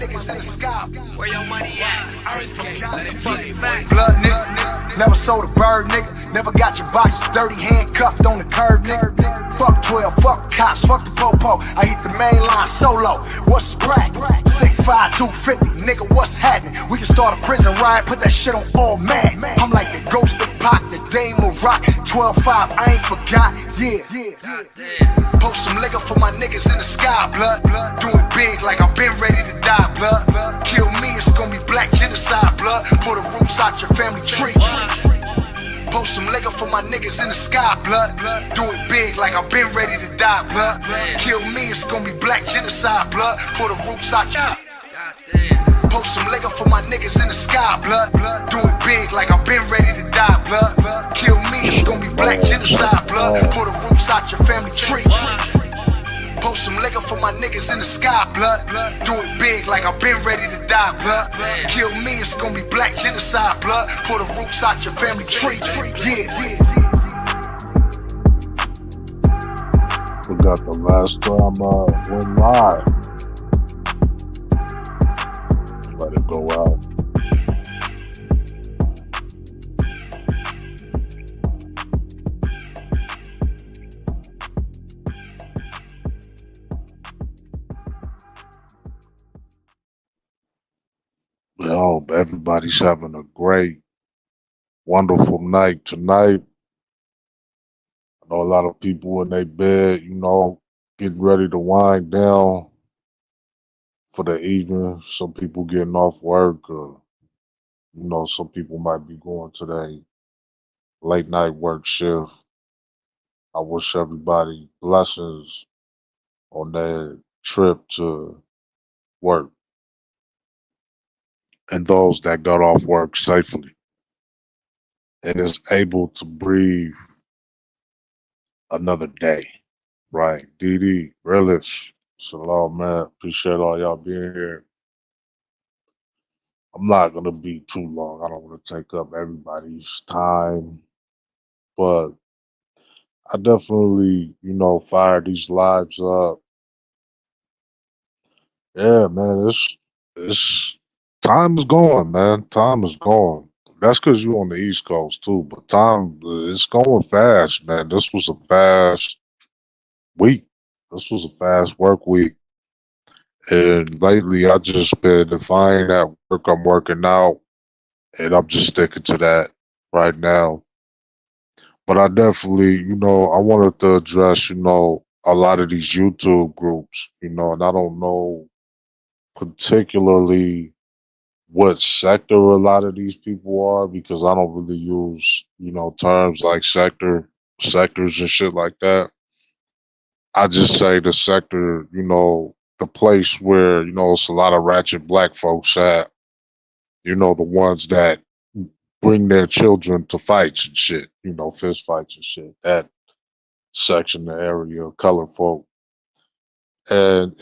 niggas in the sky. Where your money at? I ain't forgot the fucking fact. Blood nigga, never sold a bird nigga. Never got your boxes dirty, handcuffed on the curb nigga. Fuck 12, fuck cops, fuck the popo. I hit the main line solo. What's the crack? 6'5", 250, nigga, what's happening? We can start a prison riot, put that shit on all man. I'm like the ghost of Pac, the Dame of Rock. 12-5, I ain't forgot, yeah. Post some liquor for my niggas in the sky, blood. Do it big like I've been ready to die, blood. Kill me, it's gonna be black genocide, blood. Pull the roots out your family tree. Post some liquor for my niggas in the sky, blood. Do it big like I've been ready to die, blood. Kill me, it's gonna be black genocide, blood. Pull the roots out your... Post some liquor for my niggas in the sky, blood. Do it big like I've been ready to die, blood. Kill me, it's gonna be black genocide, blood. Pull the roots out your family tree. Post some liquor for my niggas in the sky, blood. Do it big like I've been ready to die, blood. Kill me, it's gonna be black genocide, blood. Pull the roots out your family tree. Yeah. Forgot the last time I went live. Let it go out. I hope everybody's having a great, wonderful night tonight. I know a lot of people in their bed, getting ready to wind down for the evening. Some people getting off work, or some people might be going to their late night work shift. I wish everybody blessings on their trip to work, and those that got off work safely and is able to breathe another day. Right, DD, Relish. Shalom, man. Appreciate all y'all being here. I'm not going to be too long. I don't want to take up everybody's time. But I definitely, fire these lives up. Yeah, man, it's time is going, man. Time is going. That's because you're on the East Coast, too. But time, it's going fast, man. This was a fast week. This was a fast work week. And lately, I just been, if I ain't at work, I'm working out. And I'm just sticking to that right now. But I definitely, I wanted to address, a lot of these YouTube groups, and I don't know particularly what sector a lot of these people are, because I don't really use, terms like sectors and shit like that. I just say the sector, the place where, it's a lot of ratchet black folks at, the ones that bring their children to fights and shit, fist fights and shit, that section, the area of color folk. And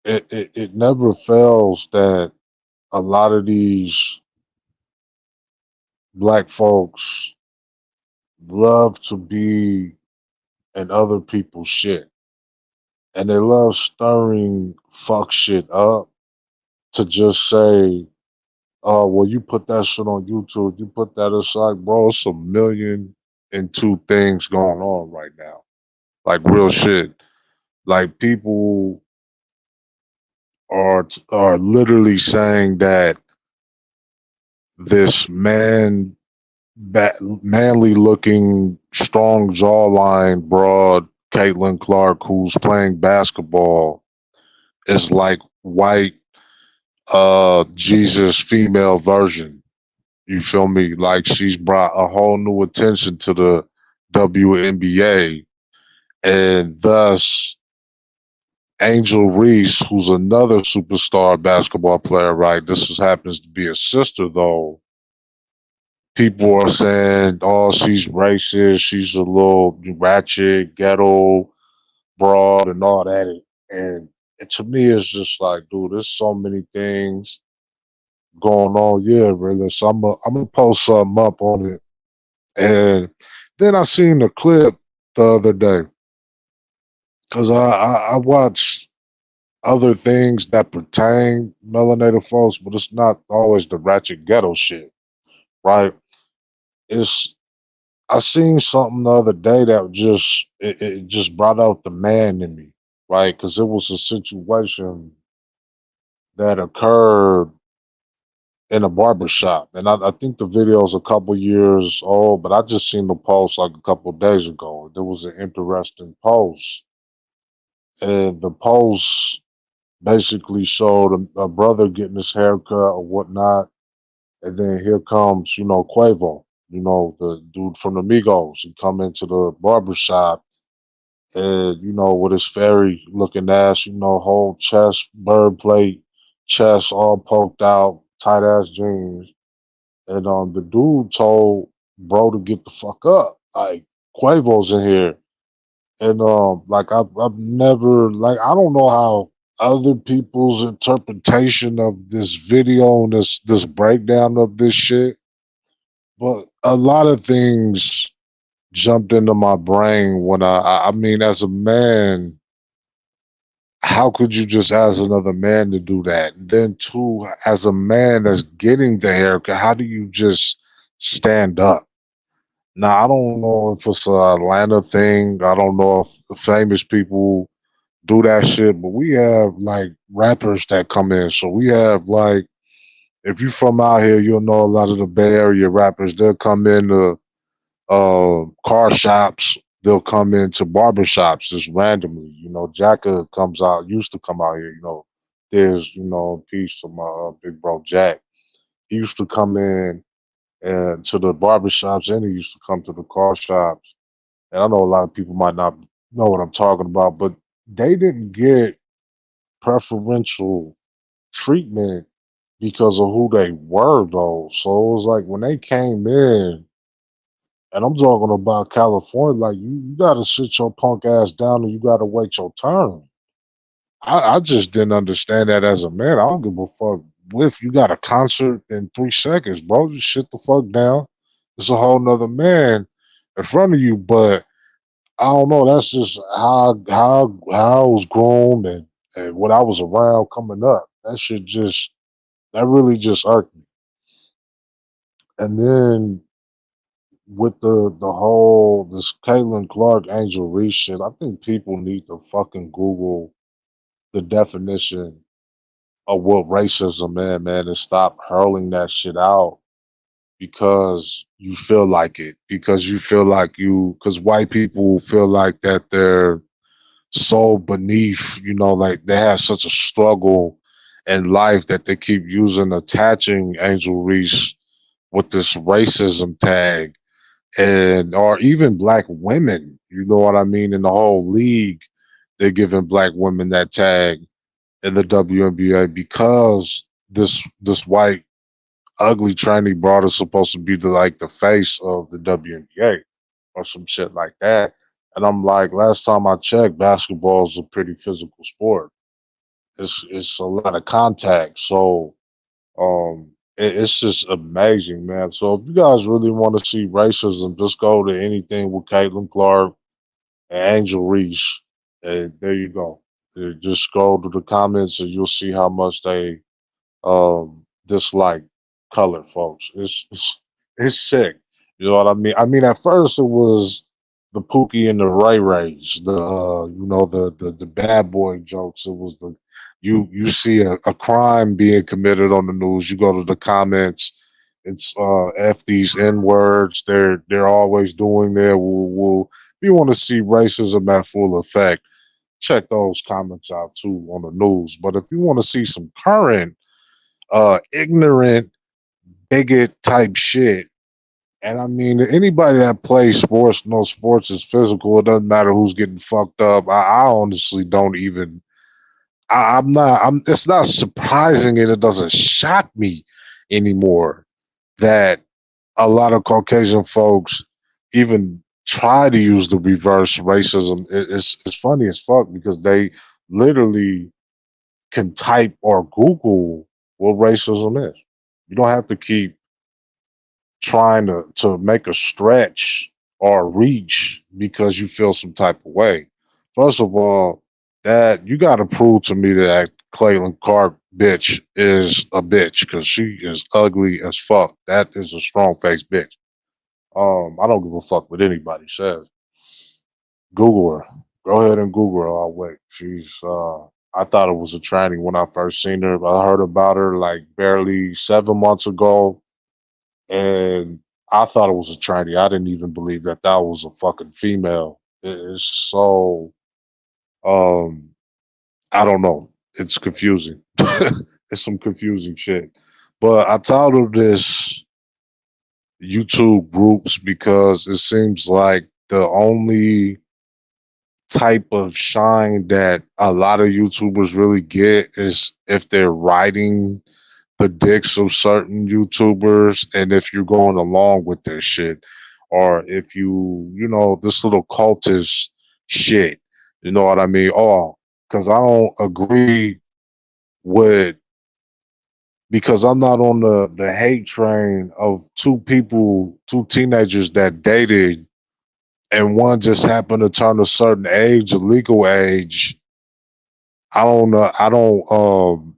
it never fails that a lot of these black folks love to be in other people's shit. And they love stirring fuck shit up to just say, oh, well, you put that shit on YouTube, you put that aside, bro, it's 1,000,002 things going on right now. Like real shit. Like people are literally saying that this manly looking, strong jawline, broad Caitlin Clark, who's playing basketball, is like white Jesus female version. You feel me? Like she's brought a whole new attention to the WNBA, and thus Angel Reese, who's another superstar basketball player, right? Happens to be a sister, though. People are saying, oh, she's racist, she's a little ratchet, ghetto, broad, and all that. And to me, it's just like, dude, there's so many things going on. Yeah, really. So I'm gonna post something up on it. And then I seen the clip the other day, because I watched other things that pertain melanated folks, but it's not always the ratchet ghetto shit, right? It's I seen something the other day that it just brought out the man in me, right? Because it was a situation that occurred in a barber shop, and I think the video is a couple years old, but I just seen the post like a couple days ago. There was an interesting post, and the post basically showed a brother getting his haircut or whatnot, and then here comes Quavo, the dude from the Migos. He come into the barber shop and with his fairy looking ass, whole chest, bird plate, chest all poked out, tight ass jeans. And the dude told bro to get the fuck up. Like Quavo's in here. And like I've never like I don't know how other people's interpretation of this video and this breakdown of this shit, but a lot of things jumped into my brain when I mean as a man, how could you just ask another man to do that? And then two, as a man that's getting the haircut, how do you just stand up? Now I don't know if it's a Atlanta thing. I don't know if famous people do that shit, but we have like rappers that come in. So we have like if you from out here, you'll know a lot of the Bay Area rappers. They'll come in to car shops. They'll come into barber shops just randomly. Jacka comes out, used to come out here. There's peace to my big bro Jack. He used to come in and to the barber shops, and he used to come to the car shops. And I know a lot of people might not know what I'm talking about, but they didn't get preferential treatment because of who they were, though. So it was like when they came in, and I'm talking about California, like you gotta sit your punk ass down and you gotta wait your turn. I just didn't understand that as a man. I don't give a fuck if you got a concert in 3 seconds, bro. Just sit the fuck down. It's a whole nother man in front of you, but I don't know. That's just how I was groomed and what I was around coming up. That really just irked me. And then with the whole this Caitlin Clark Angel Reese shit, I think people need to fucking Google the definition of what racism is, man, and stop hurling that shit out because you feel like it, because you feel like because white people feel like that they're so beneath, like they have such a struggle in life that they keep using attaching Angel Reese with this racism tag and or even black women, you know what I mean, in the whole league, they're giving black women that tag in the WNBA because this white ugly tranny broad is supposed to be the face of the WNBA or some shit like that. And I'm like, last time I checked, basketball is a pretty physical sport. It's a lot of contact. So it's just amazing, man. So if you guys really want to see racism, just go to anything with Caitlin Clark and Angel Reese. And there you go. Just scroll to the comments and you'll see how much they dislike color, folks. It's sick. You know what I mean? I mean, at first it was the Pookie and the Ray Rays, the bad boy jokes. It was you see a crime being committed on the news, you go to the comments. It's f these n words. They're always doing there. If you want to see racism at full effect, check those comments out too on the news. But if you want to see some current ignorant bigot type shit. And I mean, anybody that plays sports knows sports is physical. It doesn't matter who's getting fucked up. I honestly don't even. I'm not. It's not surprising, and it doesn't shock me anymore that a lot of Caucasian folks even try to use the reverse racism. It's funny as fuck because they literally can type or Google what racism is. You don't have to keep trying to make a stretch or reach because you feel some type of way. First of all, That you got to prove to me that Caitlyn Clark bitch is a bitch because she is ugly as fuck. That is a strong face bitch. I don't give a fuck what anybody says. Google her. Go ahead and Google her. I'll wait. I thought it was a tranny when I first seen her. I heard about her like barely 7 months ago, and I thought it was a tranny. I didn't even believe that that was a fucking female. It's so, um, I don't know. It's confusing. It's some confusing shit. But I titled this YouTube groups because it seems like the only type of shine that a lot of YouTubers really get is if they're riding the dicks of certain YouTubers and if you're going along with their shit or if this little cultist shit, you know what I mean? Oh, because I don't agree with, because I'm not on the hate train of two teenagers that dated and one just happened to turn a certain age, a legal age. I don't know. I don't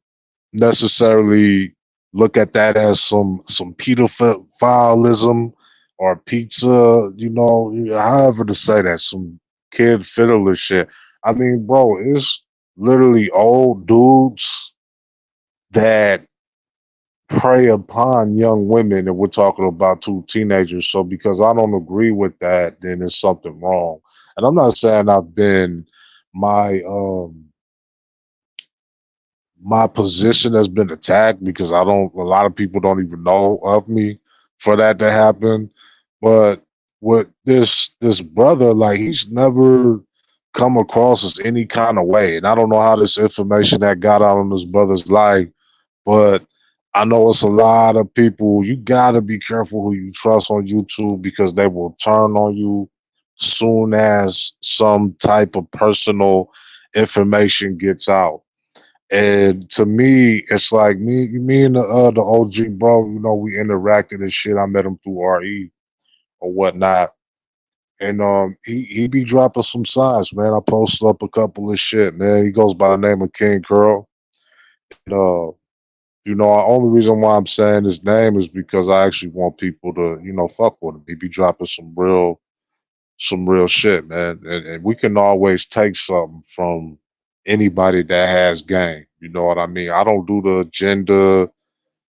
necessarily look at that as some pedophilism or pizza. However to say that, some kid fiddler shit. I mean, bro, it's literally old dudes that prey upon young women, and we're talking about two teenagers. So because I don't agree with that, then there's something wrong. And I'm not saying I've been my my position has been attacked because I don't a lot of people don't even know of me for that to happen. But with this brother, like he's never come across as any kind of way. And I don't know how this information that got out on this brother's life, but I know it's a lot of people. You gotta be careful who you trust on YouTube because they will turn on you soon as some type of personal information gets out. And to me, it's like me and the OG bro. We interacted and shit. I met him through RE or whatnot, and he be dropping some signs, man. I posted up a couple of shit, man. He goes by the name of King Curl. And, the only reason why I'm saying his name is because I actually want people to, fuck with him. He be dropping some real shit, man. And we can always take something from anybody that has game. You know what I mean? I don't do the agenda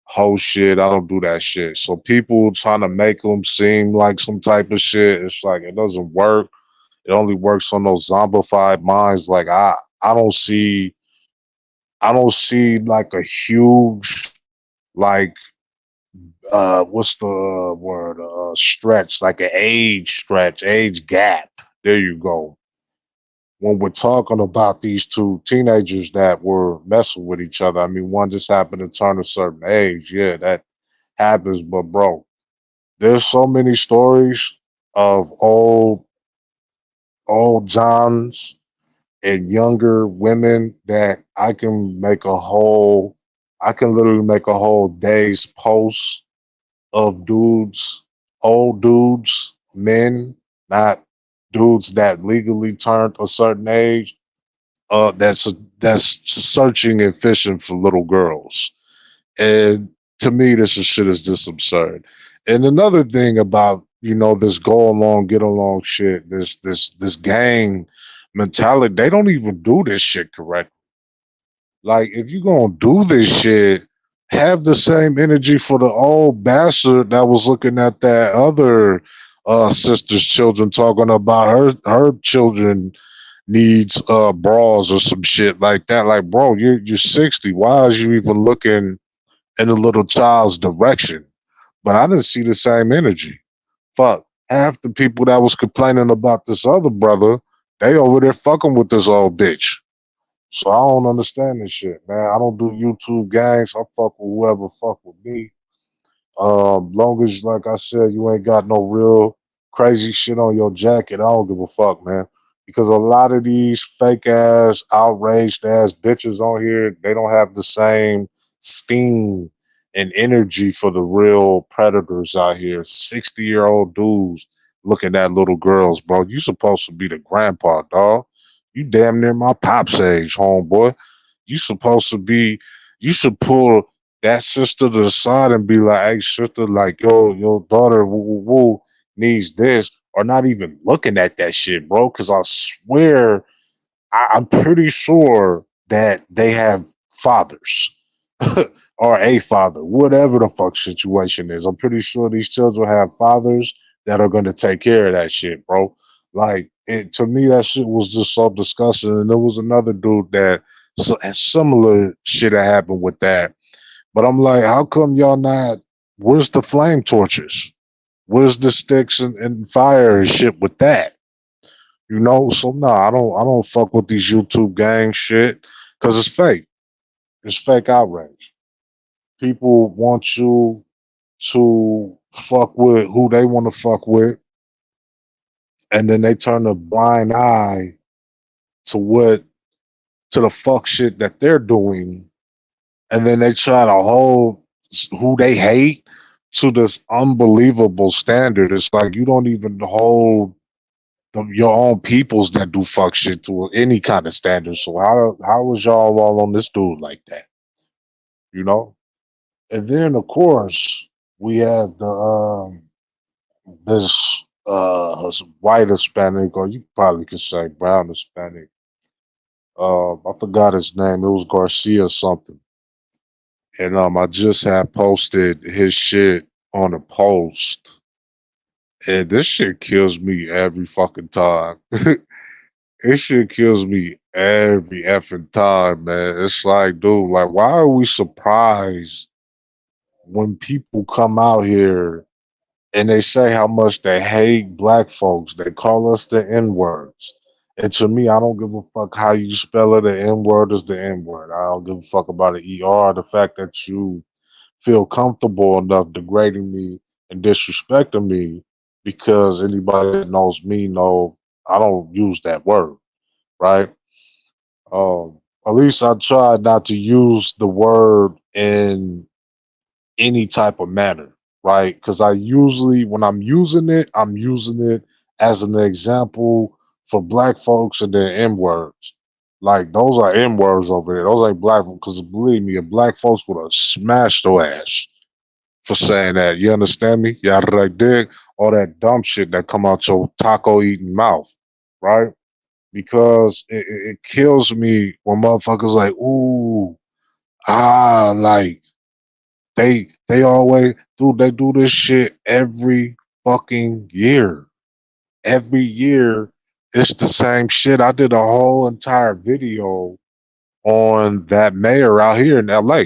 whole shit. I don't do that shit. So people trying to make them seem like some type of shit, it's like it doesn't work. It only works on those zombified minds. Like I don't see like a huge like what's the word stretch, like an age gap. There you go. When we're talking about these two teenagers that were messing with each other, I mean, one just happened to turn a certain age. Yeah, that happens. But bro, there's so many stories of old Johns and younger women that I can literally make a whole day's post of dudes, old dudes, men, not dudes that legally turned a certain age, that's searching and fishing for little girls. And to me, shit is just absurd. And another thing about this go along, get along shit, this gang mentality, they don't even do this shit correctly. Like if you gonna do this shit, have the same energy for the old bastard that was looking at that other sister's children talking about her children needs bras or some shit like that. Like, bro, you're 60. Why is you even looking in the little child's direction? But I didn't see the same energy. Fuck. Half the people that was complaining about this other brother, they over there fucking with this old bitch. So I don't understand this shit, man. I don't do YouTube gangs. I fuck with whoever fuck with me. Long as, like I said, you ain't got no real crazy shit on your jacket, I don't give a fuck, man. Because a lot of these fake ass, outraged ass bitches on here, they don't have the same steam and energy for the real predators out here. 60-year-old dudes looking at little girls, bro. You supposed to be the grandpa, dog. You damn near my pop's age, homeboy. You supposed to be. You should pull that sister to the side and be like, "Hey, sister, like your daughter woo, woo, woo, needs this," or not even looking at that shit, bro. Because I swear, I'm pretty sure that they have fathers or a father, whatever the fuck situation is. I'm pretty sure these children have fathers that are going to take care of that shit, bro. Like, to me, that shit was just so disgusting. And there was another dude that similar shit that happened with that. But I'm like, how come y'all not? Where's the flame torches? Where's the sticks and fire and shit with that? You know, so no, I don't fuck with these YouTube gang shit because it's fake. It's fake outrage. People want you to fuck with who they want to fuck with, and then they turn a blind eye to what to the fuck shit that they're doing, and then they try to hold who they hate to this unbelievable standard. It's like you don't even hold your own peoples that do fuck shit to any kind of standard. So how was y'all all on this dude like that? You know? And then of course we have the this white Hispanic, or you probably could say brown Hispanic. I forgot his name. It was Garcia something. And I just had posted his shit on a post. And this shit kills me every fucking time. This shit kills me every effing time, man. It's like, dude, like, why are we surprised when people come out here and they say how much they hate black folks? They call us the N words. And to me, I don't give a fuck how you spell it. The N word is the N word. I don't give a fuck about the ER. The fact that you feel comfortable enough degrading me and disrespecting me, because anybody that knows me know I don't use that word, right? At least I try not to use the word in any type of manner, right? Because I usually, when I'm using it as an example for black folks and their M words. Like, those are M words over there. Those ain't black, because believe me, if black folks would have smashed their ass for saying that. You understand me? Yeah, right there. All that dumb shit that come out your taco eating mouth, right? Because it kills me when motherfuckers like, ooh, like they always do they do this shit every fucking year. Every year it's the same shit. I did a whole entire video on that mayor out here in LA,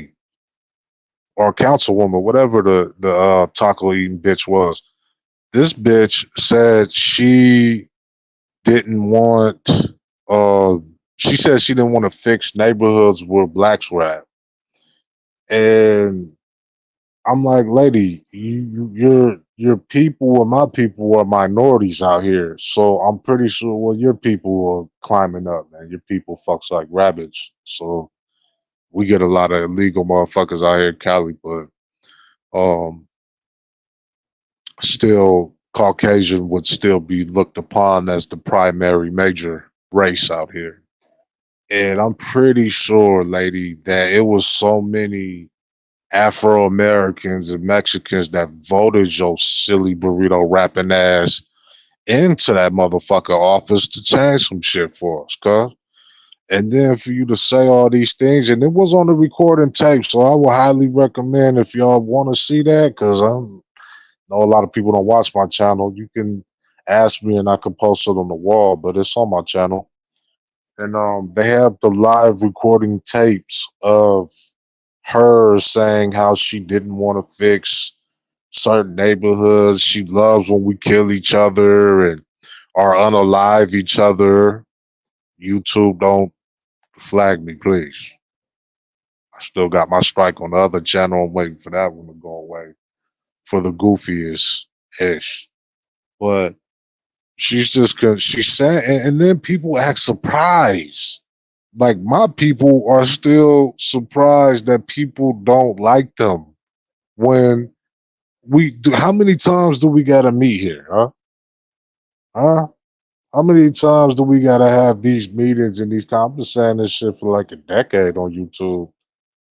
or councilwoman, whatever the taco eating bitch was. This bitch said didn't want uh she said she didn't want to fix neighborhoods where blacks were at. And I'm like, lady, your people and my people are minorities out here. So I'm pretty sure, well, your people are climbing up, man. Your people fucks like rabbits. So we get a lot of illegal motherfuckers out here in Cali, but um still Caucasian would still be looked upon as the primary major race out here. And I'm pretty sure, lady, that it was so many Afro Americans and Mexicans that voted your silly burrito rapping ass into that motherfucker office to change some shit for us, cuz. And then for you to say all these things, and it was on the recording tape, so I would highly recommend, if y'all want to see that, because I know a lot of people don't watch my channel. You can ask me and I can post it on the wall, but it's on my channel. And they have the live recording tapes of her saying how she didn't want to fix certain neighborhoods. She loves when we kill each other and or unalive each other. YouTube, don't flag me, please. I still got my strike on the other channel. I'm waiting for that one to go away for the goofiest ish. But she's just she's saying, and then people act surprised. Like, my people are still surprised that people don't like them when we do. How many times do we gotta meet here, huh? How many times do we gotta have these meetings and these? I've been saying this shit for like a decade on YouTube,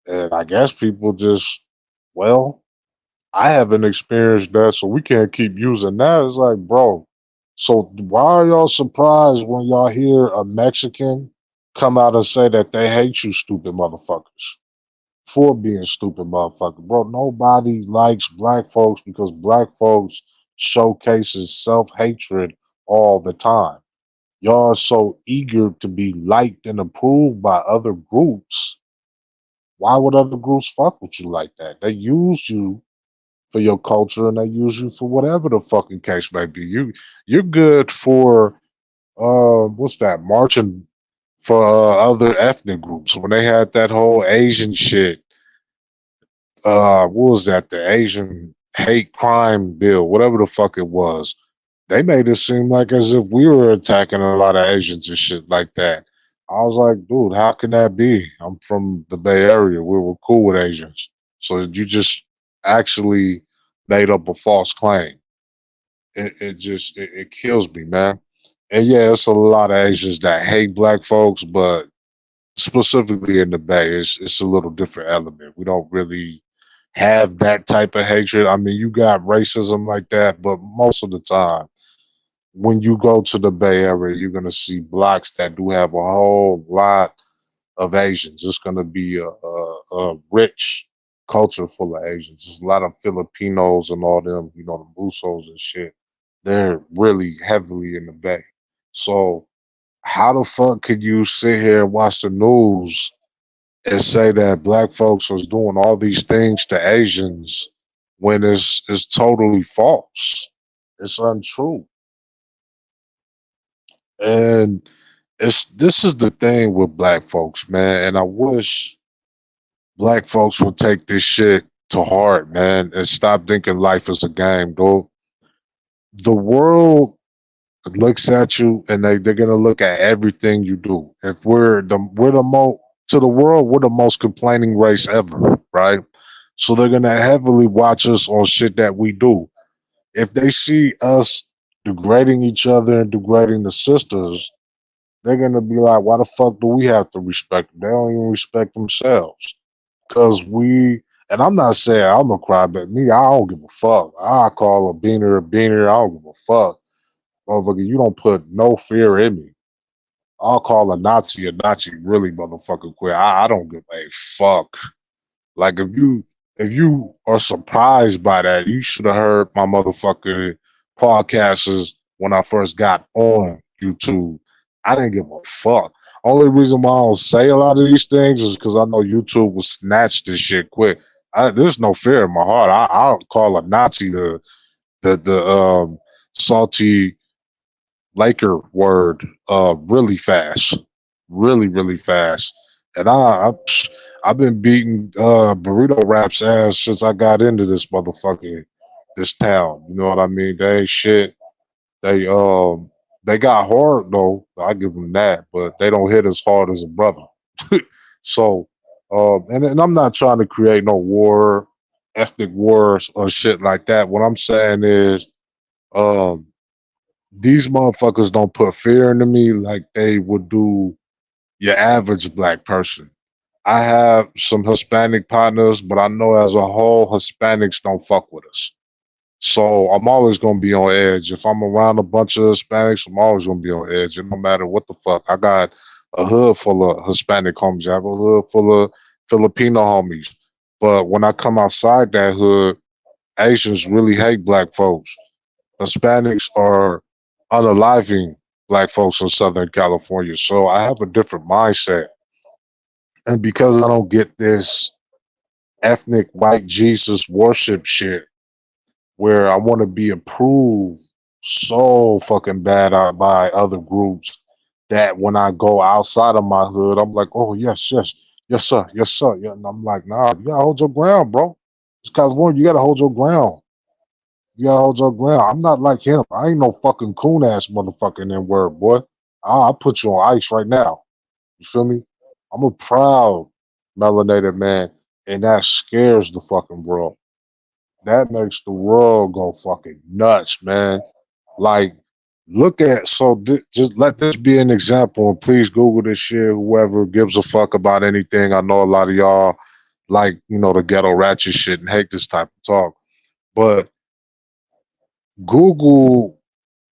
and I guess people just, well, I haven't experienced that, so we can't keep using that. It's like, bro, so why are y'all surprised when y'all hear a Mexican come out and say that they hate you, stupid motherfuckers, for being stupid motherfucker? Bro, nobody likes black folks because black folks showcases self-hatred all the time. Y'all are so eager to be liked and approved by other groups. Why would other groups fuck with you like that? They use you for your culture and they use you for whatever the fucking case may be. You're good for what's that, marching for other ethnic groups. When they had that whole Asian shit, what was that, the Asian hate crime bill, whatever the fuck it was. They made it seem like as if we were attacking a lot of Asians and shit like that. I was like, dude, how can that be? I'm from the Bay Area. We were cool with Asians. So you just actually made up a false claim. It kills me, man. And yeah, it's a lot of Asians that hate black folks, but specifically in the Bay, it's a little different element. We don't really have that type of hatred. I mean, you got racism like that, but most of the time, when you go to the Bay Area, you're gonna see blocks that do have a whole lot of Asians. It's gonna be a rich culture full of Asians. There's a lot of Filipinos and all them, the Musos and shit. They're really heavily in the Bay. So how the fuck could you sit here and watch the news and say that black folks was doing all these things to Asians when it's totally false? It's untrue. And this is the thing with black folks, man. And I wish black folks would take this shit to heart, man, and stop thinking life is a game, dude. The world looks at you and they're gonna look at everything you do. If we're the most to the world, we're the most complaining race ever, right? So they're gonna heavily watch us on shit that we do. If they see us degrading each other and degrading the sisters, they're gonna be like, why the fuck do we have to respect them? They don't even respect themselves. Cause and I'm not saying I'm a cry, but me, I don't give a fuck. I call a beaner, I don't give a fuck. Motherfucker, you don't put no fear in me. I'll call a Nazi really motherfucking quick. I don't give a fuck. Like if you are surprised by that, you should have heard my motherfucking podcasts when I first got on YouTube. I didn't give a fuck. Only reason why I don't say a lot of these things is because I know YouTube will snatch this shit quick. There's no fear in my heart. I'll call a Nazi the salty Laker word really fast, really fast. And I've been beating burrito raps ass since I got into this town. You know what I mean? They ain't shit. They got hard though. I give them that, but they don't hit as hard as a brother. So and I'm not trying to create no war, ethnic wars or shit like that. What I'm saying is um these motherfuckers don't put fear into me like they would do your average black person. I have some Hispanic partners, but I know as a whole, Hispanics don't fuck with us. So I'm always gonna be on edge. If I'm around a bunch of Hispanics, I'm always gonna be on edge. And no matter what the fuck, I got a hood full of Hispanic homies. I have a hood full of Filipino homies. But when I come outside that hood, Asians really hate black folks. Hispanics are unaliving black folks in Southern California. So I have a different mindset. And because I don't get this ethnic white Jesus worship shit where I want to be approved so fucking bad by other groups that when I go outside of my hood, I'm like, oh, yes, sir, yes, sir. Yeah, and I'm like, nah, you gotta hold your ground, bro. It's California, you gotta hold your ground. You gotta hold your ground. I'm not like him. I ain't no fucking coon ass motherfucker in that word, boy. I'll put you on ice right now. You feel me? I'm a proud melanated man, and that scares the fucking world. That makes the world go fucking nuts, man. Like Look at just let this be an example, and please Google this shit. Whoever gives a fuck about anything, I know a lot of y'all like the ghetto ratchet shit and hate this type of talk, but Google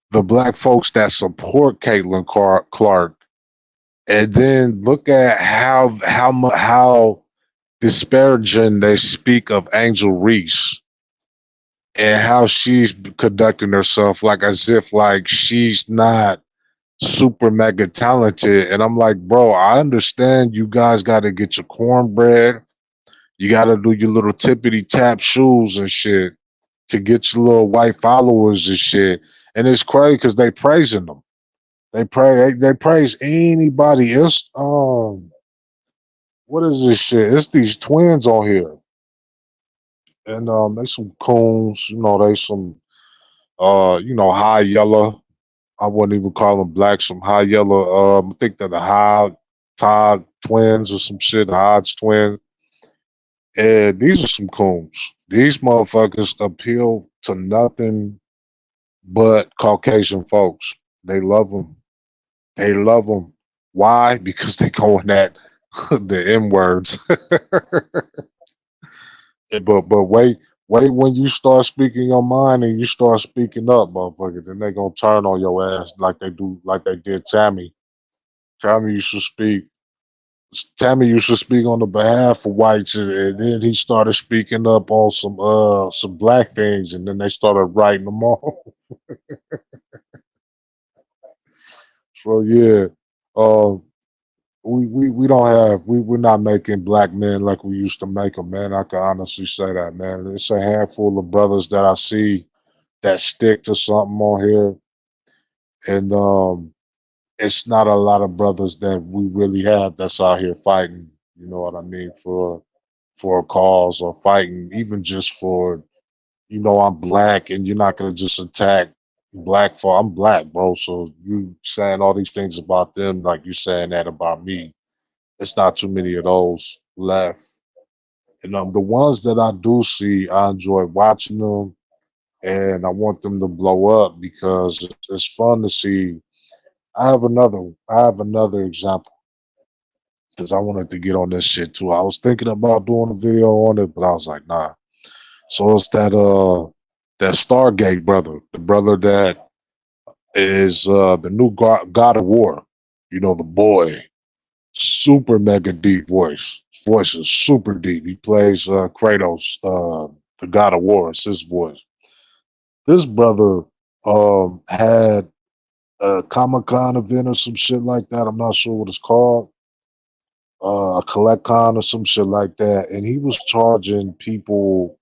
the black folks that support Caitlin Clark, and then look at how disparaging they speak of Angel Reese and how she's conducting herself like as if like she's not super mega talented. And I'm like, bro, I understand you guys got to get your cornbread. You got to do your little tippity tap shoes and shit to get your little white followers and shit. And it's crazy because they praising them. They praise anybody. It's what is this shit? It's these twins on here. And they some coons, they some high yellow. I wouldn't even call them black, some high yellow. I think they're the Todd twins or some shit, the Hodge twins. And these are some coons. These motherfuckers appeal to nothing but Caucasian folks. They love them. They love them. Why? Because they going at the M words. but wait when you start speaking your mind and you start speaking up, motherfucker, then they gonna turn on your ass like they did Tammy. Tammy used to speak. Tammy used to speak on the behalf of whites, and then he started speaking up on some black things, and then they started writing them off. So yeah, uh, we don't have we're not making black men like we used to make them, man. I can honestly say that, man. It's a handful of brothers that I see that stick to something on here, and it's not a lot of brothers that we really have that's out here fighting. You know what I mean, for a cause or fighting, even just for I'm black, and you're not gonna just attack black for I'm black, bro. So you saying all these things about them, like you saying that about me. It's not too many of those left. And the ones that I do see, I enjoy watching them, and I want them to blow up because it's fun to see. I have another example because I wanted to get on this shit too. I was thinking about doing a video on it, but I was like, nah. So it's that Stargate brother, the brother that is the new God of War. The boy, super mega deep voice. His voice is super deep. He plays Kratos, the God of War. It's his voice. This brother had a Comic Con event or some shit like that. I'm not sure what it's called. A collect con or some shit like that, and he was charging people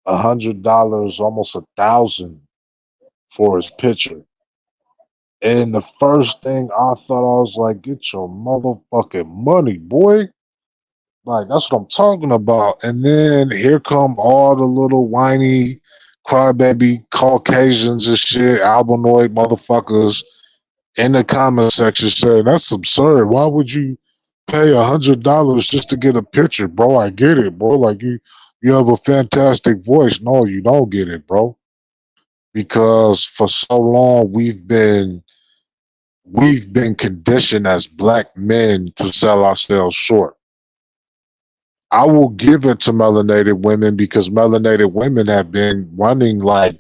$100, almost 1,000 for his picture. And the first thing I thought, I was like, get your motherfucking money, boy. Like, that's what I'm talking about. And then here come all the little whiny crybaby Caucasians and shit, albinoid motherfuckers in the comment section saying, that's absurd. Why would you pay $100 just to get a picture, bro? I get it, bro. Like you have a fantastic voice. No, you don't get it, bro. Because for so long we've been conditioned as black men to sell ourselves short. I will give it to melanated women because melanated women have been running like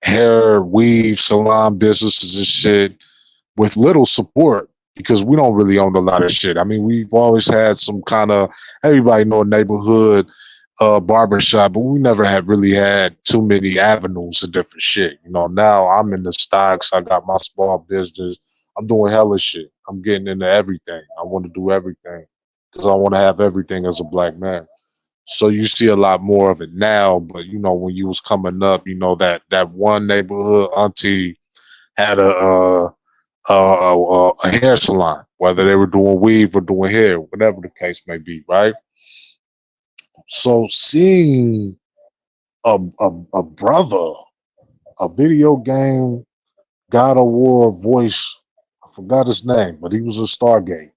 hair, weave, salon businesses and shit with little support because we don't really own a lot of shit. I mean, we've always had some kind of everybody know a neighborhood barbershop, but we never had really had too many avenues of different shit. Now I'm in the stocks, I got my small business, I'm doing hella shit. I'm getting into everything. I want to do everything because I want to have everything as a black man. So you see a lot more of it now, but when you was coming up, that one neighborhood auntie had a hair salon, whether they were doing weave or doing hair, whatever the case may be, right? So seeing a brother, a video game God of War voice, I forgot his name, but he was a Stargate.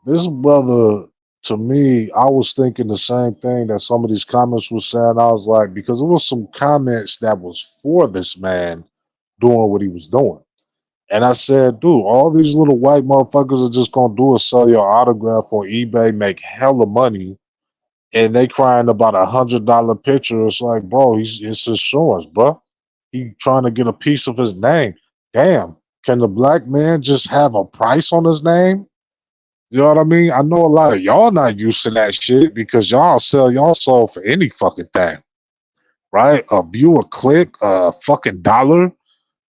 This brother, to me, I was thinking the same thing that some of these comments were saying. I was like, because there was some comments that was for this man, doing what he was doing. And I said, dude, all these little white motherfuckers are just gonna do is sell your autograph on eBay, make hella money, and they crying about $100 picture. It's like, bro, it's insurance, bro. He trying to get a piece of his name. Damn, can the black man just have a price on his name? You know what I mean? I know a lot of y'all not used to that shit because y'all sell y'all soul for any fucking thing, right? A view, a click, a fucking dollar.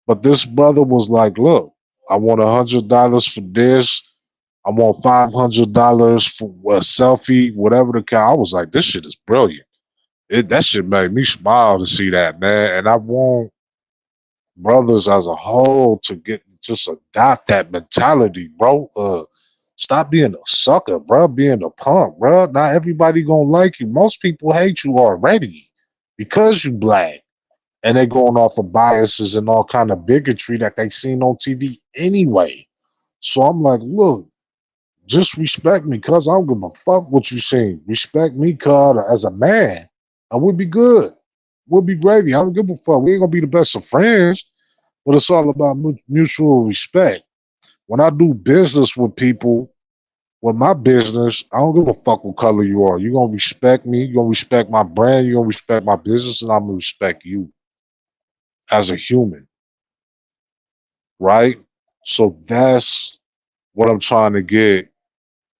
But this brother was like, look, I want $100 for this. I want $500 for a selfie, whatever the kind. I was like, this shit is brilliant. That shit made me smile to see that, man. And I want brothers as a whole to get just adopt that mentality, bro. Stop being a sucker, bro. Being a punk, bro. Not everybody gonna like you. Most people hate you already because you black, and they going off of biases and all kind of bigotry that they seen on TV anyway. So I'm like, look, just respect me, cuz I don't give a fuck what you seen. Respect me, cuz, as a man, and we'll be good. We'll be gravy. I don't give a fuck. We ain't gonna be the best of friends, but it's all about mutual respect. When I do business with people, with my business, I don't give a fuck what color you are. You're gonna respect me, you're gonna respect my brand, you're gonna respect my business, and I'm gonna respect you as a human, right? So that's what I'm trying to get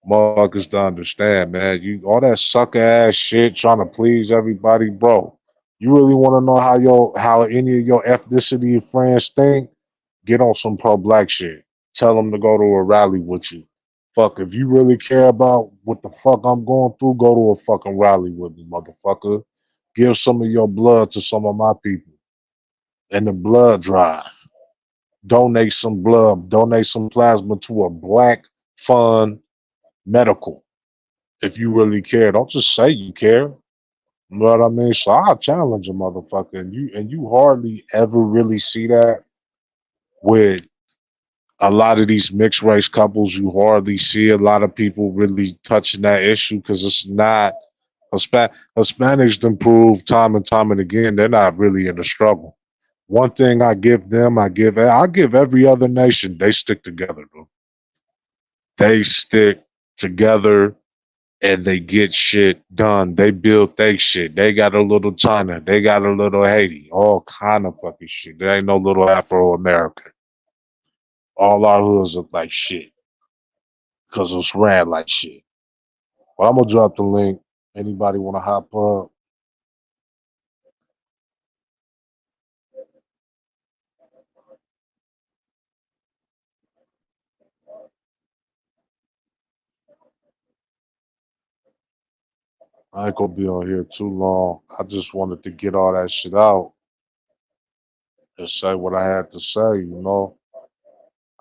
motherfuckers to understand, man. You all that sucker ass shit trying to please everybody, bro. You really want to know how any of your ethnicity friends think? Get on some pro black shit. Tell them to go to a rally with you. Fuck, if you really care about what the fuck I'm going through, go to a fucking rally with me, motherfucker. Give some of your blood to some of my people in the blood drive. Donate some blood, donate some plasma to a black fund medical. If you really care, don't just say you care. You know what I mean? So I challenge a motherfucker, and you hardly ever really see that with a lot of these mixed race couples. You hardly see a lot of people really touching that issue because it's not Hispanics done prove time and time and again they're not really in the struggle. One thing I give them, I give every other nation, they stick together, bro. They stick together and they get shit done. They build they shit. They got a little China. They got a little Haiti. All kind of fucking shit. There ain't no little Afro American. All our hoods look like shit because it's ran like shit. But I'm gonna drop the link. Anybody want to hop up? I ain't gonna be on here too long. I just wanted to get all that shit out and say what I had to say.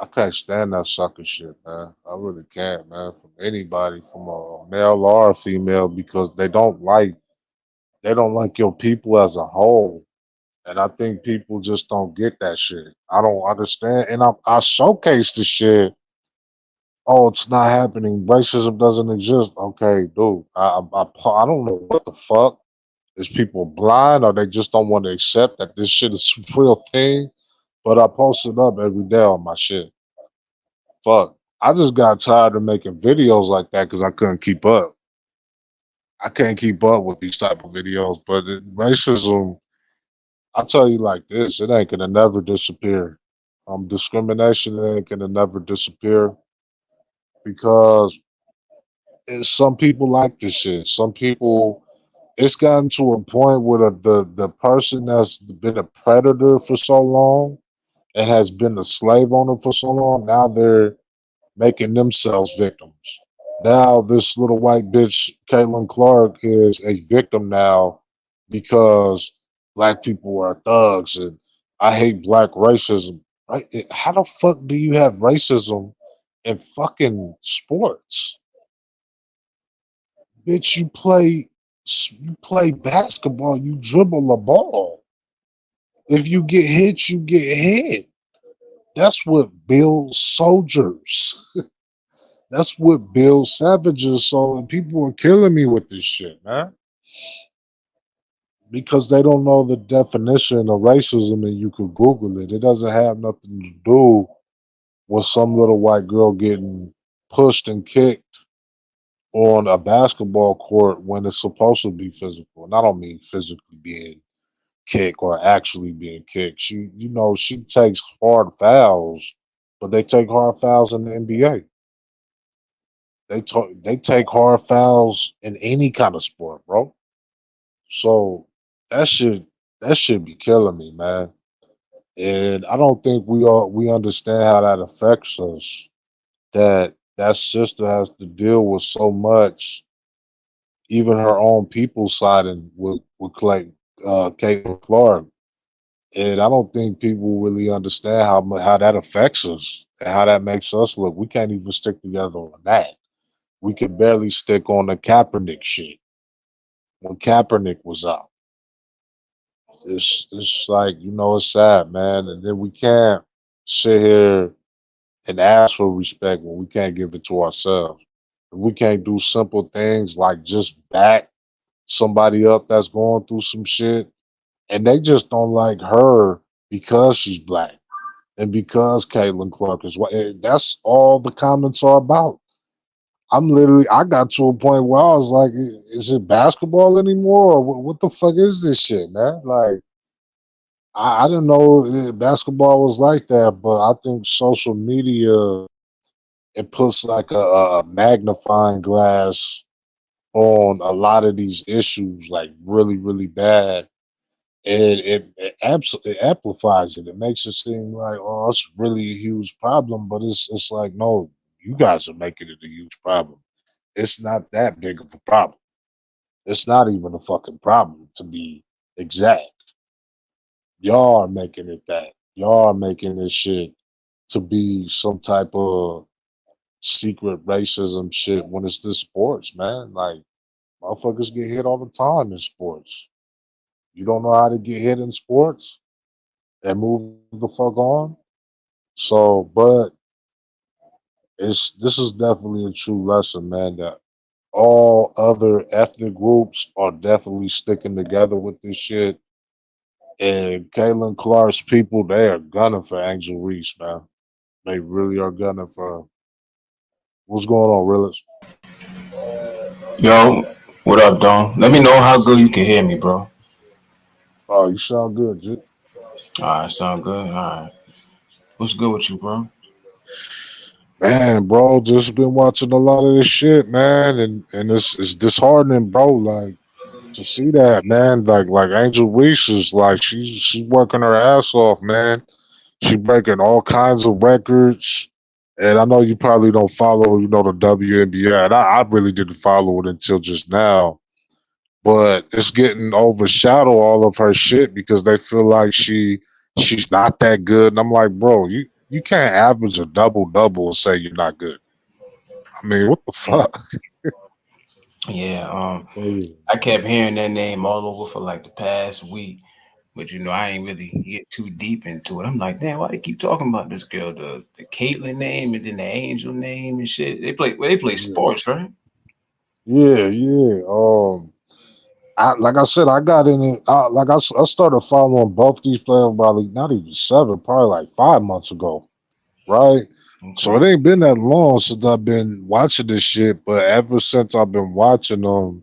I can't stand that sucker shit, man. I really can't, man. From anybody, from a male or a female, because they don't like your people as a whole. And I think people just don't get that shit. I don't understand. And I showcase the shit. Oh, it's not happening. Racism doesn't exist. Okay, dude. I don't know what the fuck. Is people blind or they just don't want to accept that this shit is a real thing? But I post it up every day on my shit. Fuck. I just got tired of making videos like that because I couldn't keep up. I can't keep up with these type of videos. But racism, I'll tell you like this, it ain't gonna never disappear. Discrimination ain't gonna never disappear because some people like this shit. Some people, it's gotten to a point where the person that's been a predator for so long and has been a slave owner for so long, now they're making themselves victims. Now this little white bitch, Caitlin Clark, is a victim now because black people are thugs and I hate black racism. Right? How the fuck do you have racism in fucking sports? Bitch, you play basketball, you dribble a ball. If you get hit, you get hit. That's what builds soldiers. That's what builds savages. So people are killing me with this shit, man. because they don't know the definition of racism, and you could Google it. It doesn't have nothing to do with some little white girl getting pushed and kicked on a basketball court when it's supposed to be physical. And I don't mean physically being kicked or actually being kicked. She takes hard fouls, but they take hard fouls in the NBA. They take hard fouls in any kind of sport, bro. So that should be killing me, man. And I don't think we understand how that affects us. That sister has to deal with so much, even her own people siding with Caitlin Clark. And I don't think people really understand how that affects us and how that makes us look. We can't even stick together on that. We could barely stick on the Kaepernick shit when Kaepernick was out. It's like, it's sad, man. And then we can't sit here and ask for respect when we can't give it to ourselves. We can't do simple things like just back somebody up that's going through some shit, and they just don't like her because she's black and because Caitlin Clark is white. That's all the comments are about. I got to a point where I was like, is it basketball anymore? Or what the fuck is this shit, man? Like, I didn't know basketball was like that, but I think social media, it puts like a magnifying glass on a lot of these issues, like really, really bad. And it amplifies it. It makes it seem like, oh, it's really a huge problem, but it's like, no, you guys are making it a huge problem. It's not that big of a problem. It's not even a fucking problem, to be exact. Y'all are making it that. Y'all are making this shit to be some type of secret racism shit when it's this sports, man. Like, motherfuckers get hit all the time in sports. You don't know how to get hit in sports and move the fuck on. So, but this is definitely a true lesson, man, that all other ethnic groups are definitely sticking together with this shit. And Caitlin Clark's people, they are gunning for Angel Reese, man. They really are gunning for her. What's going on, Realist? Yo, what up, Don? Let me know how good you can hear me, bro. Oh, you sound good, G. Alright, sound good. Alright. What's good with you, bro? Man, bro, just been watching a lot of this shit, man, and it's disheartening, bro. Like, to see that, man, like Angel Reese is like she's working her ass off, man. She breaking all kinds of records. And I know you probably don't follow, the WNBA. And I really didn't follow it until just now. But it's getting overshadowed all of her shit because they feel like she's not that good. And I'm like, bro, you can't average a double double and say you're not good. I mean, what the fuck? Yeah, Yeah. I kept hearing that name all over for like the past week, but I ain't really get too deep into it. I'm like, damn, why they keep talking about this girl, the Caitlyn name and then the Angel name and shit? They play sports, right? Yeah, yeah. Like I said, I got in it. I started following both these players probably not even 7, probably like 5 months ago, right? So it Okay. ain't been that long since I've been watching this shit. But ever since I've been watching them,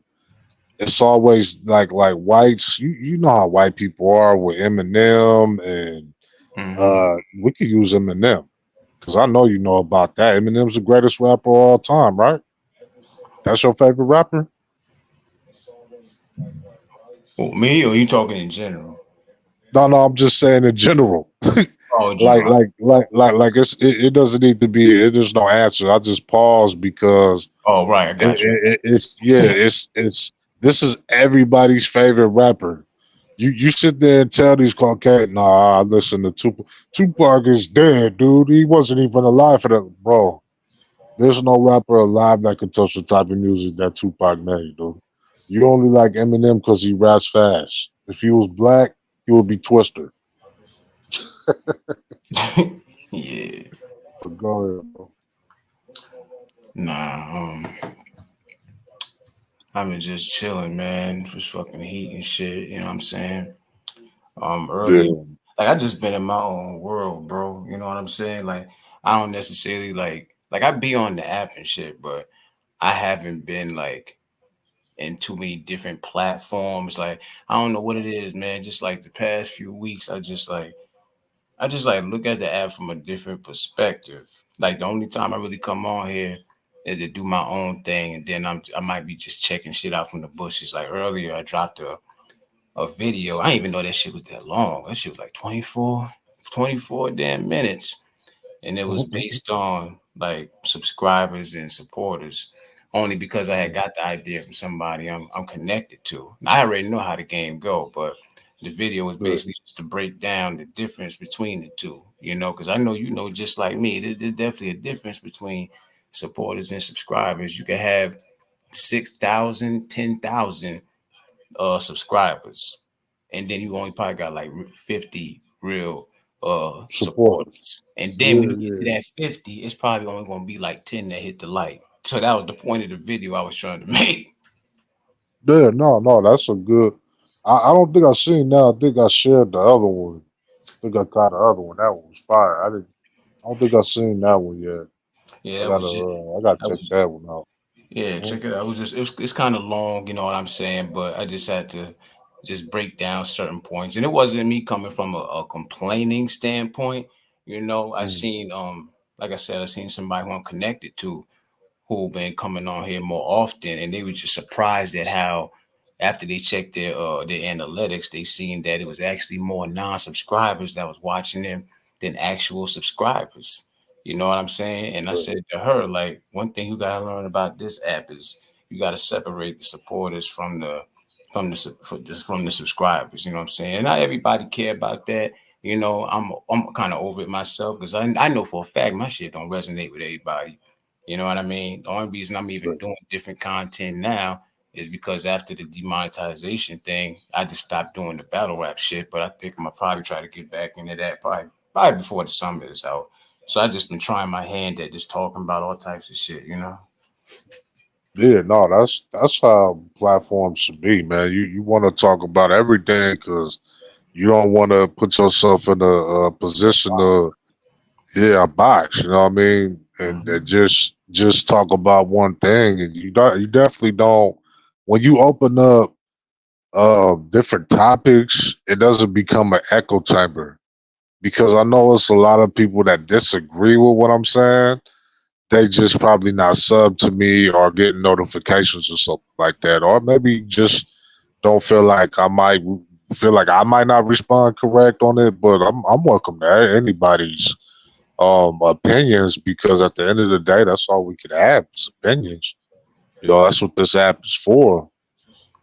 it's always like whites. You know how white people are with Eminem, and Mm-hmm. we could use Eminem because I know you know about that. Eminem's the greatest rapper of all time, right? That's your favorite rapper? Well, me or you talking in general? No, no, I'm just saying in general. Oh, in like general. like it doesn't need to be there's no answer. I just pause because Oh, right. I got you. it's yeah, it's this is everybody's favorite rapper. You sit there and tell these Caucasian, nah, I listen to Tupac. Tupac is dead, dude. He wasn't even alive for that, bro. There's no rapper alive that could touch the type of music that Tupac made, dude. You only like Eminem because he raps fast. If he was black, he would be Twister. Yeah. But go ahead, bro. Nah. I've been just chilling, man. Just fucking heat and shit. You know what I'm saying? Earlier, Yeah. like I just been in my own world, bro. You know what I'm saying? Like I don't necessarily like I be on the app and shit, but I haven't been like in too many different platforms. Like I don't know what it is, man. Just like the past few weeks, I just like look at the app from a different perspective. Like the only time I really come on here is to do my own thing, and then I might be just checking shit out from the bushes. Like earlier, I dropped a video. I didn't even know that shit was that long. That shit was like 24 damn minutes, and it was based on like subscribers and supporters. Only because I had got the idea from somebody I'm connected to. I already know how the game go, but the video was Yeah. basically just to break down the difference between the two. Because I know just like me, there's definitely a difference between supporters and subscribers. You can have 6,000, 10,000 subscribers, and then you only probably got like 50 real Supporters. supporters. And then when Yeah, you get to yeah. that 50, it's probably only going to be like 10 that hit the like. So that was the point of the video I was trying to make. Yeah, no, that's a good. I don't think I seen that. I think I shared the other one. I think I got the other one. That one was fire. I didn't. I don't think I seen that one yet. Yeah, I that gotta. was just I gotta that check was that one out. yeah, Mhm. check it out. It's kind of long, you know what I'm saying, but I just had to just break down certain points. And it wasn't me coming from a complaining standpoint. I Mm. seen like I said, I seen somebody who I'm connected to who been coming on here more often, and they were just surprised at how after they checked their analytics, they seen that it was actually more non-subscribers that was watching them than actual subscribers. You know what I'm saying? And I Yeah, said to her, like, one thing you gotta learn about this app is you gotta separate the supporters from the subscribers. You know what I'm saying? And not everybody care about that. I'm kind of over it myself because I know for a fact my shit don't resonate with everybody. You know what I mean? The only reason I'm even yeah. doing different content now is because after the demonetization thing, I just stopped doing the battle rap shit. But I think I'm gonna probably try to get back into that probably before the summer is out. So I just been trying my hand at just talking about all types of shit. Yeah, no, that's how platforms should be, man. You want to talk about everything because you don't want to put yourself in a position to yeah a box. You know what I mean? And Hmm. just talk about one thing, and you definitely don't. When you open up different topics, it doesn't become an echo chamber because I know it's a lot of people that disagree with what I'm saying. They just probably not sub to me or getting notifications or something like that, or maybe just don't feel like I might not respond correct on it. But I'm welcome to anybody's opinions because at the end of the day, that's all we could have is opinions. That's what this app is for.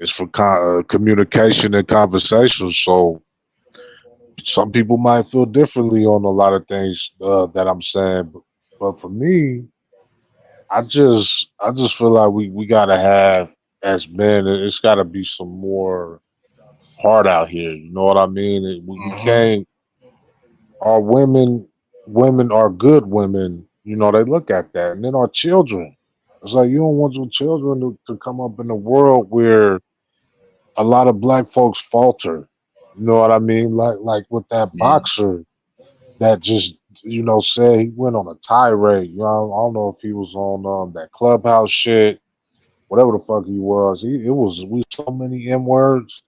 It's for communication and conversation. So some people might feel differently on a lot of things that I'm saying, but for me, I just feel like we gotta have as men. It's gotta be some more heart out here. You know what I mean? We Hmm. can't. Our women are good women. They look at that, and then our children. It's like you don't want your children to come up in a world where a lot of black folks falter. You know what I mean? Like with that Yeah. boxer that just said he went on a tirade. I don't know if he was on that clubhouse shit, whatever the fuck he was. It was we so many M words.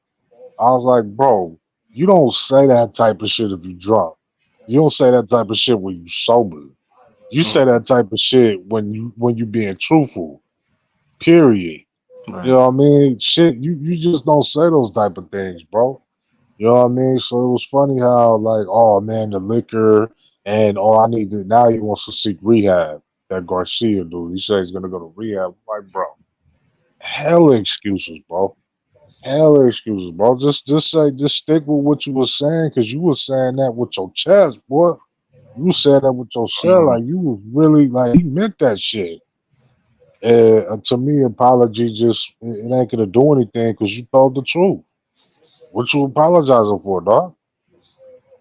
I was like, bro, you don't say that type of shit if you drunk. You don't say that type of shit when you sober. You say Mm. that type of shit when you being truthful. Period. You Right. know what I mean? Shit, you just don't say those type of things, bro. You know what I mean? So it was funny how like, oh man, the liquor and I need to now he wants to seek rehab. That Garcia dude, he said he's gonna go to rehab. I'm like, bro, hella excuses, bro. Hella excuses, bro. Just stick with what you were saying, cause you was saying that with your chest, boy. You said that with your chest, Mm. like you was really like he meant that shit. And to me, apology just it ain't gonna do anything because you told the truth. What you apologizing for, dog?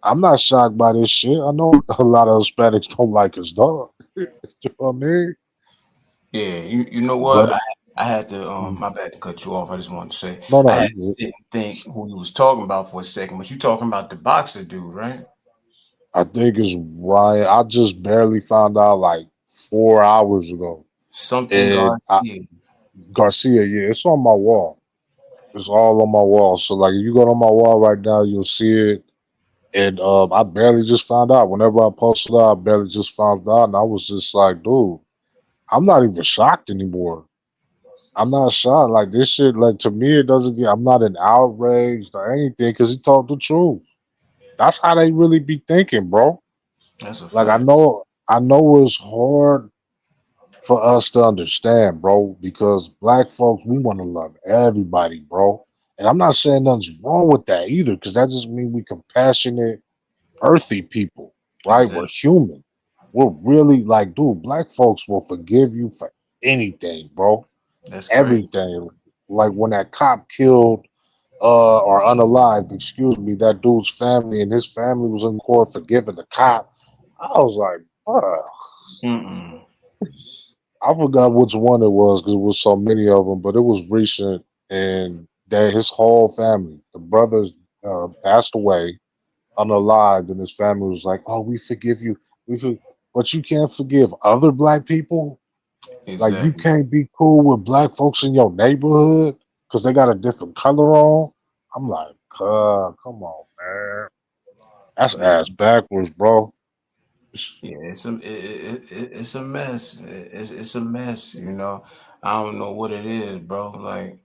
I'm not shocked by this shit. I know a lot of Hispanics don't like his dog. You know what I mean? Yeah. You know But what? I had to Mm. my bad to cut you off. I just wanted to say No, I no, had you to good. sit and think who you was talking about for a second. But you talking about the boxer dude, right? I think it's Ryan. I just barely found out like 4 hours ago. Something And Garcia. Garcia, yeah, it's on my wall. It's all on my wall. So like, if you go on my wall right now, you'll see it. And I barely just found out. Whenever I posted out, I barely just found out, and I was just like, dude, I'm not even shocked anymore. I'm not shocked. Like this shit, like to me, it doesn't get. I'm not an outraged or anything because he told the truth. That's how they really be thinking, bro. That's a Like fact. I know it's hard for us to understand, bro, because black folks, we want to love everybody, bro. And I'm not saying nothing's wrong with that either, because that just means we compassionate, earthy people, right? We're Exactly. human. We're really like, dude, black folks will forgive you for anything, bro. That's crazy. Everything. Like when that cop killed or unalived, excuse me, that dude's family and his family was in court forgiving the cop. I was like, bruh. Mm-mm. I forgot which one it was because it was so many of them, but it was recent, and that his whole family, the brothers, passed away unalived, and his family was like, "Oh, we forgive you, but you can't forgive other black people. Like you Exactly. can't be cool with black folks in your neighborhood because they got a different color on." I'm like, come on, man, that's Yeah. ass backwards, bro. Yeah, it's a mess. It's a mess. I don't know what it is, bro. Like,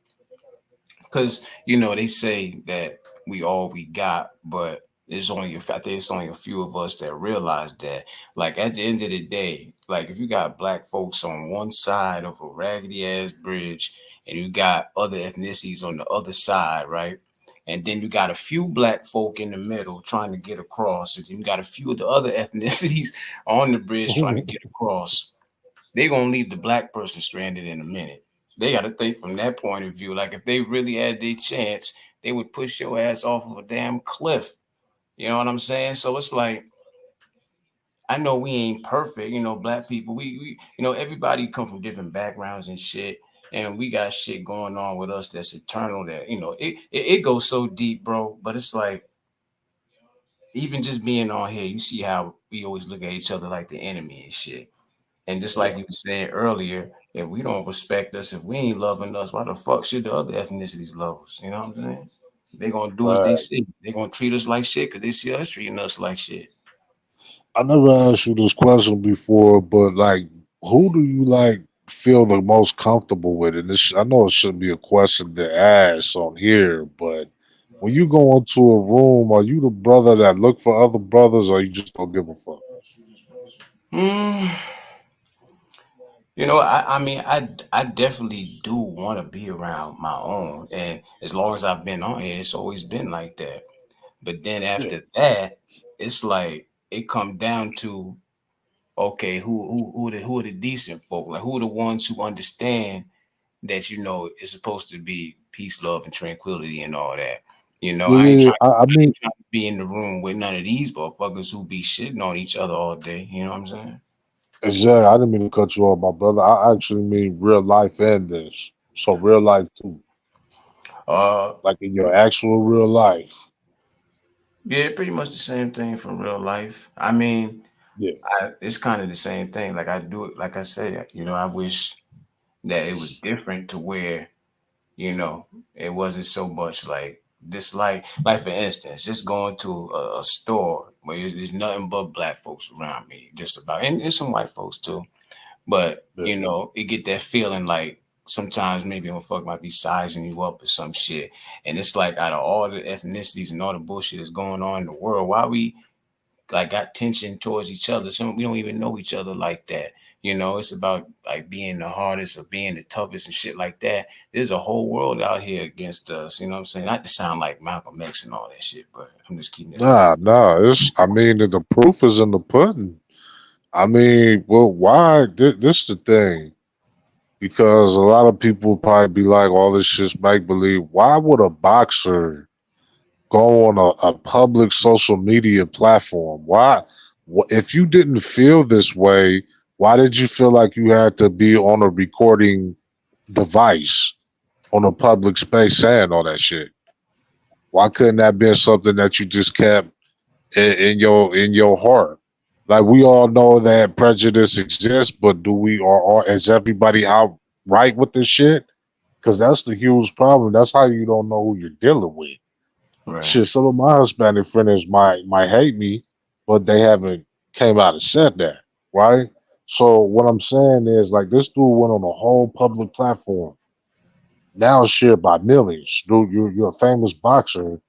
cause they say that we all we got, but I think it's only a few of us that realize that. Like at the end of the day, like if you got black folks on one side of a raggedy ass bridge, and you got other ethnicities on the other side, right? And then you got a few black folk in the middle trying to get across, and then you got a few of the other ethnicities on the bridge trying to get across. They gonna leave the black person stranded in a minute. They got to think from that point of view. Like if they really had their chance, they would push your ass off of a damn cliff. You know what I'm saying? So it's like I know we ain't perfect. Black people. We everybody come from different backgrounds and shit, and we got shit going on with us that's eternal. That it goes so deep, bro. But it's like even just being on here, you see how we always look at each other like the enemy and shit. And just like Yeah, you were saying earlier, if we don't respect us, if we ain't loving us, why the fuck should the other ethnicities love us? You know what I'm saying? They gonna do as they but see. They gonna treat us like shit because they see us treating us like shit. I never asked you this question before, but like, who do you like feel the most comfortable with? And this, I know it shouldn't be a question to ask on here, but when you go into a room, are you the brother that look for other brothers, or you just don't give a fuck? Mm, I definitely do want to be around my own, and as long as I've been on here, it's always been like that. But then Yeah, after that, it's like it come down to okay, who are the decent folk? Like who are the ones who understand that it's supposed to be peace, love, and tranquility and all that. yeah, I yeah. ain't Yeah. trying, I I mean, ain't trying to be in the room with none of these motherfuckers who be shitting on each other all day. You know what I'm saying? exactly. I didn't mean to cut you off, my brother. I actually mean real life and this. So real life too, Uh, like in your actual real life. yeah, pretty much the same thing from real life. I mean, Yeah, it's kind of the same thing. Like I do it, like I said, I wish that it was different to where you know it wasn't so much like this. Like for instance, just going to a store where there's nothing but black folks around me, just about, and there's some white folks too. But yeah. it get that feeling like sometimes maybe a fuck might be sizing you up or some shit. And it's like out of all the ethnicities and all the bullshit that's going on in the world, why we like got tension towards each other? Some we don't even know each other like that. It's about like being the hardest or being the toughest and shit like that. There's a whole world out here against us. You know what I'm saying? Not to sound like Malcolm X and all that shit, but I'm just keeping it 100. Nah. It's. I mean, the proof is in the pudding. I mean, well, why? This the thing. Because a lot of people probably be like, all this shit's make believe. Why would a boxer go on a public social media platform? Why? If you didn't feel this way, why did you feel like you had to be on a recording device on a public space saying all that shit? Why couldn't that been something that you just kept in your heart? Like we all know that prejudice exists, but do we or is everybody out right with this shit? Because that's the huge problem. That's how you don't know who you're dealing with. Right. Shit, some of my Hispanic friends might hate me, but they haven't came out and said that, right? So what I'm saying is like this dude went on a whole public platform, now shared by millions. Dude, you're a famous boxer,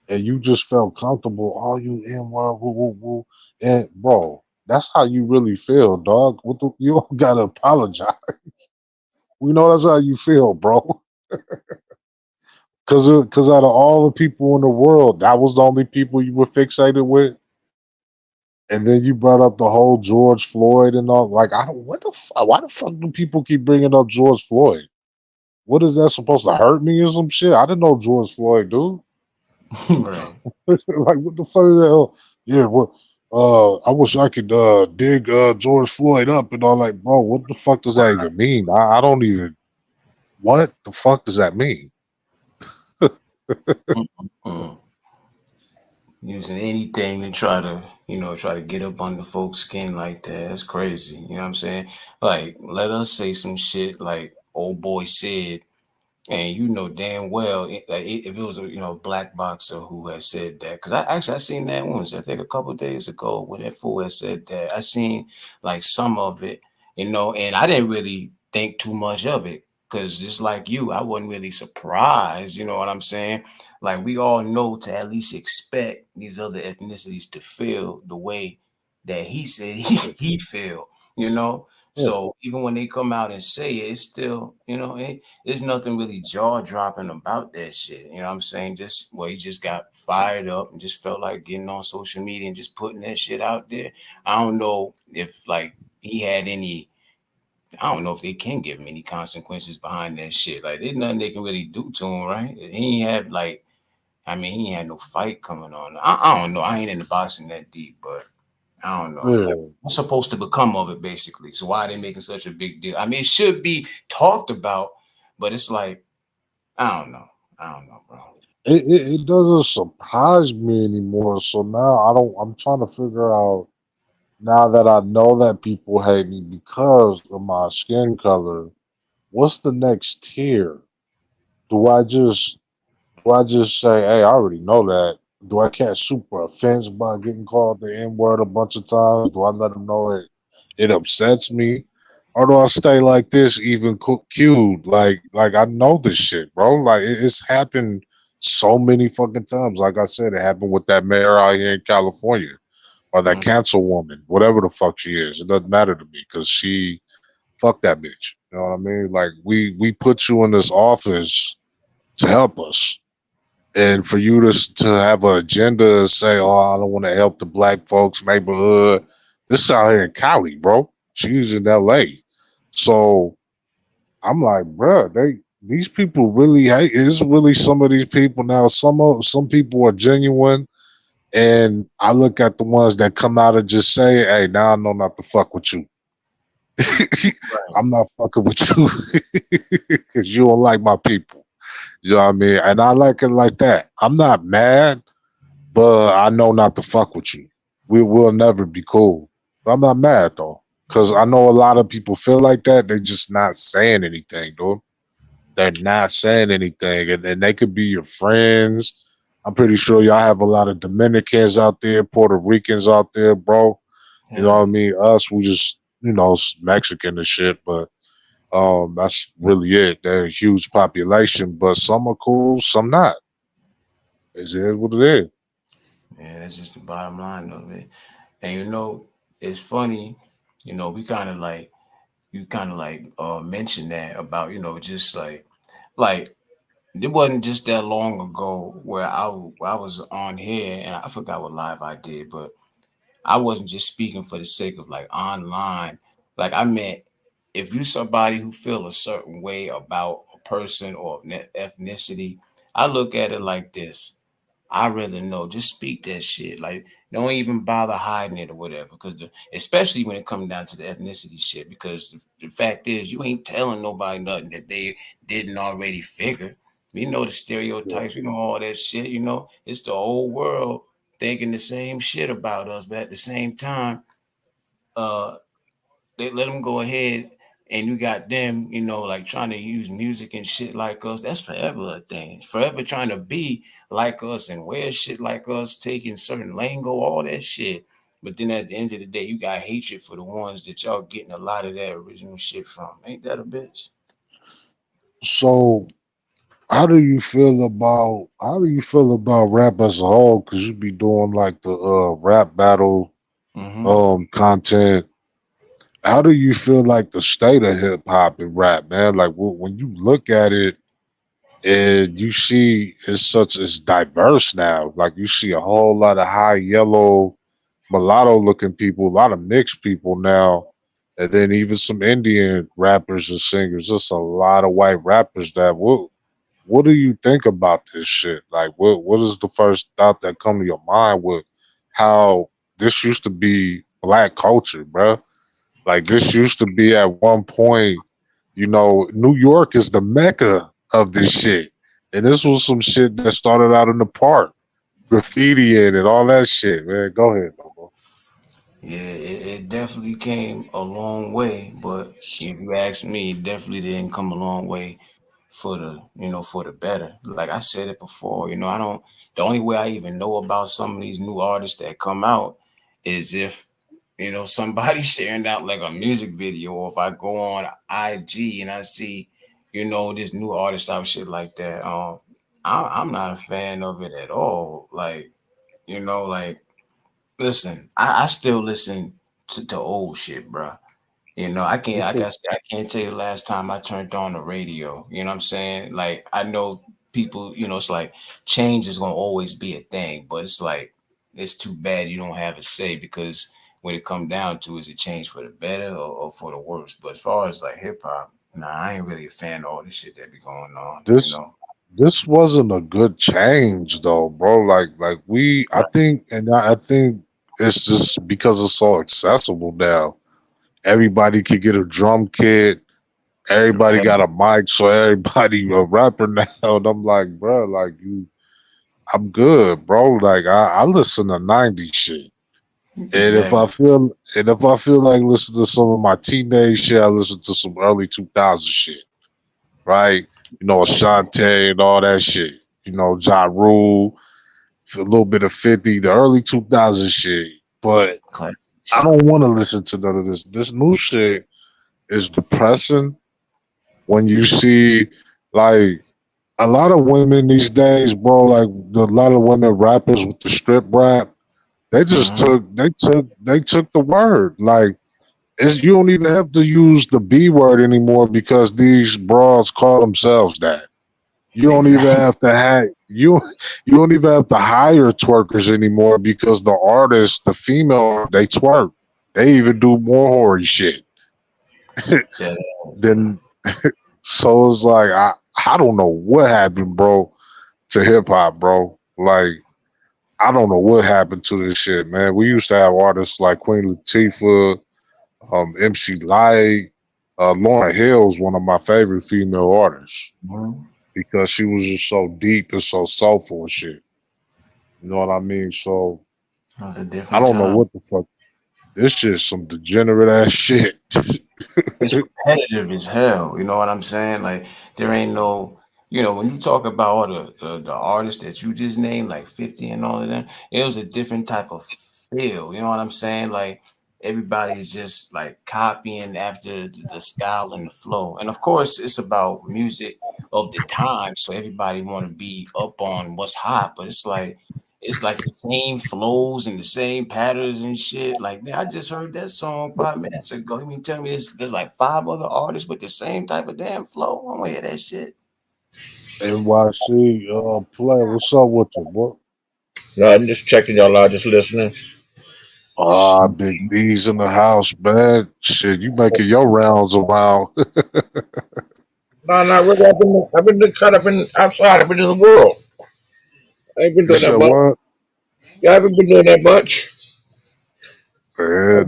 and you just felt comfortable. All you in world, woo, woo, woo. And bro, that's how you really feel, dog. You don't gotta apologize. We know that's how you feel, bro. Cause out of all the people in the world, that was the only people you were fixated with. And then you brought up the whole George Floyd and all. Like, I don't. What the? Why the fuck do people keep bringing up George Floyd? What is that supposed to hurt me or some shit? I didn't know George Floyd, dude. Right. Like, what the fuck is that? Oh, yeah, well, I wish I could dig George Floyd up and all that, bro. What the fuck does that even mean? I don't even. What the fuck does that mean? Mm. Using anything to try to, try to get up under folks' skin like that. That's crazy. You know what I'm saying? Like, let us say some shit like old boy said, and you know damn well if it was a black boxer who had said that, because I seen that once, I think a couple of days ago, when that fool had said that. I seen like some of it, and I didn't really think too much of it, because just like you, I wasn't really surprised. You know what I'm saying? Like, we all know to at least expect these other ethnicities to feel the way that he said he feel, you know. Yeah, So even when they come out and say it, it's still, there's nothing really jaw dropping about that shit. You know what I'm saying? Just, well, he just got fired up and just felt like getting on social media and just putting that shit out there. I don't know if like he had any. I don't know if they can give him any consequences behind that shit. Like, there's nothing they can really do to him, right? He ain't have like, I mean, he ain't had no fight coming on. I don't know. I ain't in the boxing that deep, but I don't know. Like, yeah. what's supposed to become of it, basically? So why are they making such a big deal? I mean, it should be talked about, but it's like, I don't know. I don't know, bro. It doesn't surprise me anymore. So now I don't. I'm trying to figure out now that I know that people hate me because of my skin color. What's the next tier? Do I just do I just say, hey, I already know that? Do I catch super offense by getting called the N word a bunch of times? Do I let them know it upsets me? Or do I stay like this, even cute? Like I know this shit, bro. Like it's happened so many fucking times. Like I said, it happened with that mayor out here in California, or that Mm. cancel woman, whatever the fuck she is. It doesn't matter to me because she fuck that bitch. You know what I mean? Like we put you in this office to help us, and for you to have an agenda and say, "Oh, I don't want to help the black folks neighborhood." This is out here in Cali, bro. She's in L.A. So I'm like, bro, these people really hate. It's really some of these people now. Some people are genuine, and I look at the ones that come out and just say, "Hey, now I know not to fuck with you. Right. I'm not fucking with you because you don't like my people." You know what I mean? And I like it like that. I'm not mad, but I know not to fuck with you. We will never be cool. But I'm not mad though, because I know a lot of people feel like that. They're just not saying anything, dude. They're not saying anything, and they could be your friends. I'm pretty sure y'all have a lot of Dominicans out there, Puerto Ricans out there, bro. You know Hell what I yeah. mean? Us, we just Mexican and shit, but that's really it. They're a huge population, but some are cool, some not. It is what it is. Yeah, that's just the bottom line of it. And it's funny, we kind of like, you kind of like mentioned that about, just like it wasn't just that long ago where I was on here, and I forgot what live I did, but I wasn't just speaking for the sake of like online. Like, I meant, if you somebody who feel a certain way about a person or ethnicity, I look at it like this. I rather know. Just speak that shit. Like, don't even bother hiding it or whatever. Because especially when it comes down to the ethnicity shit. Because the fact is, you ain't telling nobody nothing that they didn't already figure. We know the Yeah. stereotypes. We know all that shit. You know, it's the whole world thinking the same shit about us. But at the same time, uh, they let them go ahead, and you got them, like trying to use music and shit like us. That's forever a thing. Forever trying to be like us and wear shit like us, taking certain lingo, all that shit. But then at the end of the day, you got hatred for the ones that y'all getting a lot of that original shit from. Ain't that a bitch? So how do you feel about rap as a whole? Cause you be doing like the rap battle Mm-hmm. content. How do you feel like the state of hip hop and rap, man? Like when you look at it and you see it's diverse now. Like you see a whole lot of high yellow mulatto looking people, a lot of mixed people now, and then even some Indian rappers and singers. Just a lot of white rappers. What do you think about this shit? Like what is the first thought that come to your mind with how this used to be black culture, bruh? Like this used to be at one point, New York is the mecca of this shit. And this was some shit that started out in the park, graffiti in and all that shit, man. Go ahead, Bobo. Yeah, it definitely came a long way, but if you ask me, it definitely didn't come a long way for the better. Like I said it before, I don't. The only way I even know about some of these new artists that come out is if somebody sharing out like a music video, or if I go on IG and I see this new artist out, shit like that. I'm not a fan of it at all. Like listen, I still listen to old shit, bro. I can't. Me Like too. I said, I can't tell you the last time I turned on the radio. You know what I'm saying? Like I know people. It's like change is gonna always be a thing, but it's like it's too bad you don't have a say, because when it come down to, is it change for the better or for the worse? But as far as like hip hop, nah, I ain't really a fan of all this shit that be going on. This this wasn't a good change though, bro. Like we I Right. think and I think it's just because it's so accessible now. Everybody could get a drum kit. Everybody Okay. got a mic, so everybody a rapper now. And I'm like, bro, like I'm good, bro. Like I listen to '90s shit, and Exactly. if I feel like listening to some of my teenage shit, I listen to some early 2000 shit, right? Ashanti and all that shit. Ja Rule, a little bit of 50, the early 2000 shit. But Classic I shit. don't want to listen to none of this. This new shit is depressing when you see like a lot of women these days, bro, like a lot of women rappers with the strip rap, they just Hmm. took the word. Like you don't even have to use the B word anymore because these broads call themselves that. You don't even Exactly. have to have you don't even have to hire twerkers anymore because the artists, the female, they twerk. They even do more hoary shit. That ass, bro. Then so it's like I don't know what happened, bro, to hip hop, bro. Like I don't know what happened to this shit, man. We used to have artists like Queen Latifah, MC Light, Lauren Hill's one of my favorite female artists Mhm. because she was just so deep and so soulful and shit. You know what I mean? So It was a I different don't know time. what the fuck. This shit's some degenerate ass shit. It's repetitive as hell. You know what I'm saying? Like there ain't no, when you talk about all the artists that you just named, like 50 and all of them, it was a different type of feel. You know what I'm saying? Like everybody's just like copying after the style and the flow. And of course, it's about music of the time, so everybody want to be up on what's hot. But it's like the same flows and the same patterns and shit. Like, man, I just heard that song 5 minutes ago. You mean tell me there's like five other artists with the same type of damn flow? I want to hear that shit. NYC play. What's up with you, boy? No, I'm just checking y'all out, just listening. Ah, Big B's in the house, man. Shit, you making your rounds around. No, not really. I've been caught up in outside. I've been in the world. I ain't been You doing that said much. what? Yeah, I haven't been doing that much. Yeah,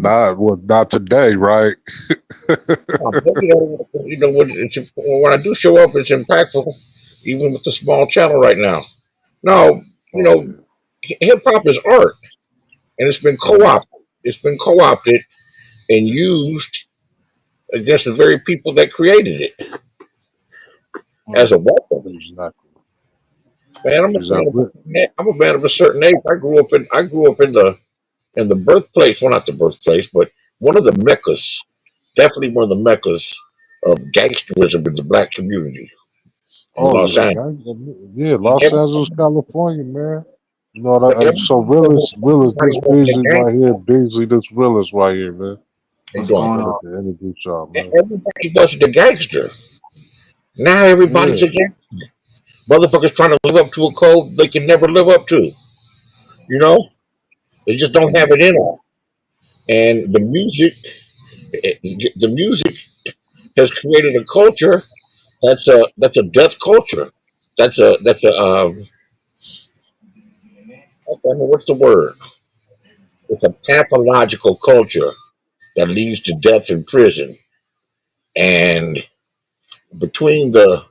not today, right? When I do show up, it's impactful, even with the small channel right now. No, you Oh know, hip hop is art, and it's been yeah. co-opted. It's been co-opted and used against the very people that created it as a weapon. Exactly. Man, Exactly. I'm a man of a certain age. I grew up in the birthplace, well, not the birthplace, but one of the meccas, definitely one of the meccas of gangsterism in the black community in Oh Los yeah, Angeles. yeah. And Los Angeles, California, man. You know but that. So realist, everybody this wasn't a Beasley right here, Beasley, this realist right here, man. How you What's doing? going Wanted on? to introduce y'all, man. Everybody wasn't a gangster. Now everybody's Yeah, a gangster. Motherfuckers trying to live up to a code they can never live up to. You know, they just don't have it in them. And the music has created a culture that's a death culture. What's the word? It's a pathological culture that leads to death in prison. And between the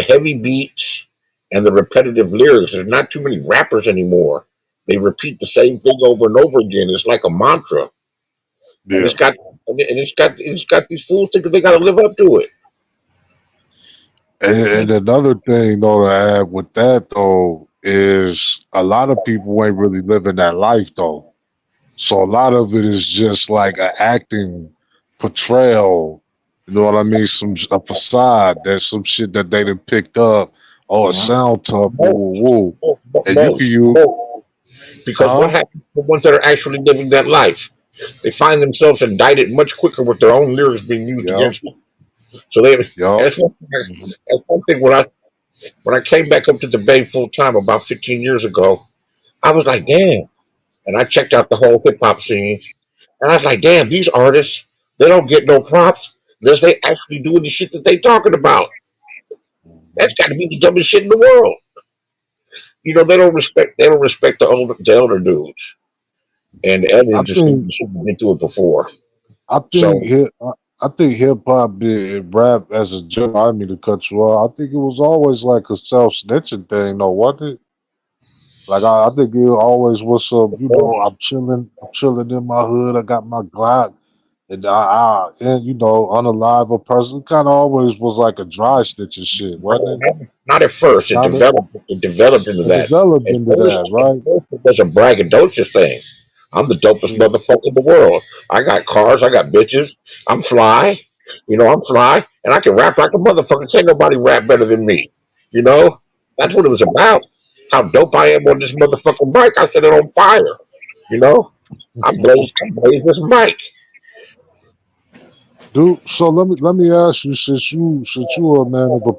heavy beats and the repetitive lyrics, there's not too many rappers anymore. They repeat the same thing over and over again. It's like a mantra, and yeah. it's got these fools thinking they got to live up to it. And another thing though to add with that though is a lot of people ain't really living that life though. So a lot of it is just like an acting portrayal. You know what I mean? A facade. There's some shit that they done picked up. Oh, it Yeah. sound tough. Woo, woo, Most, woo. And you can use, most. Because what huh? happens to the ones that are actually living that life? They find themselves indicted much quicker with their own lyrics being used Yup, against them. So they yup. Mhm. that's one thing when I came back up to the Bay full time about 15 years ago, I was like, damn. And I checked out the whole hip hop scene, and I was like, damn, these artists, they don't get no props unless they actually doing the shit that they talking about. That's Mhm. got to be the dumbest shit in the world. They don't respect the elder dudes, and the I elders just think think you should have been through it before. I think So hip I think hip hop did rap as a general. I didn't mean to cut you off. I think it was always like a self snitching thing, though, wasn't it? Like I think it always was some, I'm chilling in my hood. I got my Glock, and and unalive a person. It kind of always was like a dry stitching shit, wasn't it? not at first. It Kind of. developed. It developed into It that. developed into that, At right? first it was a braggadocious thing. I'm the dopest Yeah. motherfucker in the world. I got cars. I got bitches. I'm fly. I'm fly, and I can rap like a motherfucker. Can't nobody rap better than me. You know, that's what it was about. How dope I am on this motherfucking mic. I set it on fire. You know, I blaze this mic. Dude, so let me ask you, since you are a man of a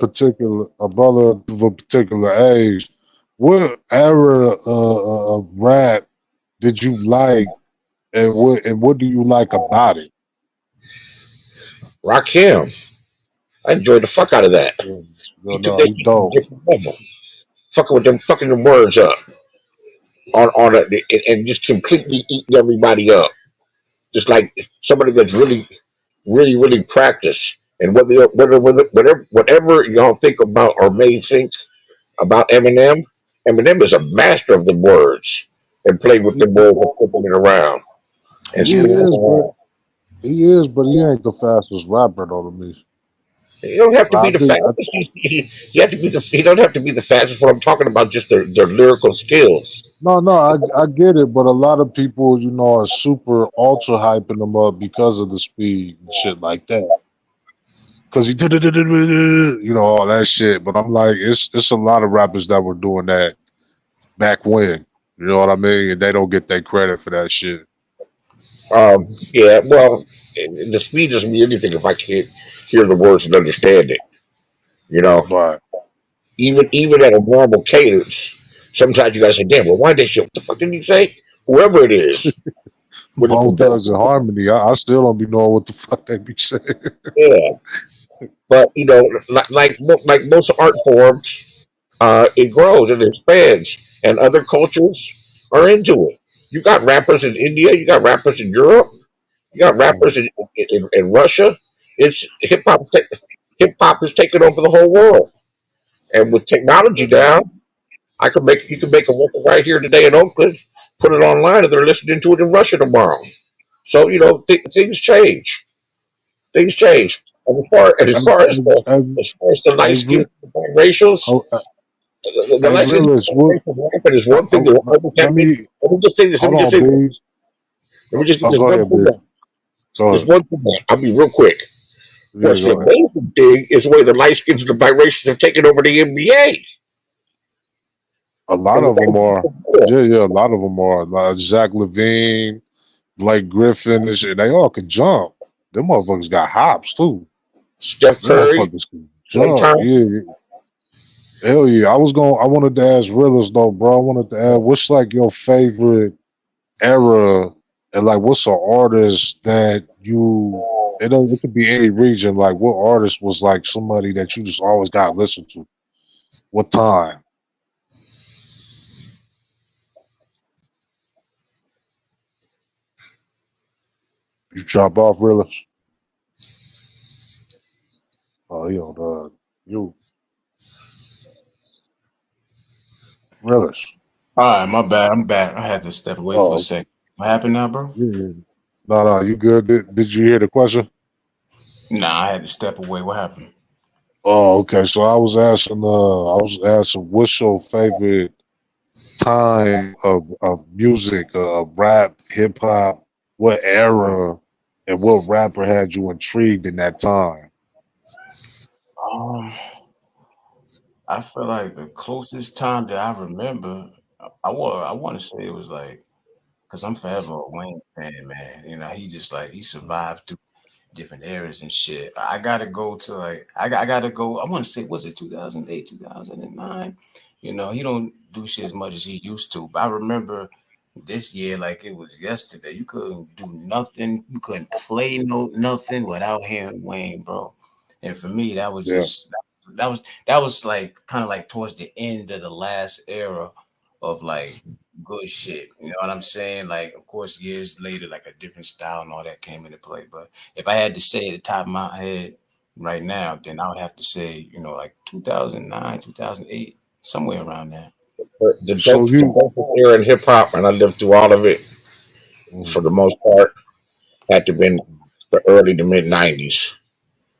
brother of a particular age, what era of rap did you like, and what do you like about it? Rakim. I enjoyed the fuck out of that. Yeah. No, He took no, that he shit to a dope. different level. Fucking them words up on it and just completely eating everybody up. Just like somebody that's really practiced. And whatever y'all think about or may think about Eminem, Eminem is a master of the words and play with He, the words and flipping it around and he Yeah. spinning it is, but around. he ain't the fastest rapper though to me. You don't have to I be the think, fastest. You have to be the. You don't have to be the fastest. What I'm talking about, just their lyrical skills. no, I get it, but a lot of people, are super ultra hyping him up because of the speed and shit like that. Cause he did, all that shit. But I'm like, it's a lot of rappers that were doing that back when. You know what I mean? And they don't get their credit for that shit. Yeah. Well, the speed doesn't mean anything if I can't hear the words and understand it. You know, But even at a normal cadence, sometimes you gotta say, "Damn, well, why that shit? What the fuck did he say?" Whoever it is, with Bone it, Thugs and Harmony, I still don't be knowing what the fuck they be saying. yeah. But like most art forms, it grows and expands, and other cultures are into it. You got rappers in India, you got rappers in Europe, you got rappers Mm. in Russia. It's hip hop. Hip hop is taking over the whole world, and with technology now, I could make you can make a record right here today in Oakland, put it online, and they're listening to it in Russia tomorrow. So things change. Things change. And Hey, as far as the hey, light Re- skin racials, oh, the hey, light skin realist, rapping is one thing that will always let happen. me Let me just say this. Let hold me just on, say this. B. Let me just get this Go one ahead, B. thing down. Go This ahead. one thing down. I'll be real quick. Yeah, What's the go ahead. amazing thing is the way the light skins and the biracials have taken over the NBA. A lot And the of them way are. Yeah, yeah, a lot of them are. Like Zach Levine, Blake Griffin, and shit. They all could jump. Them motherfuckers got hops too. Steph Them Curry, motherfuckers can Klay jump. Thompson, Yeah, yeah. Hell yeah. I wanted to ask Realist though, bro. I wanted to ask what's like your favorite era and like what's an artist that it could be any region, like what artist was like somebody that you just always got to listen to? What time? You drop off Realist? Oh, he on you Realist. All right, my bad. I'm back. I had to step away for a Oh, second. What happened now, bro? yeah. No, no, you good? Did you hear the question? Nah, I had to step away. What happened? Oh, okay. So I was asking, what's your favorite time of music, rap, hip hop? What era and what rapper had you intrigued in that time? Um, I feel like the closest time that I remember, I want to say it was like, cause I'm forever a Wayne fan, man. You know, he just like he survived through different eras and shit. I gotta go to like I gotta go. I want to say was it 2008, 2009? You know, he don't do shit as much as he used to. But I remember this year like it was yesterday. You couldn't do nothing. You couldn't play nothing without hearing Wayne, bro. And for me, that was Yeah, just that was like kind of like towards the end of the last era of like good shit. You know what I'm saying? Like, of course, years later, like a different style and all that came into play. But if I had to say at the top of my head right now, then I would have to say, you know, like 2009, 2008, somewhere around there. so the you dopest era in hip hop, and I lived through all of it for mhm, the most part, had to been the early to mid '90s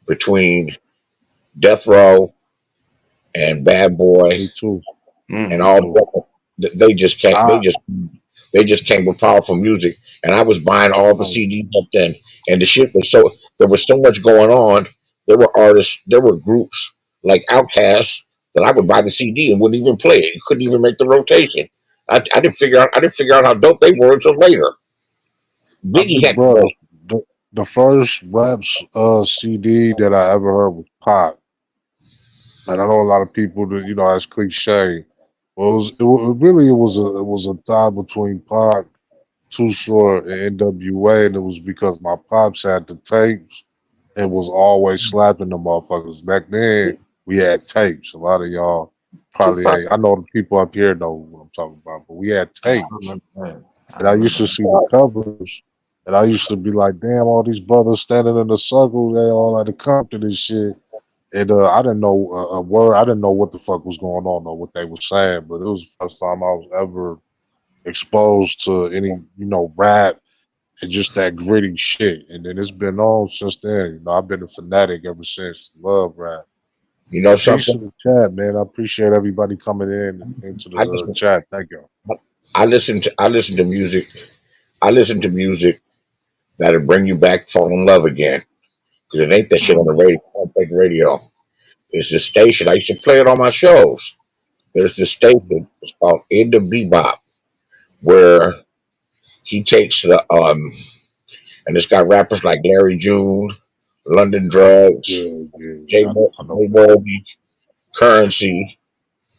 between Death Row and Bad Boy me too, and me Mm. all too. they just came. I They just came with powerful music, and I was buying all the um, CDs up then. And the shit was so there was so much going on. There were artists, there were groups like Outkast that I would buy the CD and wouldn't even play it. It couldn't even make the rotation. I didn't figure out how dope they were until later. I Biggie think, had bro, the most. the first raps CD that I ever heard was Pop. And I know a lot of people that that's cliche. Well, it was a tie between Pac, Too Short, and NWA, and it was because my pops had the tapes and was always slapping the motherfuckers. Back then, we had tapes. A lot of y'all probably Tupac. ain't. I know the people up here know what I'm talking about, but we had I tapes, remember that. I and I used remember to that. see the covers, and I used to be like, "Damn, all these brothers standing in a circle, they all at the Compton and shit." And I didn't know a word. I didn't know what the fuck was going on or what they were saying, but it was the first time I was ever exposed to any, rap and just that gritty shit. And then it's been on since then. I've been a fanatic ever since. Love rap. You know And peace to something? the chat, man. I appreciate everybody coming in into the I listen. chat. Thank you. I listen to music. I listen to music that'll bring you back, fall in love again. Because it ain't that shit on the Mm. radio. I don't play the radio. It's the station. I used to play it on my shows. There's this station. It's called End of Bebop, where he takes the and it's got rappers like Larry June, London Drugs, Yeah, yeah, yeah. I know. J Moby, Currency,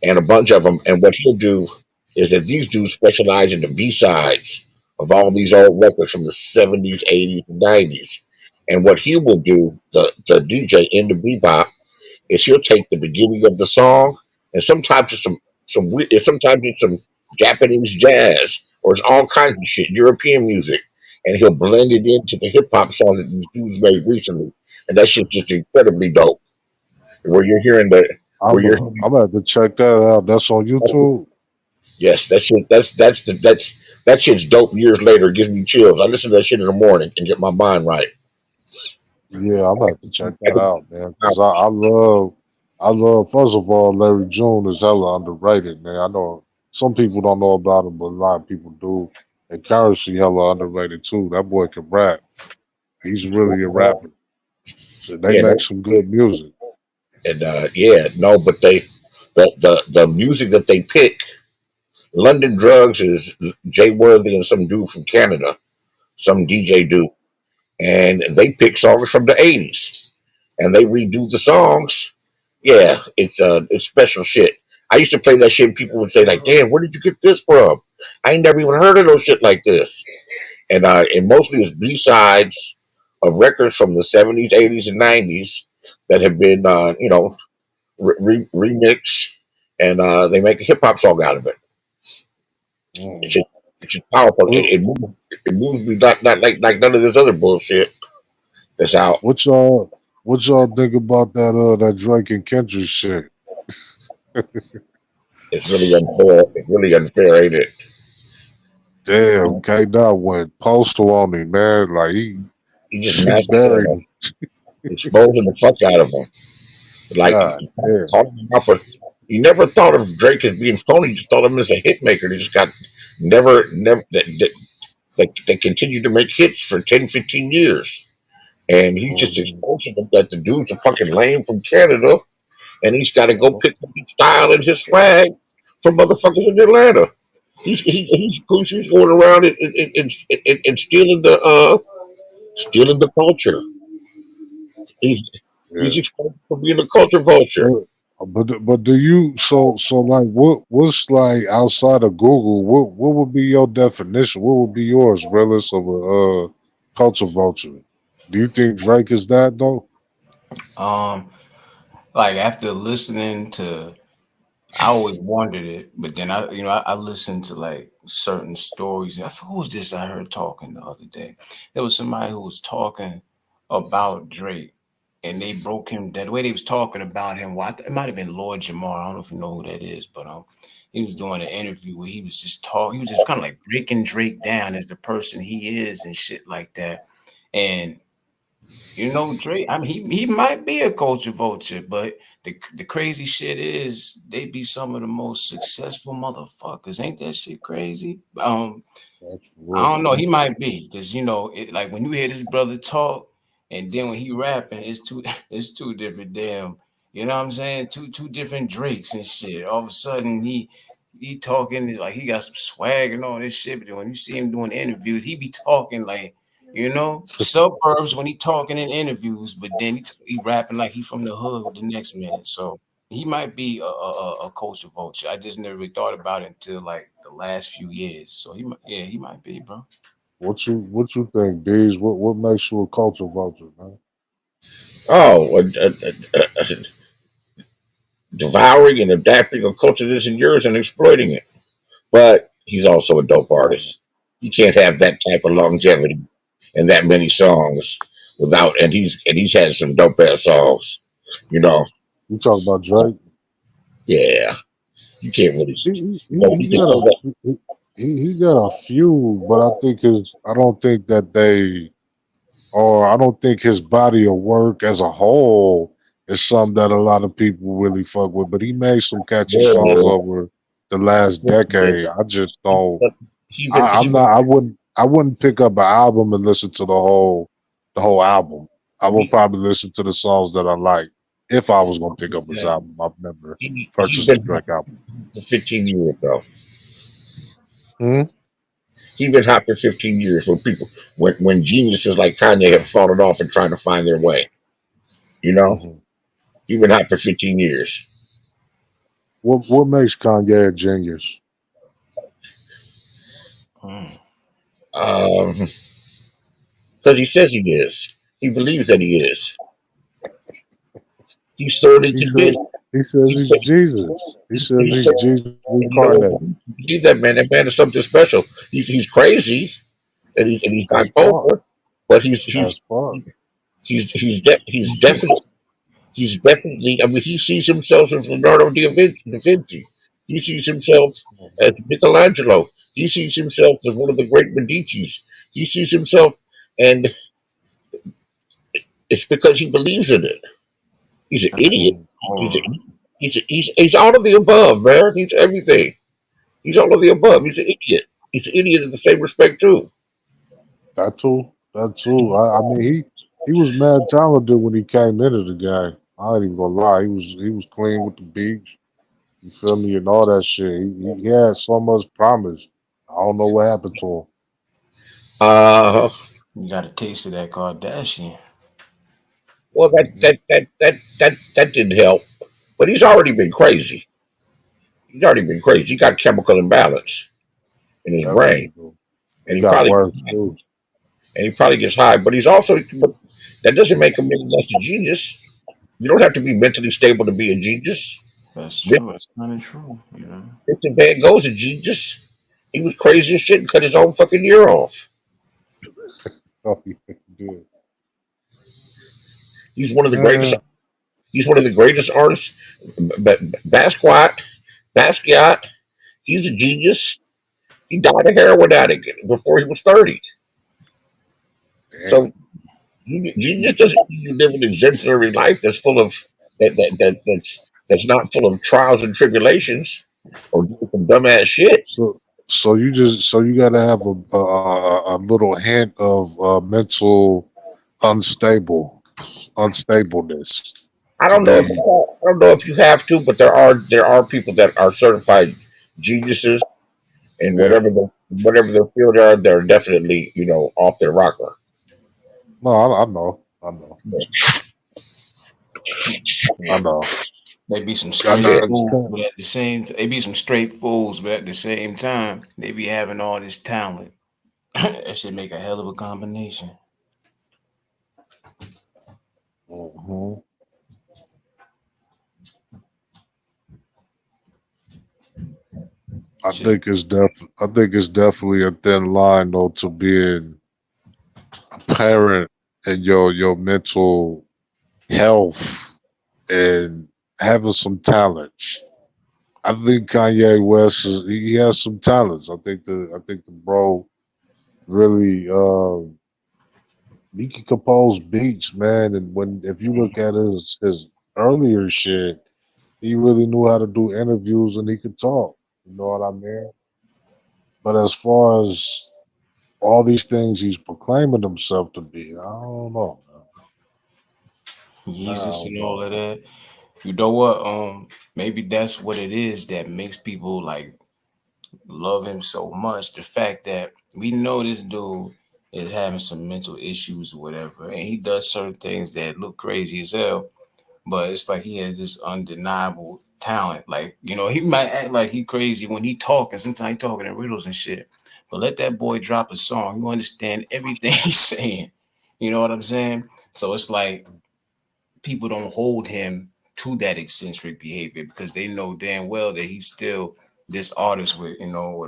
and a bunch of them. And what he'll do is that these dudes specialize in the B sides of all these old records from the '70s, '80s, and '90s. And what he will do, the DJ in the bebop, is he'll take the beginning of the song and sometimes it's sometimes it's some Japanese jazz, or it's all kinds of shit, European music, and he'll blend it into the hip hop song that these dudes made recently, and that shit's just incredibly dope. Where you're hearing the where you're I'm gonna have to check that out. That's on YouTube. yes, that shit that shit's dope. Years later, it gives me chills. I listen to that shit in the morning and get my mind right. Yeah, I'm gonna have to check that out, man. Cause I love. First of all, Larry June is hella underrated, man. I know some people don't know about him, but a lot of people do. And Currency hella underrated too. That boy can rap. He's really a rapper. So they Yeah, make some good music. and yeah, no, but the music that they pick, London Drugs is Jay Worthy and some dude from Canada, some DJ dude, and they pick songs from the '80s and they redo the songs. Yeah, it's special shit. I used to play that shit. And people would say like, "Damn, where did you get this from? I ain't never even heard of no shit like this." And mostly it's B sides of records from the '70s, '80s, and '90s that have been remixed, and they make a hip hop song out of it. It's Mm. just, it's just powerful. What, It moves me not like none of this other bullshit that's out. what y'all think about that Drake and Kendrick shit? It's really unfair. It's really unfair, ain't it? Damn, K Dot went postal on him, man. Like He just she massacred buried him, him. exposing the fuck out of him. Like God damn. calling him out for. He never thought of Drake as being phony. He just thought of him as a hit maker. He just got never they continued to make hits for 10, 15 years. And he's just Mhm. exposing them that the dude's a fucking lame from Canada, and he's got to go pick up his style and his swag from motherfuckers in Atlanta. He's going around and stealing the culture. He's Yeah. he's exposed for being a culture vulture. But do you so like what's like outside of Google? What would be your definition? What would be yours, Realist, of a culture vulture? Do you think Drake is that though? Um, like after listening to, I always wondered it, but then I listened to like certain stories. I forgot who was this I heard talking the other day. There was somebody who was talking about Drake, and they broke him. That way they was talking about him. Well, it might have been Lord Jamar. I don't know if you know who that is, but he was doing an interview where he was just talking. He was just kind of like breaking Drake down as the person he is and shit like that. And Drake, I mean, he might be a culture vulture, but the crazy shit is they be some of the most successful motherfuckers. Ain't that shit crazy? That's I real. don't know. He might be because like when you hear this brother talk, and then when he rapping, it's two it's two different damn. You know what I'm saying? Two different Drakes and shit. All of a sudden he talking is like he got some swag and all this shit. But then when you see him doing interviews, he be talking like suburbs when he talking in interviews. But then he rapping like he from the hood the next minute. So he might be a culture vulture. I just never really thought about it until like the last few years. So he might be, bro. What you think, Bees? What makes you a culture vulture, man? Oh, devouring and adapting a culture that isn't yours and exploiting it. But he's also a dope artist. You can't have that type of longevity and that many songs without. And he's had some dope ass songs. You know, You talk about Drake. yeah. You can't really. He You can got say a that. he got a few, but I don't think that I don't think his body of work as a whole is something that a lot of people really fuck with. But he made some catchy songs Yeah, over the last yeah. decade. I just don't. He even he I'm even not. I wouldn't pick up an album and listen to the whole album. I would he, probably listen to the songs that I like if I was gonna pick up his album. I've never he's purchased a been Drake album. for 15 years though. Hmm. He's been hot for 15 years when when geniuses like Kanye have fallen off and trying to find their way. You know, Hmm. he's been hot for 15 years. What makes Kanye a genius? Mm. Um, because he says he is. He believes that he is. He's thoroughly He said convinced. He says He he's said, Jesus. He says he he's said, Jesus and you know what? reincarnated. Believe that man. That man is something special. He's crazy and he's As fuck. bipolar, but As fuck. he's he's definitely. I mean, he sees himself as Leonardo da Vinci. He sees himself as Michelangelo. He sees himself as one of the great Medicis. He sees himself, and it's because he believes in it. He's an I idiot. think He's a, horror. he's all of the above, man. He's everything. He's all of the above. He's an idiot. He's an idiot in the same respect too. That too. That too. I mean, he was mad talented when he came into the game. I ain't even gonna lie. He was clean with the beats. You feel me, and all that shit. He had so much promise. I don't know what happened to him. Uh, You got a taste of that Kardashian. well, Mhm. that didn't help. But he's already been crazy. He's already been crazy. He got chemical imbalance in his Definitely brain, do. He and got worse too. he probably gets high. But he's also, but that doesn't make him any less a genius. You don't have to be mentally stable to be a genius. That's Vic- true. That's kind of true. You know. Victor Van Gogh's a genius. He was crazy as shit and cut his own fucking ear off. Oh, yeah, he did. He's one of the greatest. Uh, He's one of the greatest artists. Basquiat, Basquiat. He's a genius. He died a heroin addict before he was 30. damn. So genius doesn't mean you live an exemplary life that's full of that's not full of trials and tribulations or doing some dumbass shit. So you gotta have a little hint of mental unstableness to be. I don't know if you have to, but there are people that are certified geniuses in Yeah. whatever their field are. They're definitely off their rocker. No, I know. I know. I know. They be some I straight Yeah, fools, know. but at the same they be some straight fools, but at the same time, they be having all this talent. That should make a hell of a combination. Mhm. Shit. I think it's definitely a thin line though to being a parent and your mental health and having some talents. I think Kanye West he has some talents. I think the bro really he can compose beats, man. And when if you look at his earlier shit, he really knew how to do interviews and he could talk. You know what I mean? But as far as all these things he's proclaiming himself to be, I don't know, man. I Jesus don't and all know. of that. You know what? Maybe that's what it is that makes people like love him so much. The fact that we know this dude is having some mental issues or whatever, and he does certain things that look crazy as hell. But it's like he has this undeniable talent. Like, he might act like he crazy when he talking. Sometimes he talking in riddles and shit. But let that boy drop a song. You understand everything he's saying. You know what I'm saying? So it's like people don't hold him to that eccentric behavior because they know damn well that he's still this artist with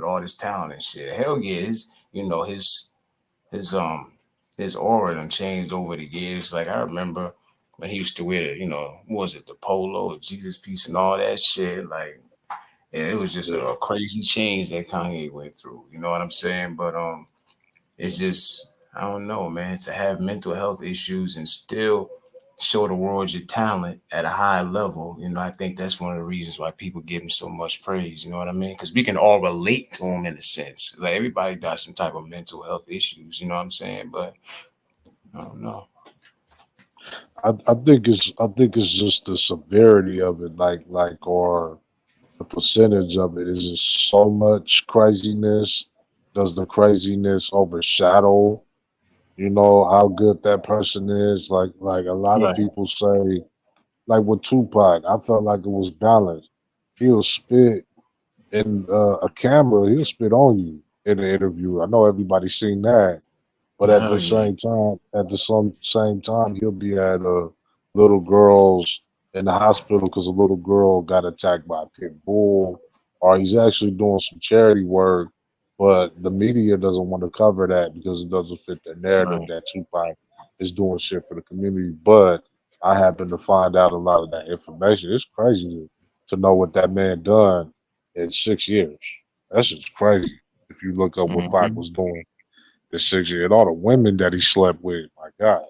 all this talent and shit. Hell yeah, his his aura done changed over the years. Like I remember when he used to wear, what was it, the polo, Jesus piece and all that shit. Like it was just a crazy change that Kanye went through. You know what I'm saying? But it's just I don't know, man. To have mental health issues and still show the world your talent at a high level, I think that's one of the reasons why people give him so much praise. You know what I mean? Because we can all relate to him in a sense. Like everybody got some type of mental health issues. You know what I'm saying? But I don't know. I think it's just the severity of it, or the percentage of it. Is it so much craziness? Does the craziness overshadow, how good that person is? Like a lot of Right. people say, like with Tupac, I felt like it was balanced. He'll spit in a camera, he'll spit on you in the interview. I know everybody's seen that. But at the Hell yeah. same time, he'll be at a little girl's in the hospital because a little girl got attacked by a pit bull, or he's actually doing some charity work, but the media doesn't want to cover that because it doesn't fit their narrative Right. that Tupac is doing shit for the community. But I happen to find out a lot of that information. It's crazy to know what that man done in 6 years. That's just crazy. If you look up what Pac Mm-hmm. was doing in 6 years, and all the women that he slept with, my God,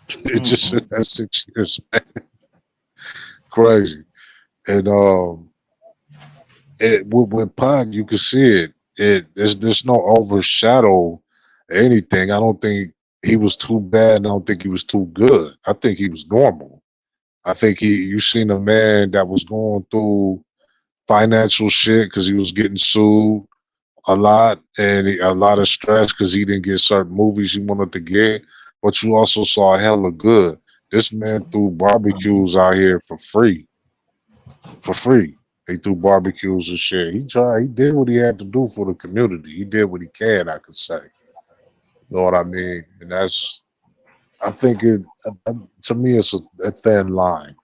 it just Mm-hmm. that 6 years, crazy. And with Pac, you can see it. There's no overshadow anything. I don't think he was too bad. And I don't think he was too good. I think he was normal. I think you seen a man that was going through financial shit because he was getting sued a lot and a lot of stress because he didn't get certain movies he wanted to get. But you also saw hella good. This man threw Mm-hmm. barbecues out here for free. He threw barbecues and shit. He tried. He did what he had to do for the community. He did what he can. I could say. You know what I mean? And that's. I think it. To me, it's a thin line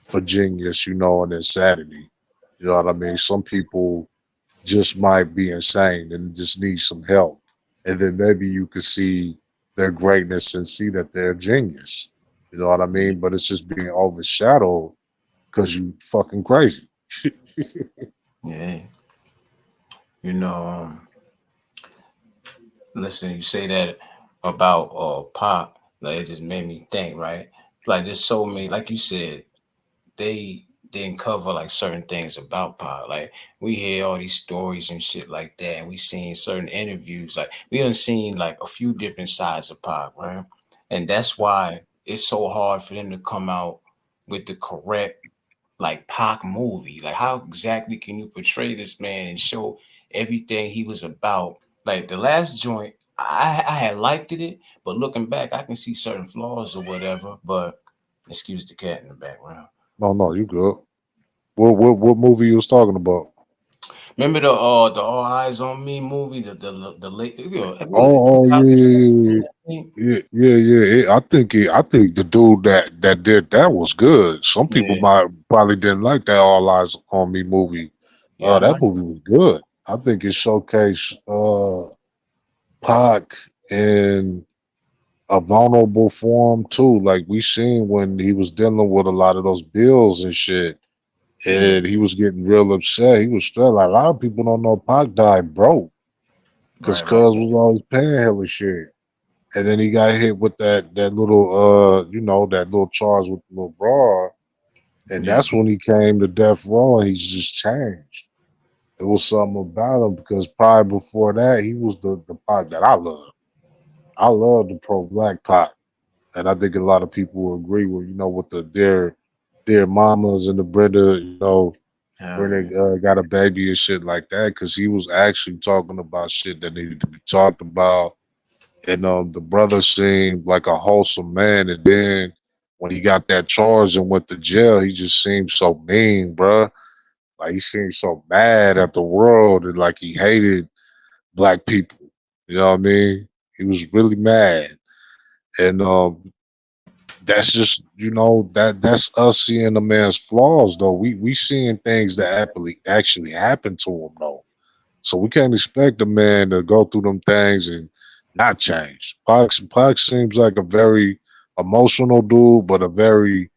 for genius, and insanity. You know what I mean? Some people just might be insane and just need some help, and then maybe you could see their greatness and see that they're genius. You know what I Yeah. mean? But it's just being overshadowed because you fucking crazy. Yeah. You know, listen, you say that about Pop, like it just made me think, right? Like there's so many, like you said, they didn't cover like certain things about Pac. Like we hear all these stories and shit like that, and we seen certain interviews. Like we done seen like a few different sides of Pac, right? And that's why it's so hard for them to come out with the correct like Pac movie. Like how exactly can you portray this man and show everything he was about? Like the last joint, I had liked it, but looking back, I can see certain flaws or whatever. But excuse the cat in the background. No, no, you good. What movie you was talking about? Remember the All Eyes on Me movie, the late what was it, Oh, yeah, 2017? yeah, yeah, yeah. I think the dude that did that was good. Some people Yeah, might probably didn't like that All Eyes on Me movie. yeah, I That like movie was good. I think it showcased Pac in a vulnerable form too. Like we seen when he was dealing with a lot of those bills and shit, yeah, and he was getting real upset. He was stressed. Like a lot of people don't know Pac died broke because right, right, Cuz was always paying hella shit. And then he got hit with that little that little charge with the little broad, and yeah, that's when he came to death row and he's just changed. It was something about him because prior before that he was the Pac that I love. I love the pro black Pac, and I think a lot of people will agree with with the dear mamas and the Brenda, hell Brenda yeah, got a baby and shit like that because he was actually talking about shit that needed to be talked about. And the brother seemed like a wholesome man. And then when he got that charge and went to jail, he just seemed so mean, bruh. Like he seemed so mad at the world and like he hated black people. You know what I mean? He was really mad. And that's just that's us seeing a man's flaws though. We seeing things that actually happen to him though. So we can't expect a man to go through them things and not change. Pac seems like a very emotional dude, but a very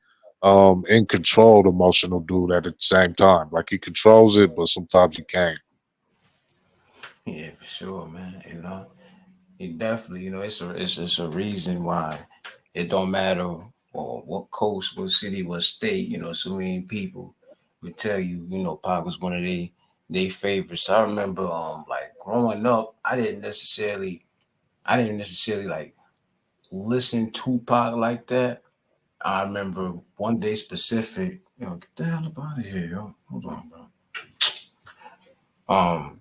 in control emotional dude at the same time. Like he controls it, but sometimes he can't. yeah, for sure, man. It definitely, it's a reason why it don't matter what coast, what city, what state. So many people would tell you, Pac was one of they favorites. I remember, like growing up, I didn't necessarily like listen to Pac like that. I remember one day specific. Get the hell up out of here, yo. Hold on, bro. Um,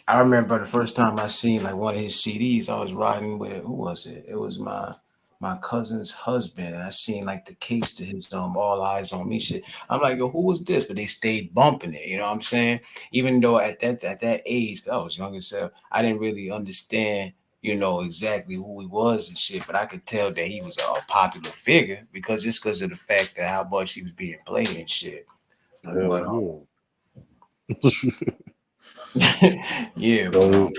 I remember the first time I seen like one of his CDs. I was riding with who was it? It was my cousin's husband, and I seen like the case to his All Eyes on Me shit. I'm like, yo, who was this? But they stayed bumping it. You know what I'm saying? Even though at that age, 'cause I was young as hell, I didn't really understand. exactly who he was and shit, but I could tell that he was a popular figure because of the fact that how much he was being played and shit. Hell But yeah. yeah, but So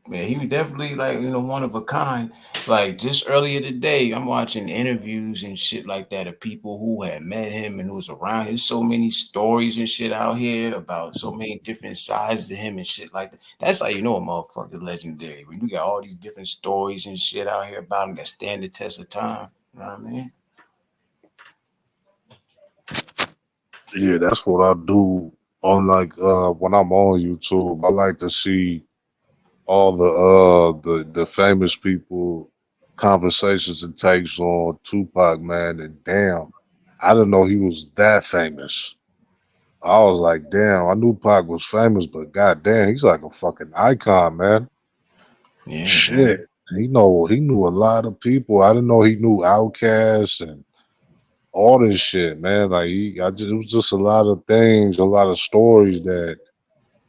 man, he was definitely like one of a kind. Like just earlier today, I'm watching interviews and shit like that of people who had met him and who was around. There's so many stories and shit out here about so many different sides to him and shit like that. That's how you know a motherfucker's legendary. When you got all these different stories and shit out here about him that stand the test of time. You know what I mean? yeah, that's what I do on like when I'm on YouTube. I like to see all the famous people conversations and takes on Tupac, man, and damn, I didn't know he was that famous. I was like, damn, I knew Pac was famous, but goddamn, he's like a fucking icon, man. Yeah, Shit. man. He knew a lot of people. I didn't know he knew Outkast and all this shit, man. Like it was just a lot of things, a lot of stories that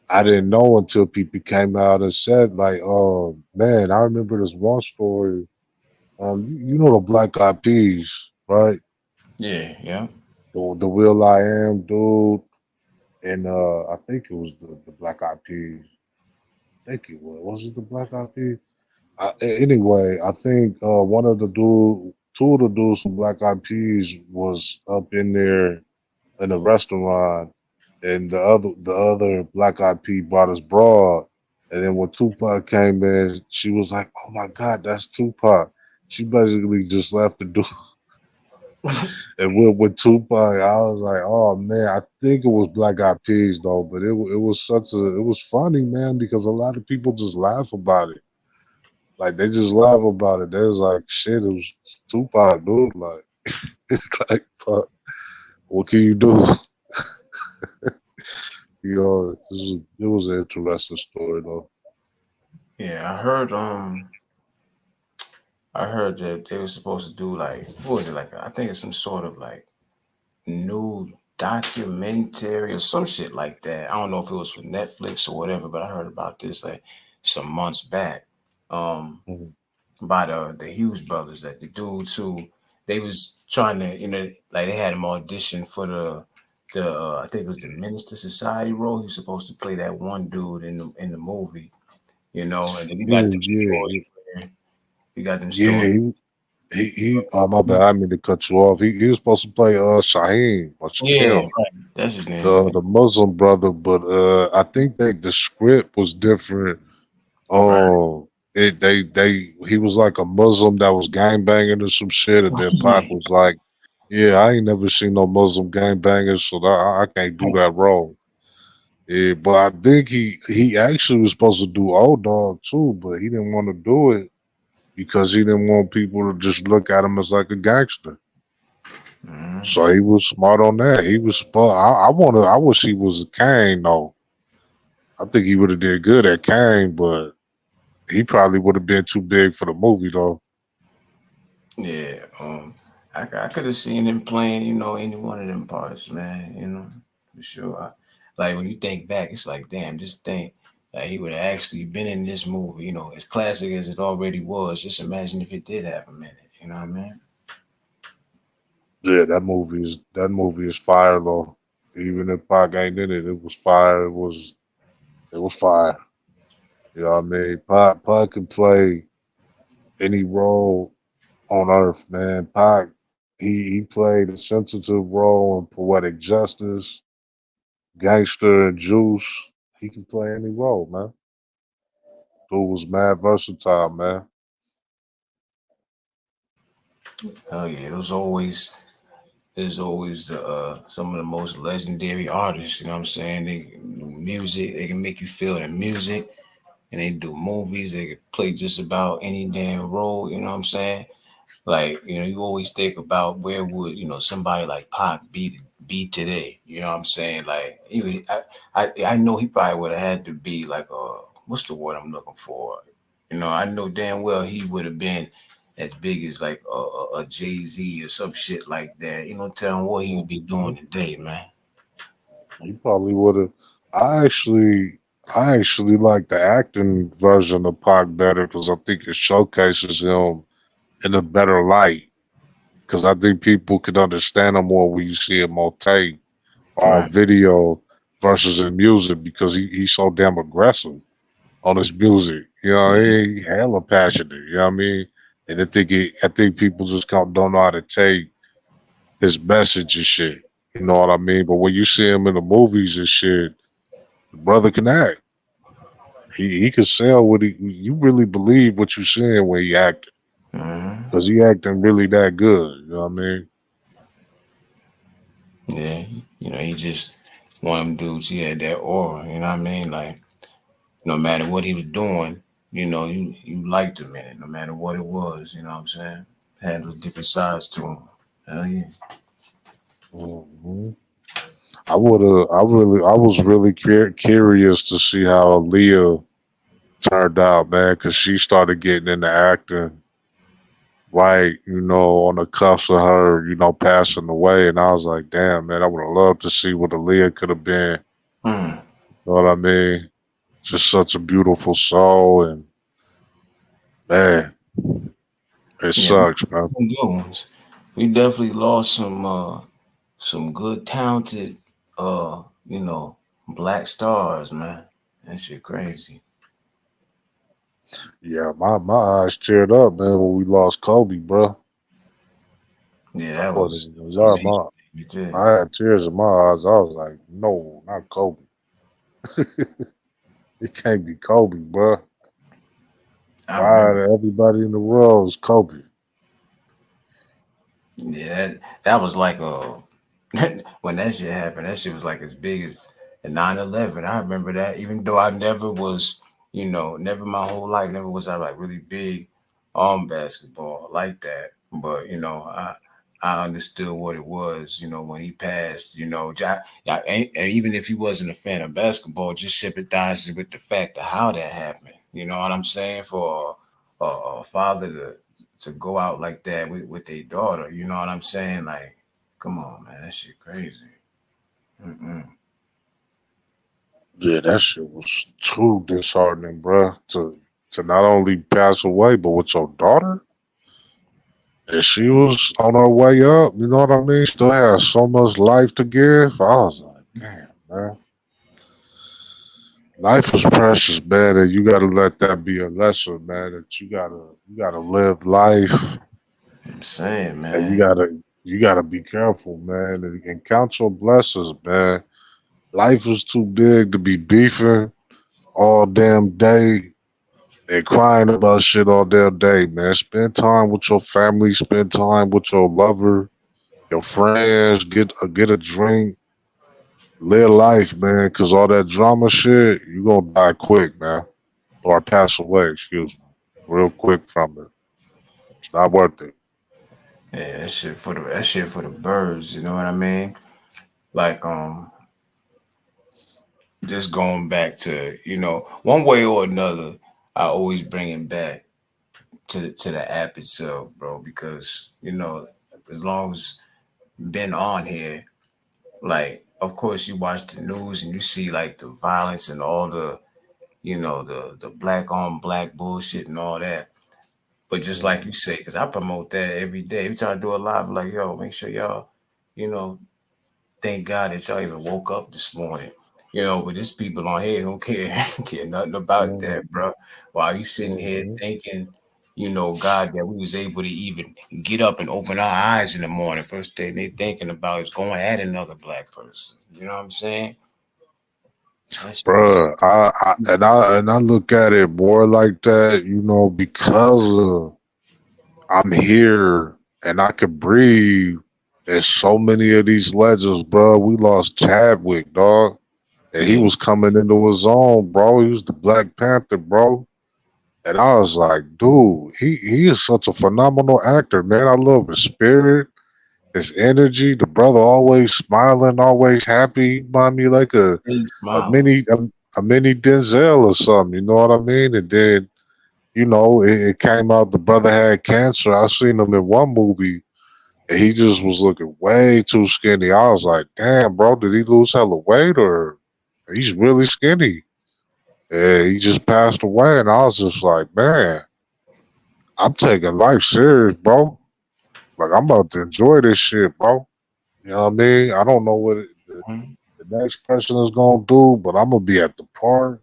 I didn't know until people came out and said, like, oh man, I remember this one story. You know the Black Eyed Peas, right? Yeah, yeah. The Will I Am dude, and I think it was the Black Eyed Peas. I think it was. Was it the Black Eyed Peas? Anyway, I think one of the two of the dudes from Black Eyed Peas was up in there in a restaurant, and the other Black Eyed Pea brought us broad, and then when Tupac came in, she was like, "Oh my God, that's Tupac." She basically just left the dude and went with Tupac. I was like, "Oh man," I think it was Black Eyed Peas though, but it was it was funny, man, because a lot of people just laugh about it. Like they just laugh about it. They was like, "Shit, it was Tupac, dude." Like, it's like, fuck, what can you do? It was an interesting story though. Yeah, I heard that they were supposed to do like what was it like? I think it's some sort of like new documentary or some shit like that. I don't know if it was for Netflix or whatever, but I heard about this like some months back. Um, Mhm. by the Hughes brothers, that the dudes who they was trying to, like they had him audition for the I think it was the Minister Society role. He was supposed to play that one dude in the movie, and then you got Yeah, them yeah, stories where you got them yeah. stories. Oh my bad, I didn't mean to cut you off. He was supposed to play Shaheen or Yeah, Shaquille, right. That's his name. the Muslim brother, but I think the script was different. Right. They he was like a Muslim that was gang banging or some shit, and then Pac was like, "Yeah, I ain't never seen no Muslim gang bangers, so I can't do that role." Yeah, but I think he actually was supposed to do Old Dog too, but he didn't want to do it because he didn't want people to just look at him as like a gangster. So he was smart on that. He was smart. I wish he was a Kane though. I think he would have did good at Kane, but he probably would have been too big for the movie though. Yeah, I could have seen him playing, any one of them parts, man, for sure. Like when you think back, it's like, damn, just think that he would have actually been in this movie, as classic as it already was. Just imagine if it did have him in it, you know what I mean? Yeah, that movie is fire though. Even if Pac ain't in it, it was fire. It was fire. You know what I mean? Pac can play any role on earth, man. Pac he played a sensitive role in Poetic Justice, Gangster and Juice. He can play any role, man. Dude was mad versatile, man. Oh yeah, there's always some of the most legendary artists, you know what I'm saying? They do music, they can make you feel the music, and they do movies, they can play just about any damn role, you know what I'm saying? Like, you always think about where would, somebody like Pac be today. You know what I'm saying? Like, I know he probably would have had to be like what's the word I'm looking for? I know damn well he would have been as big as like a Jay-Z or some shit like that. Telling what he would be Mhm. doing today, man. He probably would have. I actually, I actually like the acting version of Pac better because I think it showcases him in a better light. Because I think people can understand him more when you see him on tape or on Right. video versus in music because he's so damn aggressive on his music. You know what I Yeah. mean? He hella passionate. You know what I mean? And I think people just don't know how to take his message and shit. You know what I mean? But when you see him in the movies and shit, the brother can act. He can sell what he. You really believe what you saying when he acting Mhm. because he acting really that good. You know what I mean? Yeah. He just one of them dudes. He had that aura. You know what I mean? Like no matter what he was doing, you liked him in it. No matter what it was. You know what I'm saying? Had those different sides to him. Hell yeah. hmm I was really curious to see how Leah turned out, man, because she started getting into acting right, on the cuffs of her, passing away. And I was like, damn, man, I would have loved to see what Aaliyah could have been. Mm. You know what I mean? Just such a beautiful soul. And man, it Yeah. sucks, man. Some good ones. We definitely lost some good talented black stars, man. That shit crazy. Yeah, my eyes teared up, man, when we lost Kobe, bro. Yeah, I that wasn't was, even that was gonna lie, amazing. We did. I had tears in my eyes. I was like, no, not Kobe. It can't be Kobe, bro. I Why remember. everybody in the world is Kobe? Yeah, that was like when that shit happened, that shit was like as big as the 9/11. I remember that, even though I never was, never my whole life, never was I like really big on basketball like that. But I understood what it was, when he passed. Yeah, and even if he wasn't a fan of basketball, just sympathizing with the fact of how that happened. You know what I'm saying? For a father to go out like that with a daughter. You know what I'm saying? Like, come on, man, that shit crazy. Mm-mm. Yeah, that shit was too disheartening, bro. To not only pass away, but with your daughter, and she was on her way up. You know what I mean? Still had so much life to give. I was like, damn, man. Life is precious, man, and you gotta let that be a lesson, man. That you gotta live life, I'm saying, and you man. gotta be careful, man, and count your blessings, man. Life is too big to be beefing all damn day and crying about shit all damn day, man. Spend time with your family, spend time with your lover, your friends, get a drink, live life, man. Cause all that drama shit, you gonna die quick, man, or pass away. Excuse me, real quick from it. It's not worth it. Yeah, that shit for the birds. You know what I mean? Like, just going back to one way or another, I always bring it back to the app itself, bro, because as long as been on here, like, of course, you watch the news and you see like the violence and all the black on black bullshit and all that. But just like you Mhm. say, because I promote that every day. Every time I do a live, like, yo, make sure y'all, you know, thank God that y'all even woke up this morning. But there's people on here who don't care, care nothing about Mhm. that, bro. While you sitting here Mhm. thinking, God, that we was able to even get up and open our eyes in the morning. First thing they thinking about is going at another black person. You know what I'm saying? That shit is Bruh, I look at it more like that, because I'm here and I can breathe. There's so many of these legends, bro. We lost Chadwick, dog, and he yeah. was coming into his own, bro. He was the Black Panther, bro. And I was like, dude, he is such a phenomenal actor, man. I love his spirit, his energy. The brother always smiling, always happy. He remind me like Stay a smiling. mini a mini Denzel or something. You know what I mean? And then it came out the brother had cancer. I seen him in one movie, and he just was looking way too skinny. I was like, damn, bro, did he lose hella weight or he's really skinny? Yeah, he just passed away, and I was just like, man, I'm taking life serious, bro. Like I'm about to enjoy this shit, bro. You know what I mean? I don't know what Mhm. the next person is gonna do, but I'm gonna be at the park.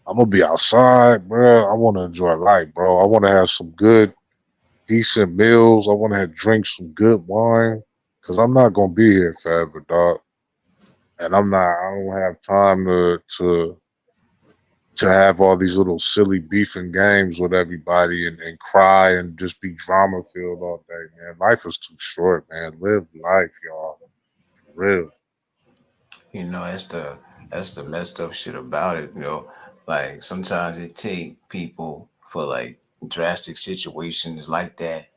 I'm gonna be outside, bro. I want to enjoy life, bro. I want to have some good, decent meals. I want to have drink some good wine, cause I'm not gonna be here forever, dog. And I'm not. I don't have time to have all these little silly beef and games with everybody and cry and just be drama filled all day, man. Life is too short, man. Live life, y'all. For real. You know, that's the messed up shit about it. You know, like sometimes it take people for like drastic situations like that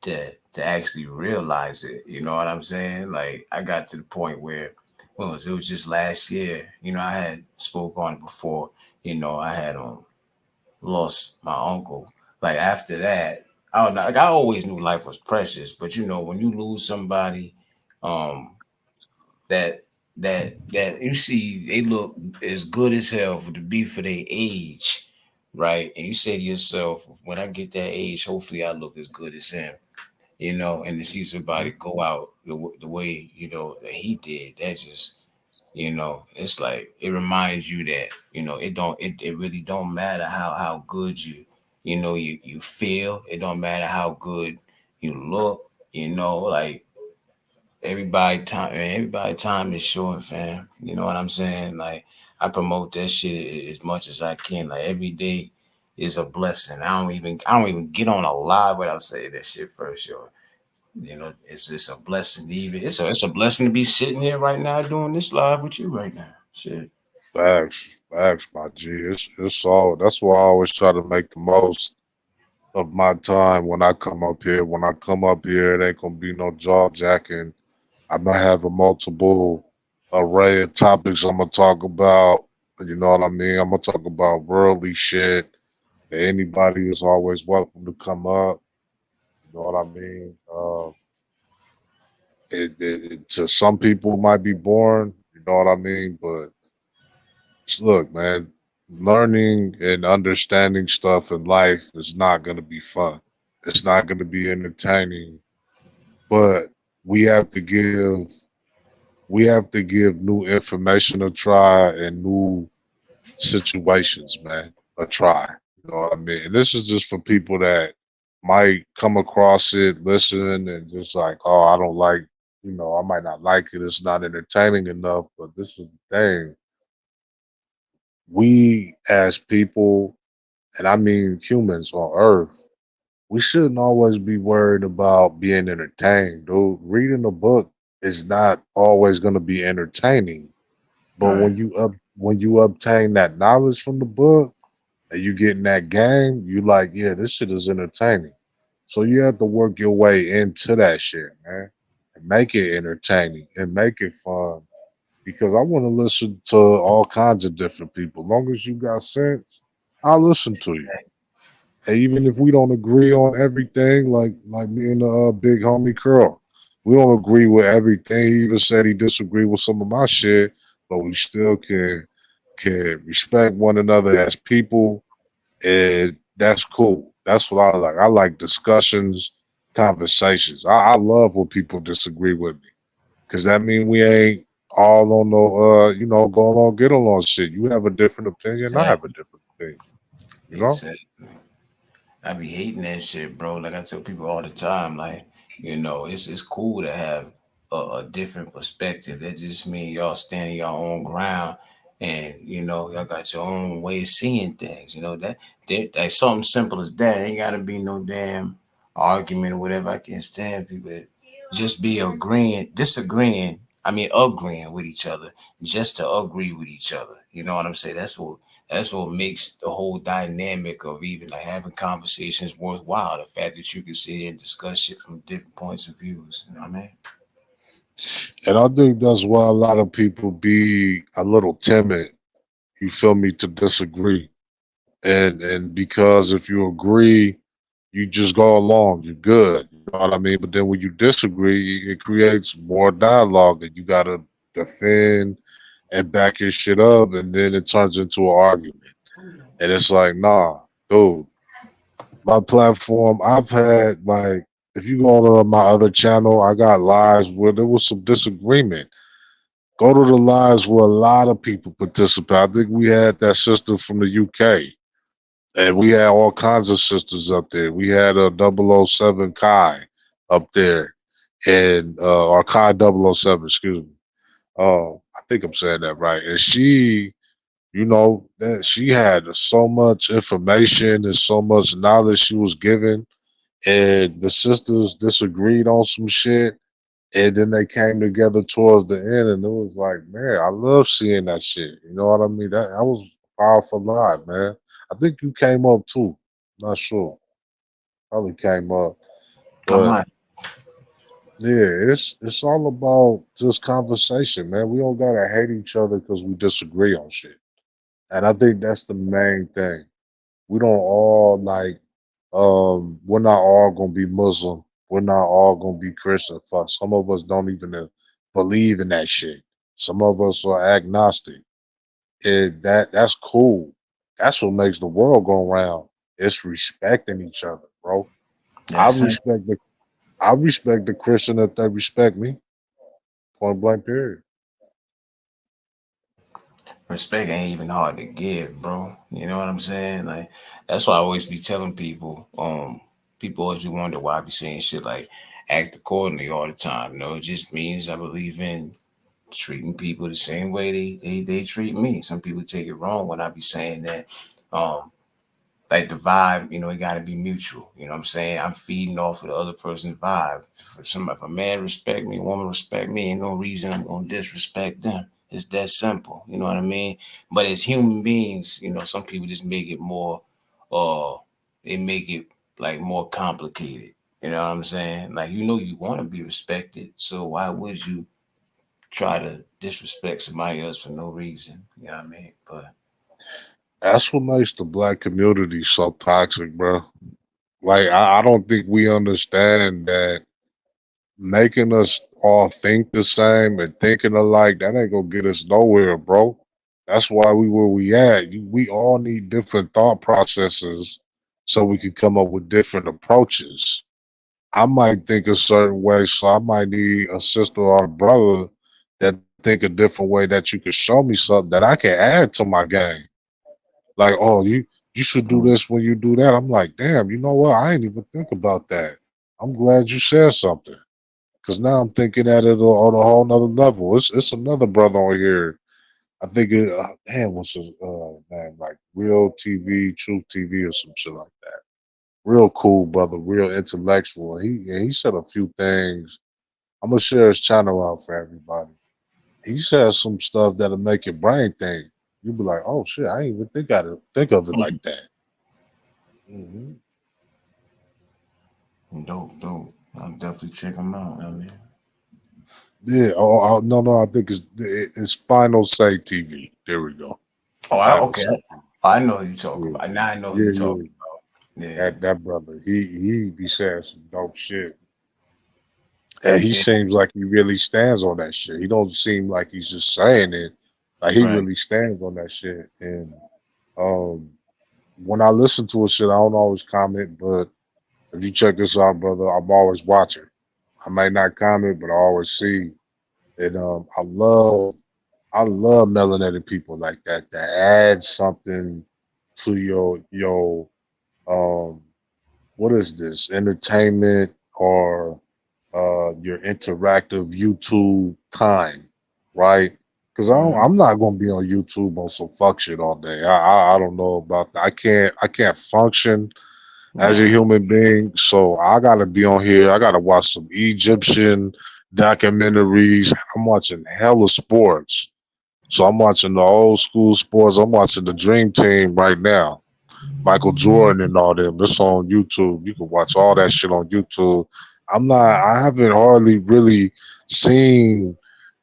to actually realize it. You know what I'm saying? Like I got to the point where it was just last year. You know, I had spoke on it before. You know, I had lost my uncle. Like after that, I don't know. Like I always knew life was precious, but you know, when you lose somebody, um, that that you see they look as good as hell to be for their age, right? And you say to yourself, when I get that age, hopefully I look as good as him, you know. And to see somebody go out the way you know that he did, that just you know, it's like it reminds you that you know it really don't matter how good you know you feel. It don't matter how good you look. You know, like everybody time is short, fam. You know what I'm saying? Like I promote that shit as much as I can. Like every day is a blessing. I don't even get on a live without saying that shit first, yo. You know, it's just a blessing to even it's a blessing to be sitting here right now doing this live with you right now. Shit. Facts, my G. It's all. That's why I always try to make the most of my time when I come up here. When I come up here, it ain't gonna be no jaw jacking. I'm gonna have a multiple array of topics I'm gonna talk about. You know what I mean? I'm gonna talk about worldly shit. Anybody is always welcome to come up. You know what I mean? To some people it might be boring. You know what I mean? But look, man, learning and understanding stuff in life is not gonna be fun. It's not gonna be entertaining. But we have to give we have to give new information a try and new situations, man, a try. You know what I mean? And this is just for people that might come across it, listen, and just like, oh, I don't like, I might not like it. It's not entertaining enough. But this is the thing. We as people, and I mean humans on earth, we shouldn't always be worried about being entertained, dude. Reading a book is not always going to be entertaining. But Right. when you obtain that knowledge from the book and you get in that game, you like, yeah, this shit is entertaining. So you have to work your way into that shit, man, and make it entertaining and make it fun. Because I want to listen to all kinds of different people. Long as you got sense, I'll listen to you. And even if we don't agree on everything, like me and the big homie Curl, we don't agree with everything. He even said he disagreed with some of my shit, but we still can respect one another as people, and that's cool. That's what I like. I like discussions, conversations. I love when people disagree with me, because that means we ain't all on no go along, get along shit. You have a different opinion, I have a Exactly. different opinion. You know? Exactly. I be hating that shit, bro. Like I tell people all the time, like, you know, it's cool to have a different perspective. That just means y'all standing your own ground and you know, y'all got your own way of seeing things. You know, that something simple as that. Ain't gotta be no damn argument or whatever. I can't stand people that just be disagreeing, agreeing with each other just to agree with each other. You know what I'm saying? That's what makes the whole dynamic of even like having conversations worthwhile. The fact that you can sit here and discuss shit from different points of views. You know what I mean? And I think that's why a lot of people be a little timid, you feel me, to disagree. And because if you agree, you just go along, you're good. You know what I mean? But then when you disagree, it creates more dialogue and you gotta defend and back your shit up, and then it turns into an argument. And it's like, nah, dude, my platform, I've had like, if you go to my other channel, I got lives where there was some disagreement. Go to the lives where a lot of people participate. I think we had that sister from the UK, and we had all kinds of sisters up there. We had a 007 Kai up there, and or Kai 007, excuse me. I think I'm saying that right. And she, that she had so much information and so much knowledge she was given, and the sisters disagreed on some shit, and then they came together towards the end, and it was like, man, I love seeing that shit. You know what I mean? That was a powerful live, man. I think you came up too. Not sure. Probably came up, I but might. yeah, it's all about just conversation, man. We don't gotta hate each other because we disagree on shit, and I think that's the main thing. We don't all like. We're not all gonna be Muslim. We're not all gonna be Christian. Fuck, some of us don't even believe in that shit. Some of us are agnostic. That's cool. That's what makes the world go round. It's respecting each other, bro. I That's it. respect the I respect the Christian if they respect me. Point blank period. Respect ain't even hard to give, bro. You know what I'm saying? Like that's why I always be telling people. People always wonder why I be saying shit like act accordingly all the time. It just means I believe in treating people the same way they treat me. Some people take it wrong when I be saying that. Um, like the vibe, it got to be mutual. You know what I'm saying? I'm feeding off of the other person's vibe. If a man respect me, a woman respect me, ain't no reason I'm gonna disrespect them. It's that simple. You know what I mean? But as human beings, some people just make it more, uh, they make it like more complicated. You know what I'm saying? Like you want to be respected, so why would you try to disrespect somebody else for no reason? You know what I mean? But That's what makes the black community so toxic, bro. Like I don't think we understand that making us all think the same and thinking alike, that ain't gonna get us nowhere, bro. That's why we where we at. We all need different thought processes so we can come up with different approaches. I might think a certain way, so I might need a sister or a brother that think a different way that you can show me something that I can add to my game. Like, oh, you should do this when you do that. I'm like, damn, you know what? I ain't even think about that. I'm glad you said something. Cause now I'm thinking at it on a whole nother level. It's another brother on here. I think damn, what's his name? Like Real TV, Truth TV, or some shit like that. Real cool brother, real intellectual. He said a few things. I'm gonna share his channel out for everybody. He says some stuff that'll make your brain think. You'll be like, oh shit, I didn't even think of it like that. hmm dope, dope. I'll definitely check them out. I mean. Yeah. No, I think it's Final Say TV. There we go. Final Okay. Say. I know who you talking Yeah, about. Now I know who you yeah, talking yeah. about. Yeah. That brother, he be saying some dope shit, and he Yeah. seems like he really stands on that shit. He don't seem like he's just saying it, like he Right. really stands on that shit. And um, when I listen to a shit, I don't always comment, but if you check this out, brother, I'm always watching. I might not comment, but I always see. And I love melanated people like that that add something to your um what is this entertainment or your interactive YouTube time, right? Because Mhm. I'm not gonna be on YouTube on some fuck shit all day. I don't know about that. I can't function as a Yeah. human being, so I gotta be on here. I gotta watch some Egyptian documentaries. I'm watching hella sports, so I'm watching the old school sports. I'm watching the Dream Team right now. Michael Jordan and all them. It's on YouTube. You can watch all that shit on YouTube. I haven't hardly really seen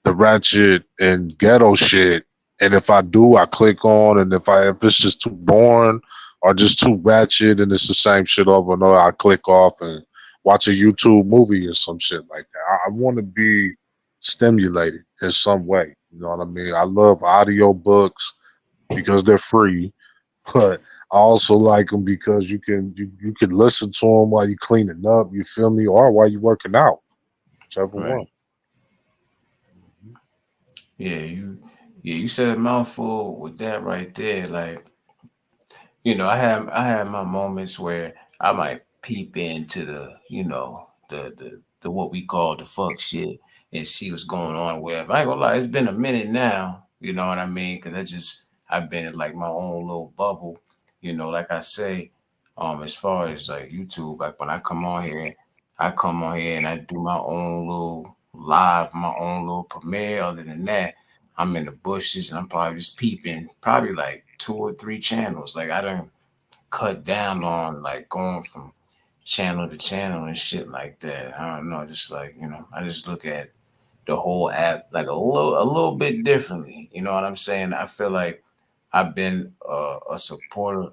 the ratchet and ghetto shit. And if I do, I click on, and if it's just too boring or just too ratchet and it's the same shit over and over, I click off and watch a YouTube movie or some shit like that. I want to be stimulated in some way. You know what I mean? I love audio books because they're free. But I also like them because you can listen to them while you cleaning up. You feel me, or while you working out, whichever one. Right. Yeah, you said a mouthful with that right there. Like, I have my moments where I might peep into the what we call the fuck shit and see what's going on. Whatever. I ain't gonna lie, it's been a minute now. You know what I mean? Because I've been in like my own little bubble. Like I say, as far as like YouTube, like when I come on here and I do my own little live, my own little premiere. Other than that, I'm in the bushes and I'm probably just peeping, probably like two or three channels. Like I don't cut down on like going from channel to channel and shit like that. I don't know, just like I just look at the whole app like a little bit differently. You know what I'm saying? I feel like I've been a supporter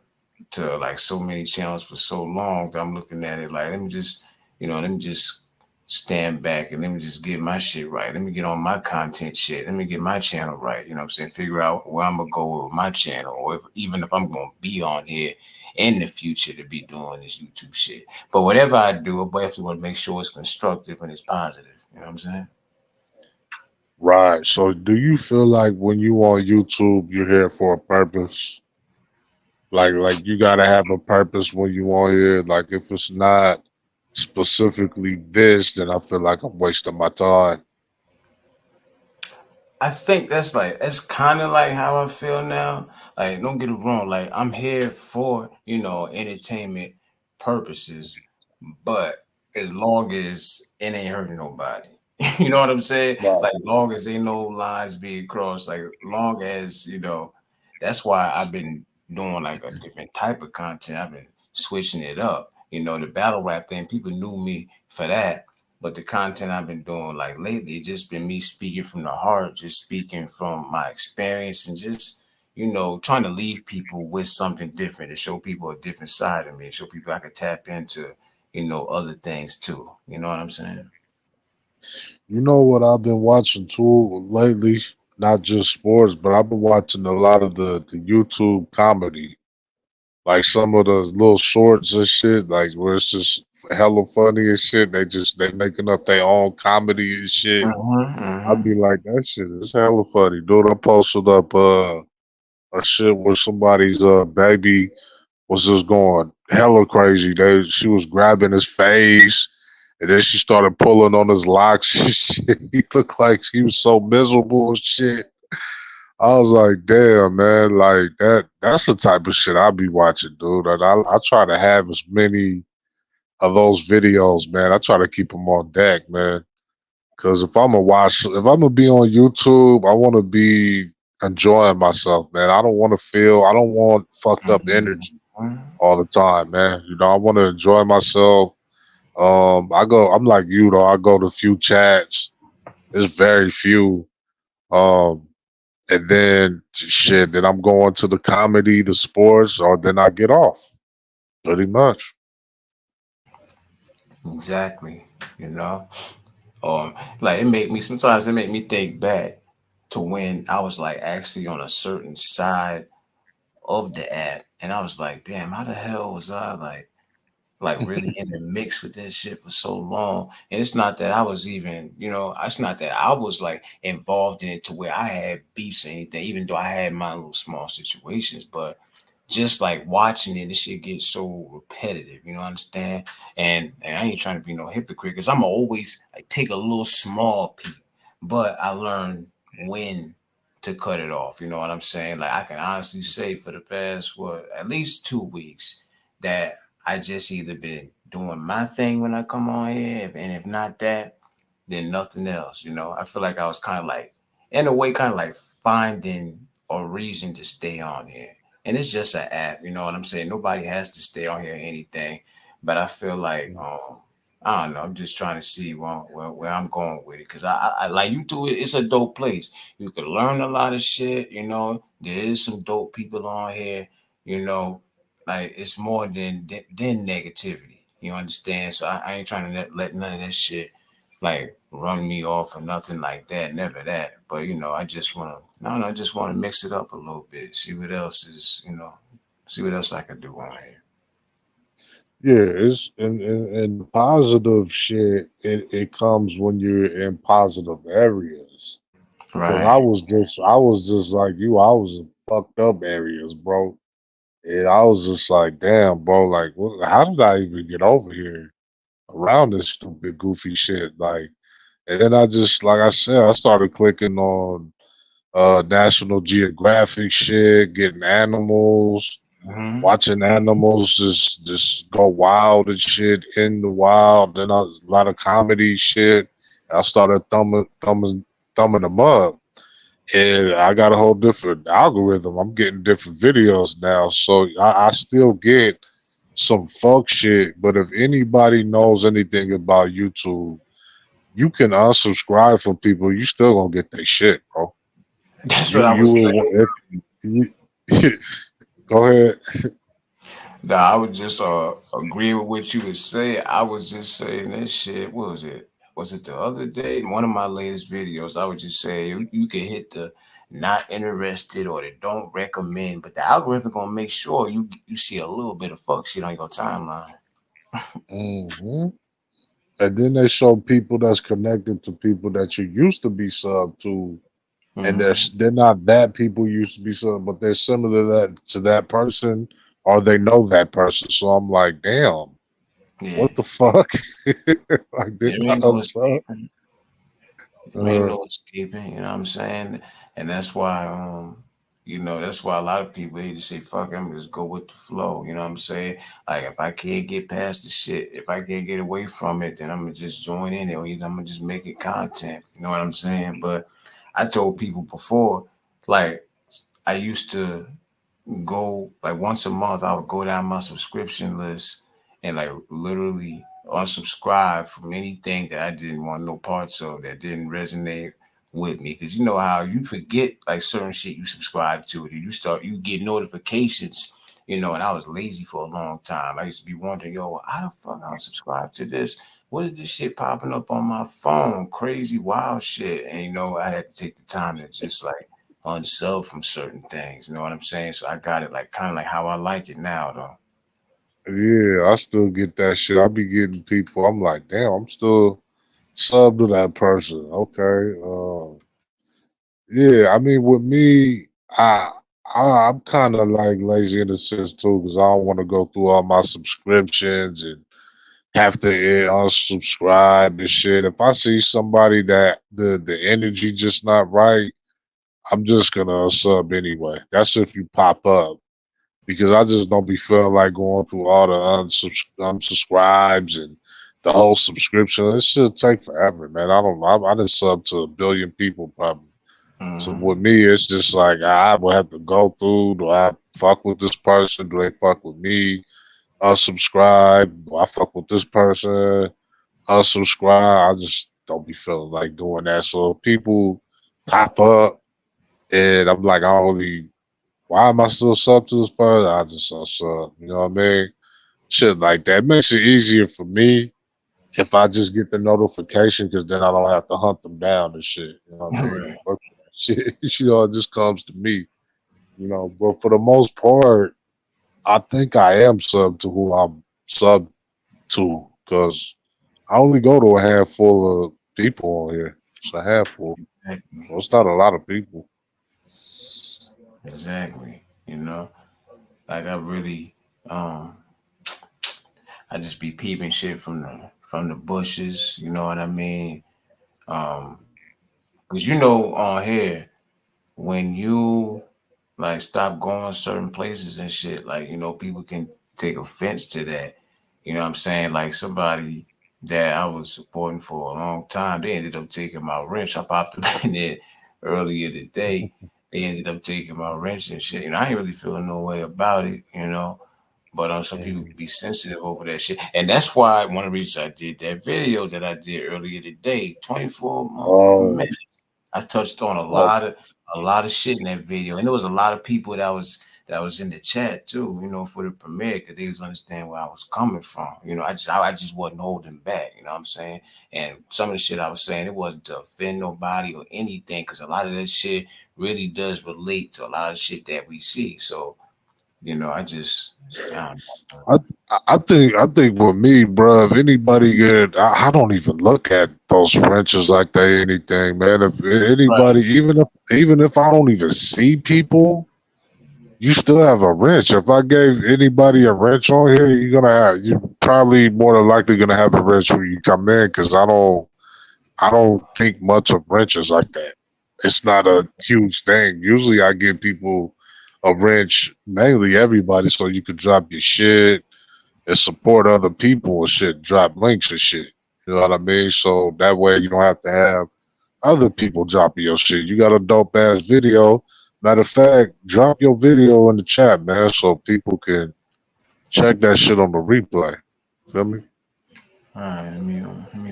to like so many channels for so long that I'm looking at it like let me just stand back and let me just get my shit right. Let me get on my content shit. Let me get my channel right. You know what I'm saying? Figure out where I'm gonna go with my channel, or even if I'm gonna be on here in the future to be doing this YouTube shit. But whatever I do, I definitely want to make sure it's constructive and it's positive. You know what I'm saying? Right. So, do you feel like when you on YouTube, you're here for a purpose? Like you gotta have a purpose when you on here. Like, if it's not specifically this, then I feel like I'm wasting my time. I think that's kind of like how I feel now. Like, don't get it wrong. Like, I'm here for entertainment purposes, but as long as it ain't hurting nobody, you know what I'm saying? Right. Like, long as ain't no lines being crossed, like, long as that's why I've been doing like a different type of content. I've been switching it up. The battle rap thing, people knew me for that, but the content I've been doing like lately, it just been me speaking from the heart, just speaking from my experience and just, trying to leave people with something different to show people a different side of me, show people I could tap into, other things too. You know what I'm saying? You know what I've been watching too lately? Not just sports, but I've been watching a lot of the YouTube comedy. Like some of those little shorts and shit, like where it's just hella funny and shit. They making up their own comedy and shit. I'd Mm-hmm, be like, that shit is hella funny. Dude, I posted up a shit where somebody's baby was just going hella crazy. She was grabbing his face, and then she started pulling on his locks and shit. He looked like he was so miserable and shit. I was like, damn, man, like that's the type of shit I be watching, dude. And I try to have as many of those videos, man. I try to keep them on deck, man. Cause if I'm gonna be on YouTube, I want to be enjoying myself, man. I don't want fucked up energy mm-hmm. all the time, man. I want to enjoy myself. I'm like you though. I go to few chats. There's very few. Um, and then shit. Then I'm going to the comedy, the sports, or then I get off. Pretty much. Exactly. You know, like it make me think back to when I was like actually on a certain side of the app, and I was like, damn, how the hell was I like really in the mix with this shit for so long? And it's not that I was even, it's not that I was like involved in it to where I had beefs or anything, even though I had my little small situations, but just like watching it, this shit gets so repetitive, understand? And I ain't trying to be no hypocrite because I'm always like take a little small peek, but I learned when to cut it off. You know what I'm saying? Like I can honestly say for the past at least 2 weeks that I just either been doing my thing when I come on here, and if not that, then nothing else. I feel like I was kind of like, in a way, kind of like finding a reason to stay on here. And it's just an app, you know what I'm saying? Nobody has to stay on here or anything. But I feel like, I don't know. I'm just trying to see where I'm going with it. Because I like you do it. It's a dope place. You can learn a lot of shit. There is some dope people on here. You know, like it's more than negativity. You understand? So I ain't trying to let none of that shit like run me off or nothing like that. Never that. But I just want to. I don't know. I just want to mix it up a little bit. See what else is See what else I could do on here. Yeah, it's and positive shit. It comes when you're in positive areas. Cause Right. I was just like you. I was in fucked up areas, bro. And I was just like, damn, bro. Like, how did I even get over here around this stupid, goofy shit? Like, and then I just, like I said, I started clicking on National Geographic shit, getting animals, Hmm. watching animals just go wild and shit in the wild. Then a lot of comedy shit. I started thumbing them up, and I got a whole different algorithm. I'm getting different videos now, so I still get some fuck shit. But if anybody knows anything about YouTube, you can unsubscribe from people. You still gonna get their shit, bro. That's what You I you was saying. will. You, go ahead. Nah, I would just agree with what you would say. I was just saying this shit. What was it? Was it the other day? In one of my latest videos, I would just say you can hit the not interested or the don't recommend, but the algorithm gonna make sure you see a little bit of fuck shit on your timeline. Hmm. And then they show people that's connected to people that you used to be sub to, and Hmm. they're not that people used to be sub, but they're similar to that person, or they know that person. So I'm like, damn, Yeah, what the fuck? Like, there didn't I ain't no unsub? escaping. There ain't Uh, no escaping. You know what I'm saying? And that's why that's why a lot of people hate to say fuck. I'm just go with the flow. You know what I'm saying? Like if I can't get past the shit, if I can't get away from it, then I'm gonna just join in it, or I'm gonna just make it content. You know what I'm saying? But I told people before, like I used to go like once a month. I would go down my subscription list and like literally unsubscribe from anything that I didn't want no parts of, that didn't resonate with me. Because you know how you forget like certain shit you subscribe to, and you get notifications. And I was lazy for a long time. I used to be wondering, yo, how the fuck I subscribe to this? What is this shit popping up on my phone? Crazy, wild shit. And I had to take the time to just like unsub from certain things. You know what I'm saying? So I got it like kind of like how I like it now, though. yeah, I still get that shit. I be getting people. I'm like, damn, I'm still sub to that person. Okay. Yeah, I mean, with me, I, I'm kind of like lazy in a sense too, because I don't want to go through all my subscriptions and have to unsubscribe and shit. If I see somebody that the energy just not right, I'm just gonna sub anyway. That's if you pop up, because I just don't be feeling like going through all the unsubscribes and the whole subscription. It should take forever, man. I don't know. I done sub to a billion people probably. So Hmm. with me, it's just like I will have to go through. Do I fuck with this person? Do they fuck with me? Unsubscribe. Do I fuck with this person? Unsubscribe. I just don't be feeling like doing that. So if people pop up and I'm like, I don't really. Why am I still sub to this person? I just unsub. You know what I mean? Shit like that makes it easier for me if I just get the notification, because then I don't have to hunt them down and shit. You know what I mean? Right. Fuck that shit. It just comes to me. But for the most part, I think I am sub to who I'm sub to, because I only go to a handful of people on here. It's a handful, Exactly. so it's not a lot of people. Exactly. Like I really, um, I just be peeping shit from the bushes. You know what I mean? Um, cause on here when you like stop going certain places and shit, like people can take offense to that. You know what I'm saying? Like somebody that I was supporting for a long time, they ended up taking my wrench. I popped up in there earlier today. They ended up taking my wrench and shit. I ain't really feeling no way about it. But some people Mhm. be sensitive over that shit. And that's why one of the reasons I did that video that I did earlier today, 24 motherfucking Oh, minutes. I touched on oh, a lot of shit in that video, and there was a lot of people that was in the chat too. For the premiere, because they was understand where I was coming from. I just wasn't holding back. You know what I'm saying? And some of the shit I was saying, it wasn't to offend nobody or anything, because a lot of that shit really does relate to a lot of shit that we see. So You know, I just I don't know. I I think with me, bro, if anybody get, I don't even look at those wrenches like they anything, man. If anybody, Right. even if I don't even see people, you still have a wrench. If I gave anybody a wrench on here, you're probably more than likely gonna have a wrench when you come in, because I don't think much of wrenches like that. It's not a huge thing. Usually, I give people a wrench, mainly everybody, so you could drop your shit and support other people and shit, drop links and shit. You know what I mean? So that way you don't have to have other people dropping your shit. You got a dope ass video. Matter of fact, drop your video in the chat, man, so people can check that shit on the replay. Feel me? All right, let me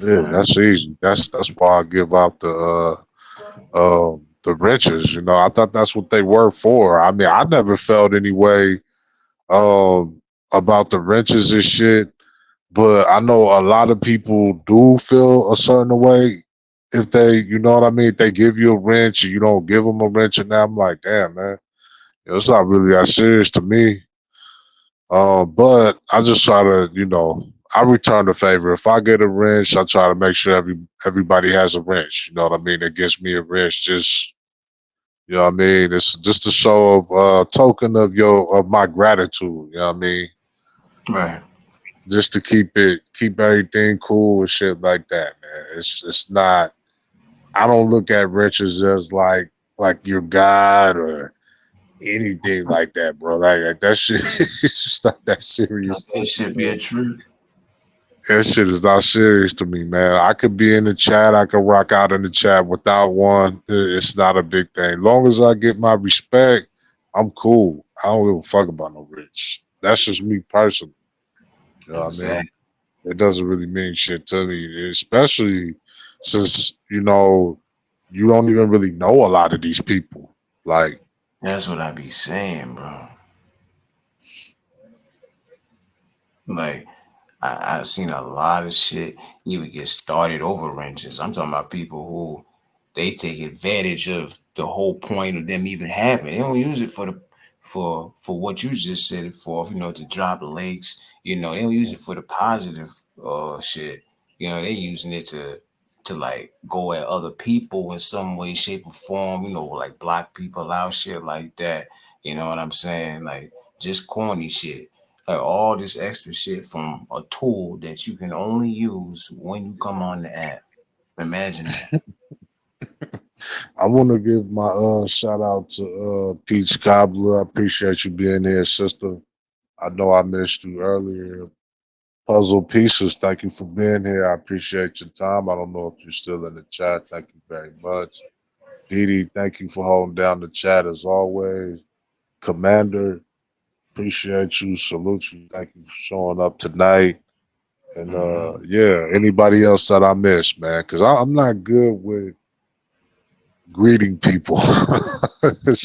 Yeah, find. that's easy. That's why I give out the wrenches. You know, I thought that's what they were for. I mean, I never felt any way um about the wrenches and shit. But I know a lot of people do feel a certain way if they, you know what I mean, if they give you a wrench and you don't give them a wrench, and I'm like, damn, man, it's not really that serious to me. But I just try to, I return the favor. If I get a wrench, I try to make sure everybody has a wrench. You know what I mean? It gives me a wrench, just you know what I mean. It's just a show of token of my gratitude. You know what I mean? Right. Just to keep everything cool and shit like that, man. It's not. I don't look at riches as like your god or anything like that, bro. Like that shit, it's just not that serious to It me, should be bro. a truth. That shit is not serious to me, man. I could be in the chat. I could rock out in the chat without one. It's not a big thing. Long as I get my respect, I'm cool. I don't give a fuck about no rich. That's just me personally. You know what I mean? Exactly. It doesn't really mean shit to me, especially since you don't even really know a lot of these people. Like, That's what I be saying, bro. Like I've seen a lot of shit even get started over wrenches. I'm talking about people who they take advantage of the whole point of them even having it. They don't use it for the for what you just said it for, to drop lakes. They don't use it for the positive shit. They using it to like go at other people in some way, shape, or form, like block people out, shit like that. You know what I'm saying? Like just corny shit. Like all this extra shit from a tool that you can only use when you come on the app. Imagine that. I want to give my shout out to Peach Cobbler. I appreciate you being here, sister. I know I missed you earlier. Puzzle Pieces, thank you for being here. I appreciate your time. I don't know if you're still in the chat. Thank you very much. Didi, thank you for holding down the chat as always. Commander, appreciate you. Salute you. Thank you for showing up tonight. And Hmm. yeah, anybody else that I missed, man, because I'm not good with greeting people,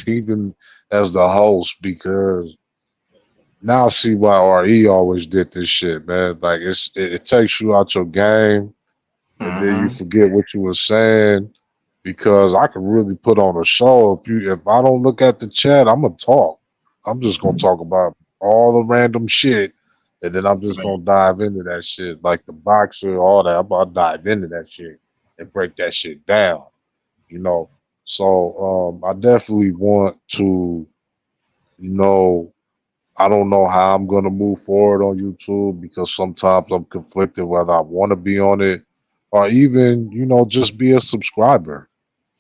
even as the host, because now I see why RE always did this shit, man. Like it takes you out your game, and then you Hmm. forget what you were saying. Because I can really put on a show if I don't look at the chat, I'm gonna talk. I'm just gonna talk about all the random shit, and then I'm just Right. gonna dive into that shit, like the boxer, all that. I'm gonna dive into that shit and break that shit down, you know. So I definitely want to, you know, I don't know how I'm gonna move forward on YouTube because sometimes I'm conflicted whether I want to be on it or even, just be a subscriber.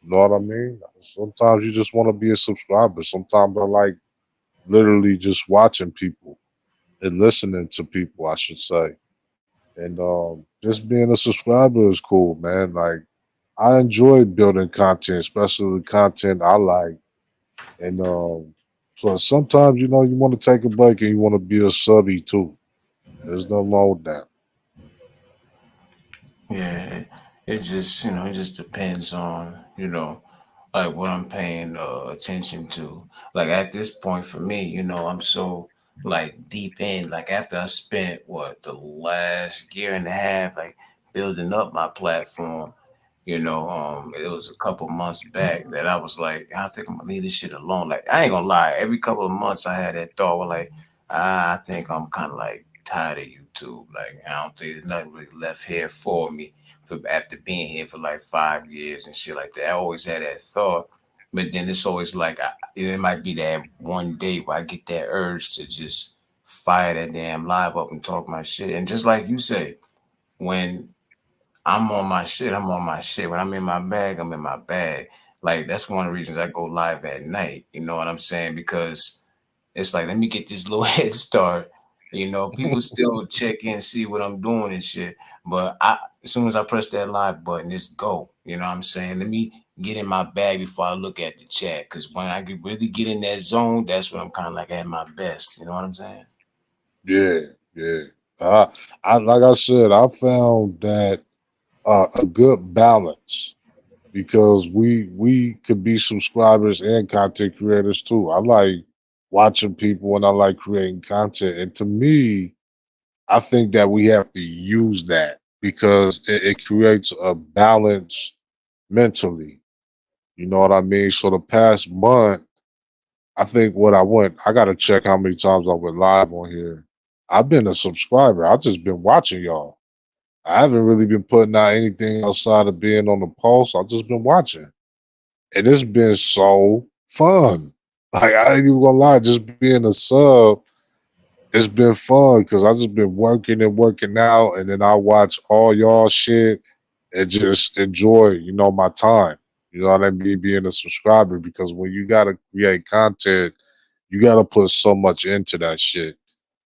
You know what I mean? Sometimes you just want to be a subscriber. Sometimes I like literally just watching people and listening to people, I should say. And just being a subscriber is cool, man. Like I enjoy building content, especially the content I like. And so sometimes you want to take a break and you want to be a subby too. There's nothing wrong with that. Yeah. It just it just depends on like what I'm paying attention to. Like at this point for me, I'm so like deep in. Like after I spent what the last year and a half like building up my platform. It was a couple months back that I was like, I think I'm gonna leave this shit alone. Like, I ain't gonna lie, every couple of months I had that thought, like, I think I'm kind of like tired of YouTube. Like, I don't think there's nothing really left here for me for after being here for like 5 years and shit like that. I always had that thought, but then it's always like, it might be that one day where I get that urge to just fire that damn live up and talk my shit. And just like you say, when I'm on my shit. I'm on my shit. When I'm in my bag, I'm in my bag. Like that's one of the reasons I go live at night. You know what I'm saying? Because it's like let me get this little head start. People still check in, see what I'm doing and shit. But as soon as I press that live button, it's go. You know what I'm saying? Let me get in my bag before I look at the chat. Cause when I really get in that zone, that's when I'm kind of like at my best. You know what I'm saying? Yeah, yeah. I like I said, I found that a good balance because we could be subscribers and content creators too. I like watching people and I like creating content. And to me, I think that we have to use that because it creates a balance mentally. You know what I mean? So the past month, I think I got to check how many times I went live on here. I've been a subscriber. I've just been watching y'all. I haven't really been putting out anything outside of being on the pulse. I've just been watching. And it's been so fun. Like I ain't even gonna lie, just being a sub, it's been fun because I just been working and working out, and then I watch all y'all shit and just enjoy, my time. You know what I mean? Being a subscriber because when you gotta create content, you gotta put so much into that shit.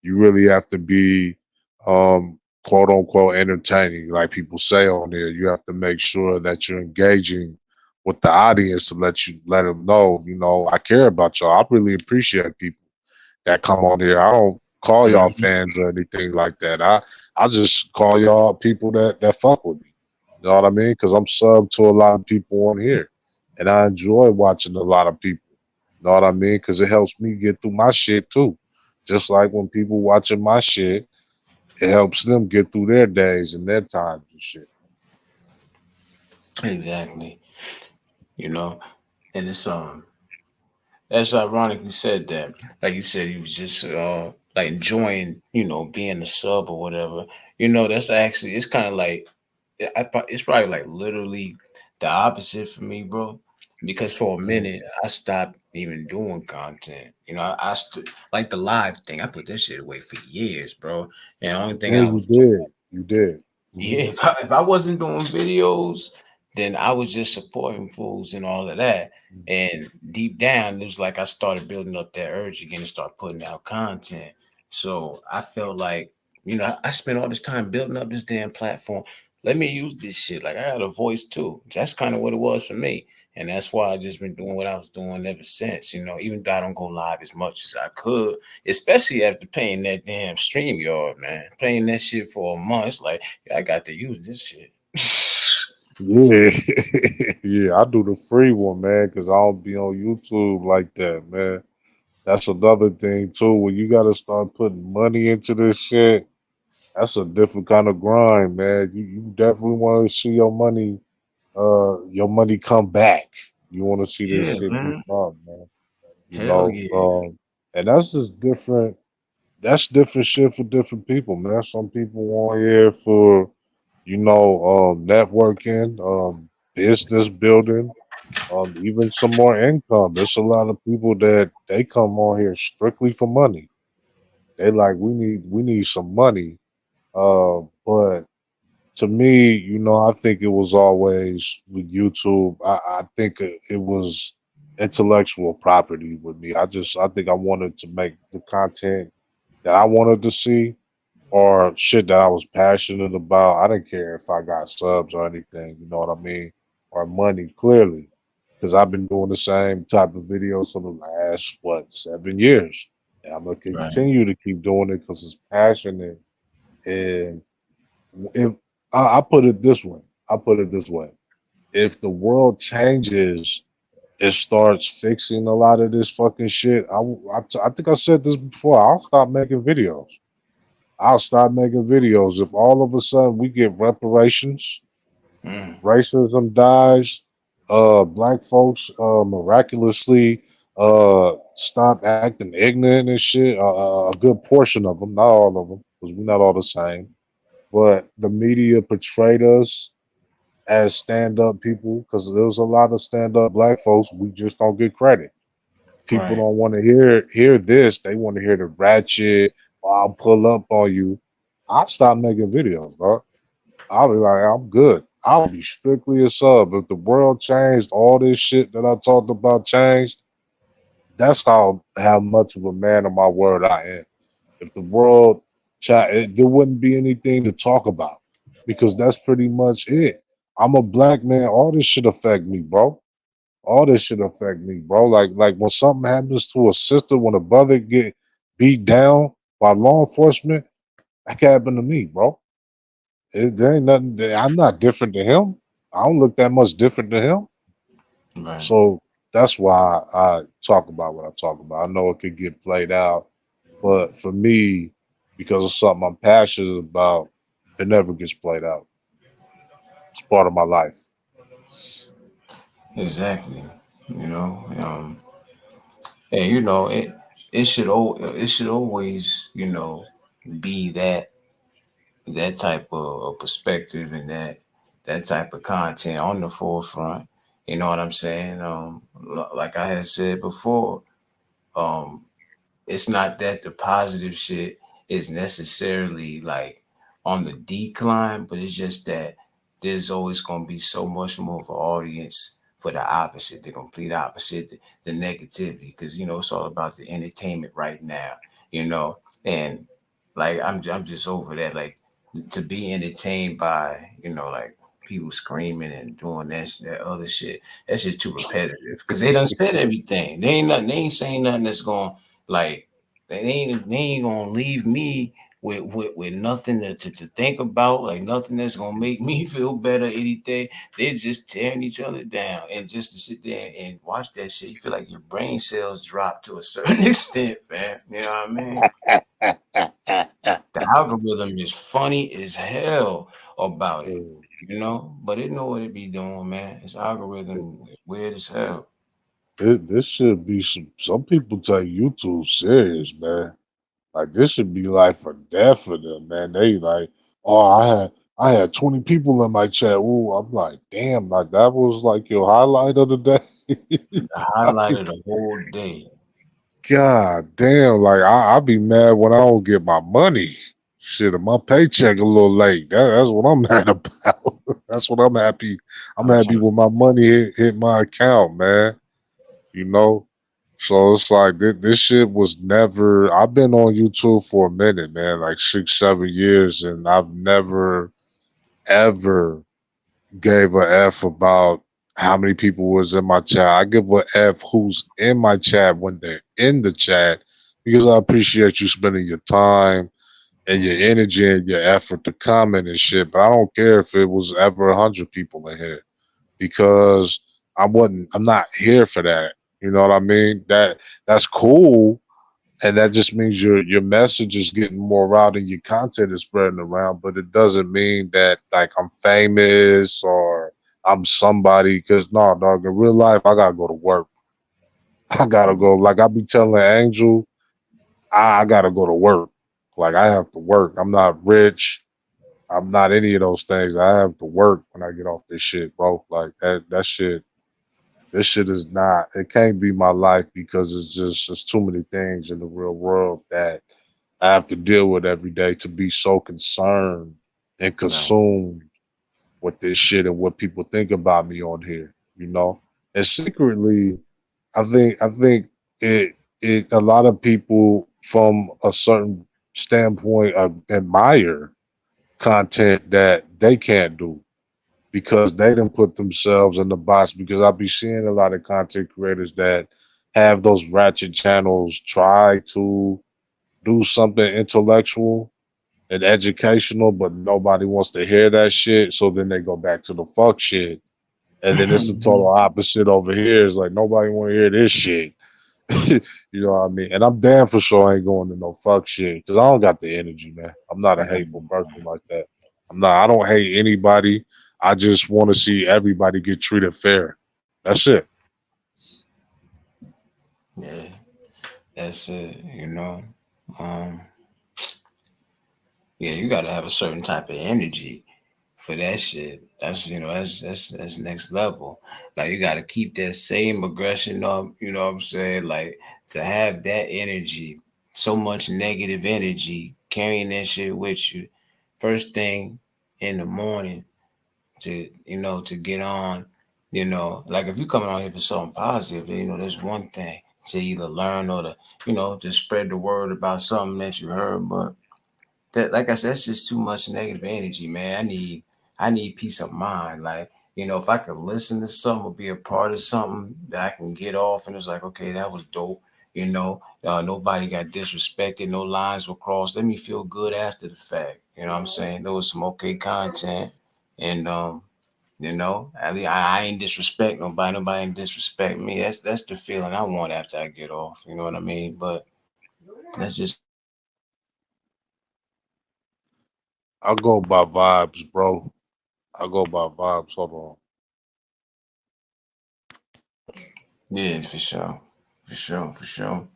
You really have to be quote unquote entertaining, like people say on there. You have to make sure that you're engaging with the audience to let them know, I care about y'all. I really appreciate people that come on here. I don't call y'all Mhm. fans or anything like that. I just call y'all people that fuck with me. You know what I mean? Because I'm sub to a lot of people on here, and I enjoy watching a lot of people. You know what I mean? Because it helps me get through my shit too. Just like when people watching my shit, it helps them get through their days and their times and shit. Exactly. You know, and it's That's ironic you said that. Like you said, you was just like enjoying, being a sub or whatever. That's actually it's kind of like it's probably like literally the opposite for me, bro. Because for a Mhm. minute I stopped even doing content. Like the live thing. I put that shit away for years, bro. And the only thing Yeah, I you was did. You did. yeah, Mhm. if I wasn't doing videos, then I was just supporting fools and all of that. And deep down, it was like I started building up that urge again to start putting out content. So I felt like, I spent all this time building up this damn platform. Let me use this shit. Like I got a voice too. That's kind of what it was for me. And that's why I just been doing what I was doing ever since. Even though I don't go live as much as I could, especially after paying that damn stream yard, man. Paying that shit for a month. It's like I got to use this shit. Yeah, yeah. I do the free one, man, because I don't be on YouTube like that, man. That's another thing too. When you got to start putting money into this shit, that's a different kind of grind, man. You definitely want to see your money come back. You want to see this Yeah, shit be man. fun, man. You Hell know, yeah. and that's just different. That's different shit for different people, man. Some people on here for networking, business building, even some more income. There's a lot of people that they come on here strictly for money. They like we need some money. But to me, I think it was always with YouTube. I think it was intellectual property with me. I think I wanted to make the content that I wanted to see or shit that I was passionate about. I didn't care if I got subs or anything, you know what I mean? Or money, clearly. Because I've been doing the same type of videos for the last, 7 years. And I'm going to Right. continue to keep doing it because it's passionate. And if I put it this way, if the world changes, it starts fixing a lot of this fucking shit. I think I said this before. I'll stop making videos. I'll stop making videos if all of a sudden we get reparations Mm, Racism dies. Black folks miraculously stop acting ignorant and shit. A good portion of them, not all of them, because we're not all the same. But the media portrayed us as stand-up people because there was a lot of stand-up black folks. We just don't get credit. People right. don't want to hear this. They want to hear the ratchet. I'll pull up on you. I'll stop making videos, dog. I'll be like, I'm good. I'll be strictly a sub. If the world changed, all this shit that I talked about changed, that's how much of a man of my word I am. If the world there wouldn't be anything to talk about because that's pretty much it. I'm a black man. All this should affect me, bro. All this should affect me, bro. Like when something happens to a sister, when a brother get beat down by law enforcement, that can happen to me, bro. There ain't nothing. I'm not different to him. I don't look that much different to him. Right. So that's why I talk about what I talk about. I know it could get played out, but for me, because of something I'm passionate about, it never gets played out. It's part of my life. Exactly. You know, and it should always, be that type of perspective and that type of content on the forefront. You know what I'm saying? Like I had said before, um, it's not that the positive shit is necessarily like on the decline, but it's just that there's always gonna be so much more of an audience for the opposite, the complete opposite, the negativity, because it's all about the entertainment right now, you know, and like I'm just over that, like to be entertained by like people screaming and doing that other shit. That's just too repetitive because they done said everything. They ain't nothing. They ain't saying nothing that's going like they ain't gonna leave me with nothing to think about, like nothing that's gonna make me feel better, anything. They're just tearing each other down. And just to sit there and watch that shit, you feel like your brain cells drop to a certain extent, fam. You know what I mean? The algorithm is funny as hell about it, but it know what it be doing, man. Its algorithm is weird as hell. This should be some people take YouTube serious, man. Like this should be life or death for them, man. They like, oh, I had 20 people in my chat. Ooh, I'm like, damn, like that was like your highlight of the day. The highlight of the whole day. God damn, like I be mad when I don't get my money. Shit, if my paycheck a little late. That's what I'm mad about. That's what I'm happy. I'm I'm happy trying when my money hit my account, man. You know? So it's like this shit was never. I've been on YouTube for a minute, man, like 6, 7 years, and I've never ever gave a f about how many people was in my chat. I give a f who's in my chat when they're in the chat because I appreciate you spending your time and your energy and your effort to comment and shit. But I don't care if it was ever 100 people in here because I'm not here for that. You know what I mean? That's cool, and that just means your message is getting more out and your content is spreading around. But it doesn't mean that like I'm famous or I'm somebody. Because no, dog, in real life I gotta go to work. I gotta go. Like I be telling Angel, I gotta go to work. Like I have to work. I'm not rich. I'm not any of those things. I have to work when I get off this shit, bro. Like that shit. This shit is not. It can't be my life because it's too many things in the real world that I have to deal with every day to be so concerned and right. consumed with this shit and what people think about me on here. You know, and secretly, I think it a lot of people from a certain standpoint admire content that they can't do because they didn't put themselves in the box. Because I'll be seeing a lot of content creators that have those ratchet channels try to do something intellectual and educational, but nobody wants to hear that shit. So then they go back to the fuck shit. And then it's the total opposite over here. It's like nobody want to hear this shit. You know what I mean? And I'm damn for sure ain't going to no fuck shit because I don't got the energy, man. I'm not a hateful person like that. I don't hate anybody. I just want to see everybody get treated fair. That's it. Yeah, that's it. Um, yeah, you gotta have a certain type of energy for that shit. That's that's next level. Like you gotta keep that same aggression up, you know what I'm saying? Like to have that energy, so much negative energy, carrying that shit with you. First thing in the morning to to get on, like if you coming on here for something positive, there's one thing to either learn or to, to spread the word about something that you heard, but that like I said, that's just too much negative energy, man. I need peace of mind. Like, if I could listen to something or be a part of something that I can get off and it's like, okay, that was dope. Nobody got disrespected, no lines were crossed. Let me feel good after the fact. You know what I'm saying? There was some okay content. And at least I ain't disrespect nobody. Nobody ain't disrespect me. That's the feeling I want after I get off. You know what I mean? But that's just I go by vibes, bro. I go by vibes. Hold on. yeah, for sure. For sure, for sure.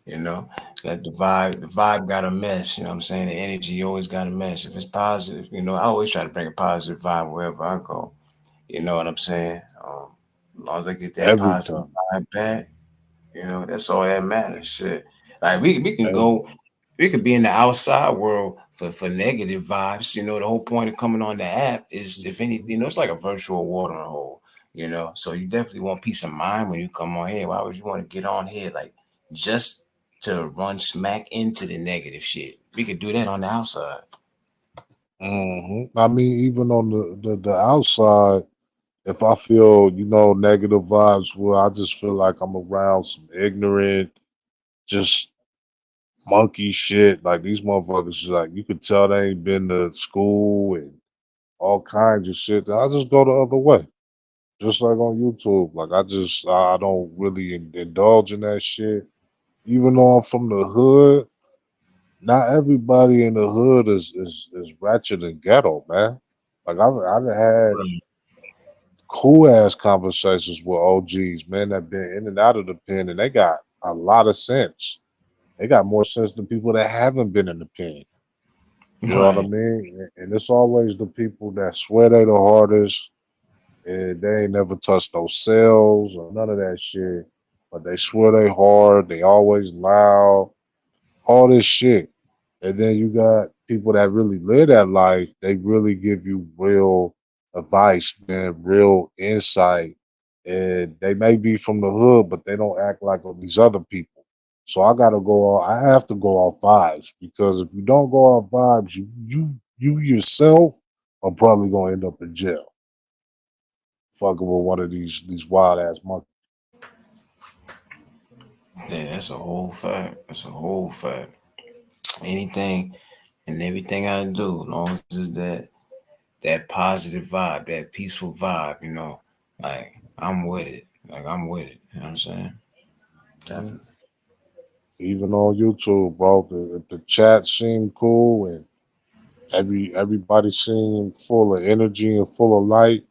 You know, that the vibe got a mess. You know what I'm saying? The energy always got a mess. If it's positive, I always try to bring a positive vibe wherever I go. You know what I'm saying? As long as I get that Every positive time. vibe back, that's all that matters. Shit. Like we can Every, go, we could be in the outside world for negative vibes. The whole point of coming on the app is if any, it's like a virtual watering hole. So you definitely want peace of mind when you come on here. Why would you want to get on here like just to run smack into the negative shit? We could do that on the outside. I mean, even on the outside, if I feel, negative vibes, where I just feel like I'm around some ignorant, just monkey shit. Like these motherfuckers, like you could tell they ain't been to school and all kinds of shit. I just go the other way, just like on YouTube. Like I don't really indulge in that shit. Even though I'm from the hood, not everybody in the hood is ratchet and ghetto, man. Like I've had Right. cool ass conversations with OGs, man, that been in and out of the pen, and they got a lot of sense. They got more sense than people that haven't been in the pen. You know what I Right. mean? And it's always the people that swear they the hardest, and they ain't never touched those cells or none of that shit. But they swear they hard. They always loud. All this shit. And then you got people that really live that life. They really give you real advice, man, real insight. And they may be from the hood, but they don't act like these other people. So I gotta go off. I have to go off vibes because if you don't go off vibes, you yourself are probably gonna end up in jail, fucking with one of these wild ass monkeys. Yeah, that's a whole fact. That's a whole fact. Anything and everything I do, as long as it's that positive vibe, that peaceful vibe, like I'm with it. Like I'm with it. You know what I'm saying? Mhm. Definitely. Even on YouTube, bro, if the chat seemed cool and everybody seemed full of energy and full of light,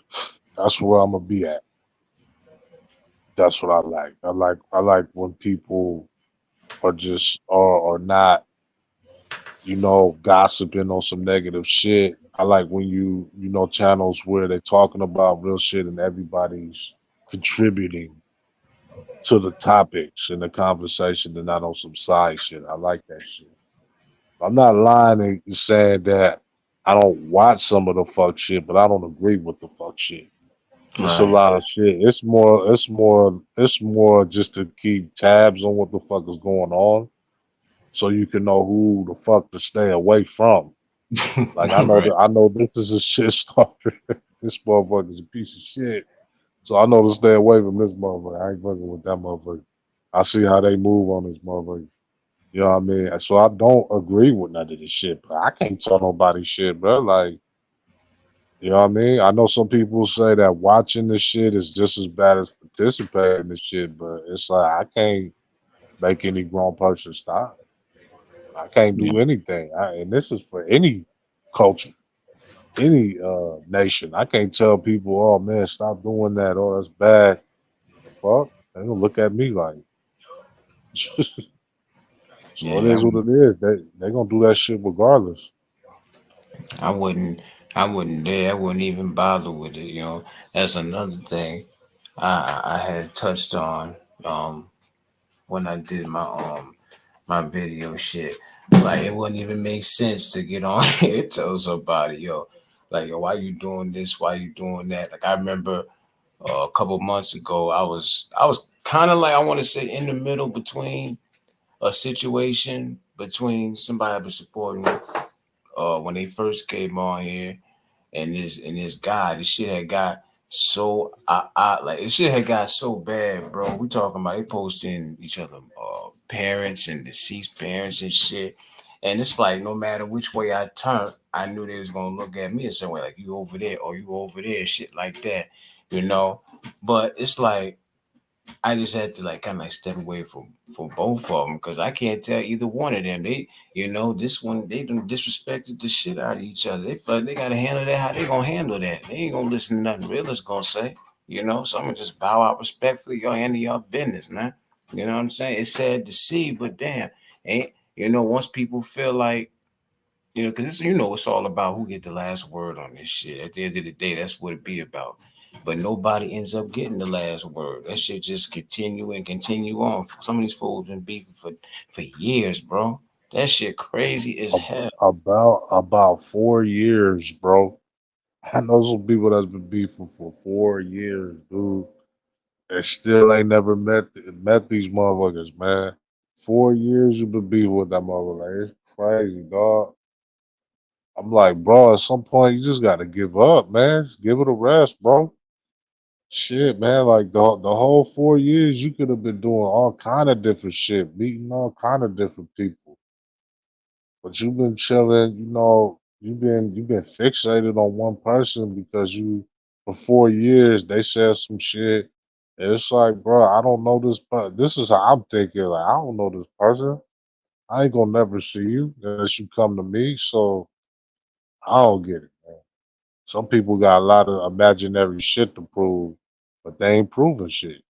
that's where I'm gonna be at. That's what I like. I like when people are just are not, gossiping on some negative shit. I like when channels where they're talking about real shit and everybody's contributing to the topics and the conversation and not on some side shit. I like that shit. I'm not lying and saying that I don't watch some of the fuck shit, but I don't agree with the fuck shit. It's a Right. lot of shit. It's more just to keep tabs on what the fuck is going on, so you can know who the fuck to stay away from. Like I know Right. that I know this is a shit starter. This motherfucker's a piece of shit. So I know to stay away from this motherfucker. I ain't fucking with that motherfucker. I see how they move on this motherfucker. You know what I mean? So I don't agree with none of this shit, but I can't tell nobody shit, bro. Like, you know what I mean? I know some people say that watching this shit is just as bad as participating in this shit, but it's like I can't make any grown person stop. I can't Yeah. do anything. And this is for any culture. any nation. I can't tell people, oh man, stop doing that. Oh, that's bad. The fuck? They gonna look at me like so it Yeah, is what it is. They gonna do that shit regardless. I wouldn't. I wouldn't dare. I wouldn't even bother with it. That's another thing I had touched on when I did my video shit. Like it wouldn't even make sense to get on here and tell somebody, yo, like yo, why you doing this? Why you doing that? Like I remember a couple months ago, I was kind of like I want to say in the middle between a situation between somebody I've been supporting when they first came on here and this guy. This shit had got so like this shit had got so bad, bro. We talking about they posting each other parents and deceased parents and shit. And it's like no matter which way I turned, I knew they was gonna look at me a certain way, like you over there or you over there, shit like that, you know. But it's like I just had to like kind of like step away from both of them because I can't tell either one of them. This one they done disrespected the shit out of each other. They feel like they gotta handle that how they gonna handle that. They ain't gonna listen to nothing real is gonna say. So I'm gonna just bow out respectfully. Y'all handle y'all business, man. You know what I'm saying? It's sad to see, but damn, ain't once people feel like because it's all about who get the last word on this shit. At the end of the day, that's what it be about. But nobody ends up getting the last word. That shit just continue and continue on. Some of these fools been beefing for years, bro. That shit crazy as hell. About 4 years, bro. I know some people that's been beefing for 4 years, dude. And still ain't never met these motherfuckers, man. 4 years you been beefing with that motherfucker. Like, it's crazy, dog. I'm like, bro, at some point you just gotta give up, man. Just give it a rest, bro. Shit, man. Like the whole 4 years you could have been doing all kind of different shit, meeting all kind of different people. But you've been chilling, you've been fixated on one person because you for 4 years they said some shit. And it's like, bro, I don't know this person. This is how I'm thinking. Like, I don't know this person. I ain't gonna never see you unless you come to me. So I don't get it, man. Some people got a lot of imaginary shit to prove, but they ain't proving shit.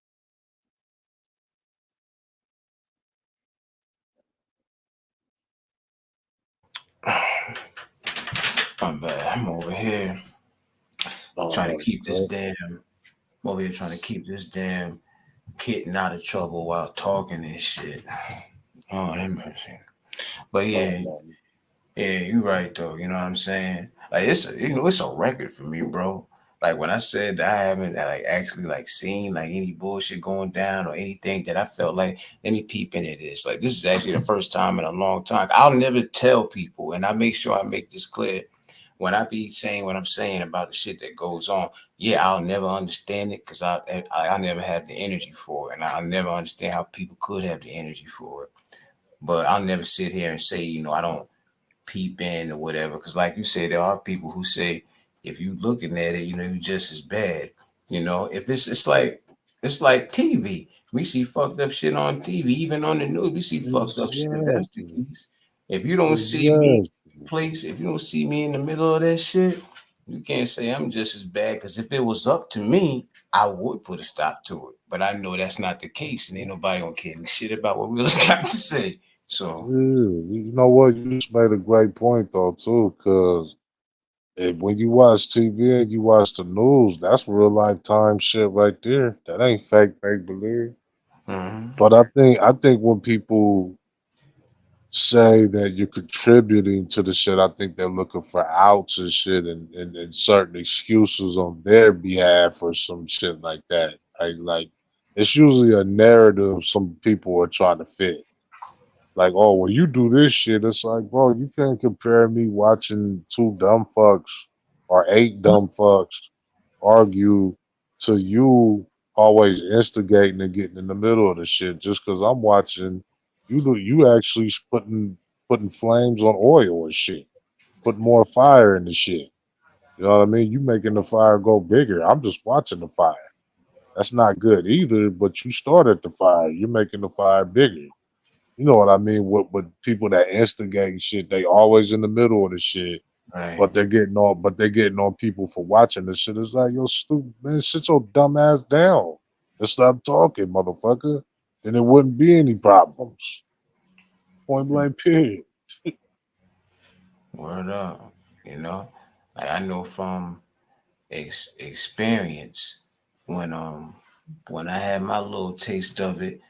I'm bad. I'm over here trying to Oh keep this shit. damn. I'm over here trying to keep this damn kitten out of trouble while talking this shit. Oh, that mercy. But Oh yeah, no. yeah, you right though. You know what I'm saying? Like it's a record for me, bro. Like when I said that I haven't like actually like seen like any bullshit going down or anything that I felt like let me peep into this. Like this is actually the first time in a long time. I'll never tell people, and I make sure I make this clear when I be saying what I'm saying about the shit that goes on. Yeah, I'll never understand it because I never have the energy for it, and I'll never understand how people could have the energy for it. But I'll never sit here and say I don't peep in or whatever. Because, like you said, there are people who say if you looking at it, you just as bad. If it's like TV. We see fucked up shit on TV, even on the news. We see fucked up shit. If that's the Exactly. case, if you don't see me Exactly. if you don't see me in the middle of that shit, you can't say I'm just as bad. Because if it was up to me, I would put a stop to it. But I know that's not the case, and ain't nobody gonna care shit about what we got to say. So. Yeah, you know what? You just made a great point though too, because when you watch TV and you watch the news, that's real life time shit right there. That ain't fake make believe. Mhm. But I think when people say that you're contributing to the shit, I think they're looking for outs and shit and certain excuses on their behalf or some shit like that. Like it's usually a narrative some people are trying to fit. Like, oh, well, you do this shit. It's like, bro, you can't compare me watching two dumb fucks or eight dumb fucks argue to you always instigating and getting in the middle of the shit just because I'm watching you actually putting flames on oil and shit, put more fire in the shit. You know what I mean? You making the fire go bigger. I'm just watching the fire. That's not good either, but you started the fire. You're making the fire bigger. You know what I mean? With people that instigate shit, they always in the middle of the shit. Right. but they're getting on people for watching this shit. It's like, yo, stupid man, sit your dumb ass down and stop talking, motherfucker. Then there wouldn't be any problems. Point blank, period. Word up. You know, like I know from experience when I had my little taste of it,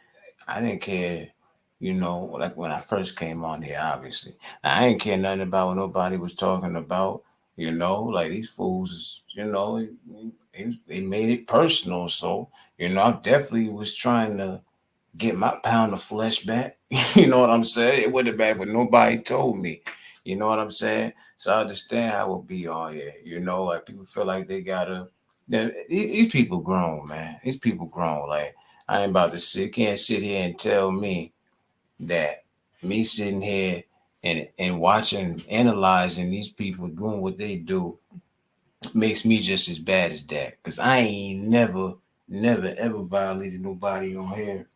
I didn't care. You know, like when I first came on here, obviously, I didn't care nothing about what nobody was talking about. You know, like these fools, you know, they made it personal. So, you know, I definitely was trying to get my pound of flesh back. You know what I'm saying? It wasn't bad, but nobody told me. You know what I'm saying? So I understand how it would be on here. You know, like people feel like they gotta. These people grown, man. These people grown. Like I ain't about to sit. Can't sit here and tell me that me sitting here and watching, analyzing these people doing what they do makes me just as bad as that. Cause I ain't never ever violated nobody on here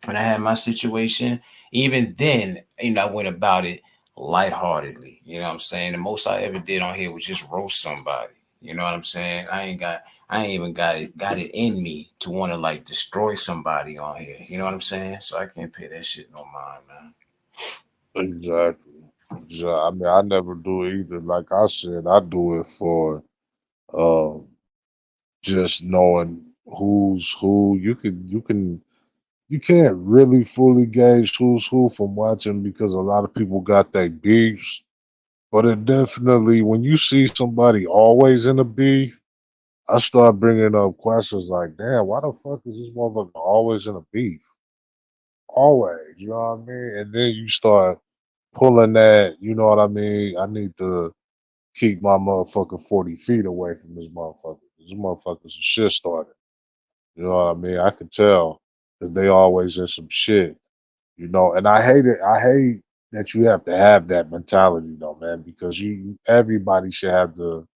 when I had my situation, even then, you know, I went about it lightheartedly. You know what I'm saying? The most I ever did on here was just roast somebody. You know what I'm saying? I ain't even got it in me to want to like destroy somebody on here. You know what I'm saying? So I can't pay that shit no mind, man. Exactly. I mean, I never do it either. Like I said, I do it for um, just knowing who's who. You can't really fully gauge who's who from watching because a lot of people got their beefs. But it definitely, when you see somebody always in a beef, I start bringing up questions like, damn, why the fuck is this motherfucker always in a beef? Always, you know what I mean? And then you start pulling that, you know what I mean? I need to keep my motherfucker 40 feet away from this motherfucker. This motherfucker's a shit starter. You know what I mean? I could tell because they always in some shit, you know. And I hate it. I hate that you have to have that mentality, though, man, because everybody should have the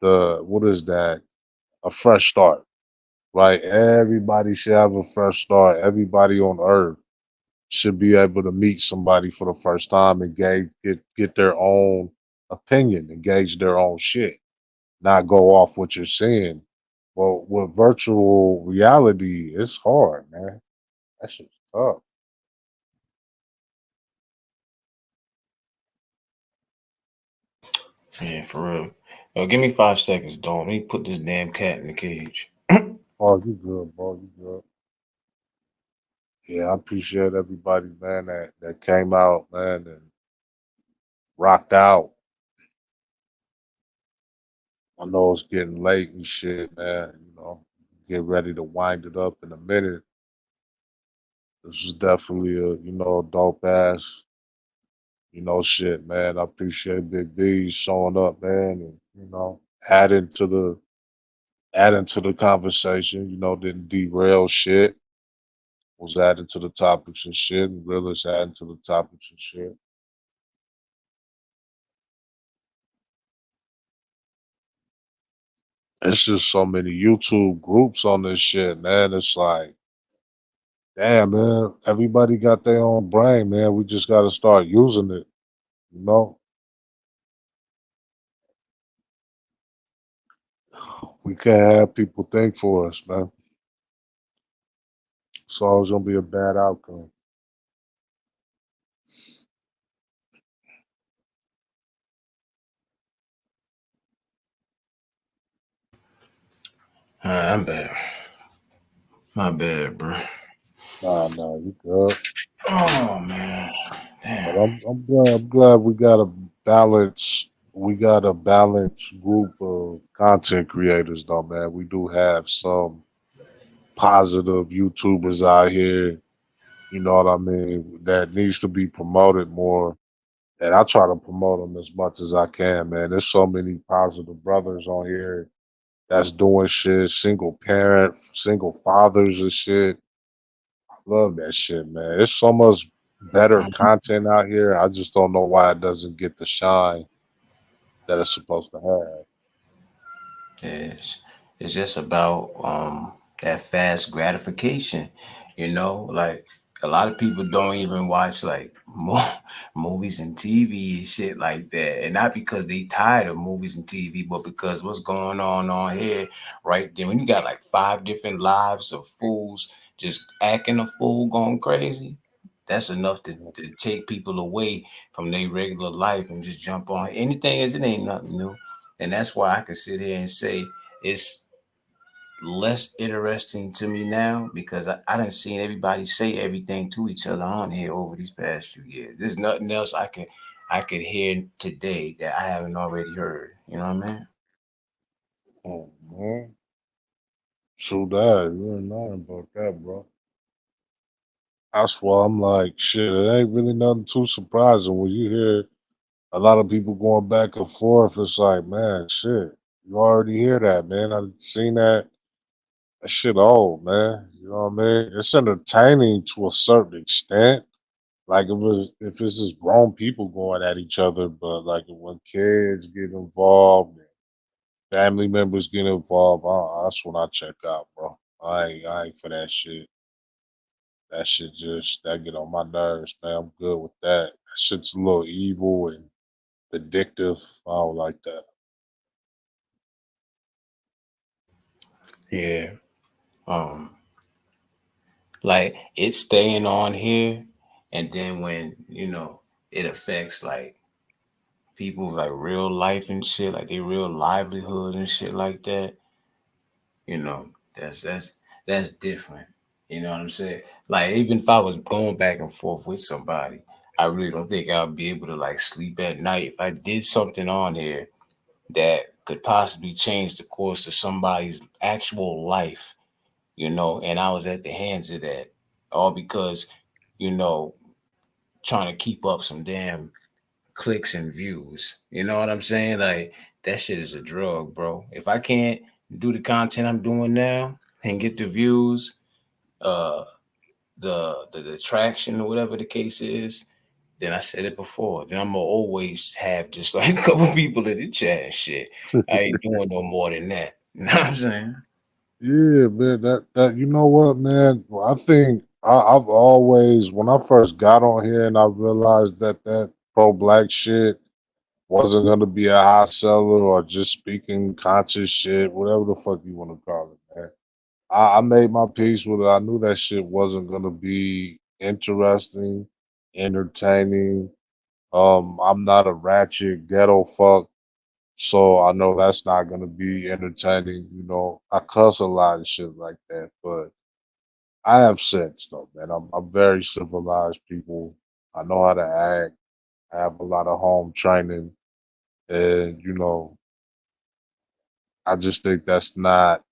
what is that? A fresh start, right? Everybody should have a fresh start. Everybody on earth should be able to meet somebody for the first time and get their own opinion, engage their own shit, not go off what you're seeing. Well, with virtual reality, it's hard, man. That shit's tough. Yeah, for real. Yo, give me 5 seconds, Dawn. Let me put this damn cat in the cage. Oh, you good, bro. You good. Yeah, I appreciate everybody, man, that came out, man, and rocked out. I know it's getting late and shit, man. You know, get ready to wind it up in a minute. This is definitely a, dope ass, shit, man. I appreciate Big B showing up, man, and adding to the adding to the conversation. Didn't derail shit. Was adding to the topics and shit, and realist adding to the topics and shit. It's just so many YouTube groups on this shit, man. It's like, damn, man. Everybody got their own brain, man. We just got to start using it. You know, we can't have people think for us, man. It's always gonna be a bad outcome. I'm bad. My bad, bro. Nah, nah, you good. Oh man, But damn. I'm glad we got a balance. We got a balanced group of content creators, though, man. We do have some positive YouTubers out here. You know what I mean? That needs to be promoted more. And I try to promote them as much as I can, man. There's so many positive brothers on here that's doing shit, single parent, single fathers and shit. Love that shit, man. There's so much better content out here. I just don't know why it doesn't get the shine that it's supposed to have. It's it's just about that fast gratification, you know, like a lot of people don't even watch like movies and TV and shit like that, and not because they tired of movies and TV, but because what's going on here right then. When you got like 5 different lives of fools just acting a fool, going crazy, that's enough to take people away from their regular life and just jump on anything as it ain't nothing new. And that's why I can sit here and say it's less interesting to me now because I done seen everybody say everything to each other on here over these past few years. There's nothing else I could hear today that I haven't already heard. You know what I mean? Oh, man. True that. You ain't lying about that, bro. That's why I'm like, shit, it ain't really nothing too surprising when you hear a lot of people going back and forth. It's like, man, shit, you already hear that, man. I've seen that. That shit old, man. You know what I mean? It's entertaining to a certain extent. Like if it's just grown people going at each other, but like when kids get involved, family members get involved, that's when I check out, bro. I ain't for that shit. That shit just that get on my nerves, man. I'm good with that. That shit's a little evil and addictive. I don't like that. Yeah. Um, like it's staying on here, and then when it affects like people like real life and shit, like their real livelihood and shit like that, you know, that's different. You know what I'm saying? Like even if I was going back and forth with somebody, I really don't think I'd be able to like sleep at night if I did something on here that could possibly change the course of somebody's actual life, and I was at the hands of that. All because, you know, trying to keep up some damn clicks and views. You know what I'm saying? Like that shit is a drug, bro. If I can't do the content I'm doing now and get the views, uh, the traction or whatever the case is, then I said it before. Then I'm gonna always have just like a couple people in the chat and shit. I ain't doing no more than that. You know what I'm saying? Yeah, man. That you know what, man. Well, I think I've always when I first got on here and I realized that pro black shit wasn't gonna be a high seller or just speaking conscious shit, whatever the fuck you want to call it, man. I made my peace with it. I knew that shit wasn't gonna be interesting, entertaining. I'm not a ratchet ghetto fuck, so I know that's not gonna be entertaining. I cuss a lot and shit like that, but I have sense though, man. I'm very civilized people. I know how to act. I have a lot of home training, and I just think that's not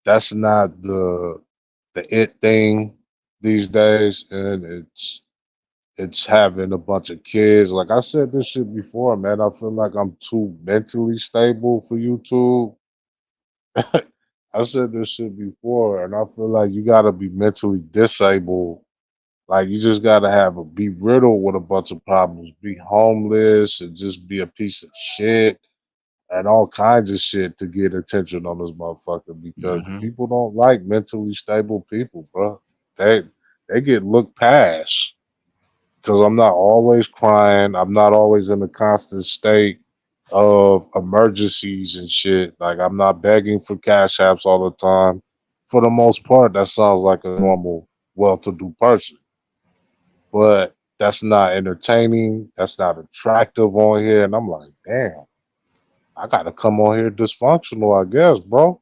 the it thing these days, and it's having a bunch of kids. Like I said this shit before, man. I feel like I'm too mentally stable for YouTube. I said this shit before, and I feel like you gotta be mentally disabled. Like you just gotta be riddled with a bunch of problems, be homeless, and just be a piece of shit and all kinds of shit to get attention on this motherfucker because Hmm. people don't like mentally stable people, bro. They they get looked past because I'm not always crying. I'm not always in a constant state of emergencies and shit. Like I'm not begging for cash apps all the time. For the most part, that sounds like a normal, well-to-do person. But that's not entertaining. That's not attractive on here. And I'm like, damn, I gotta come on here dysfunctional, I guess, bro.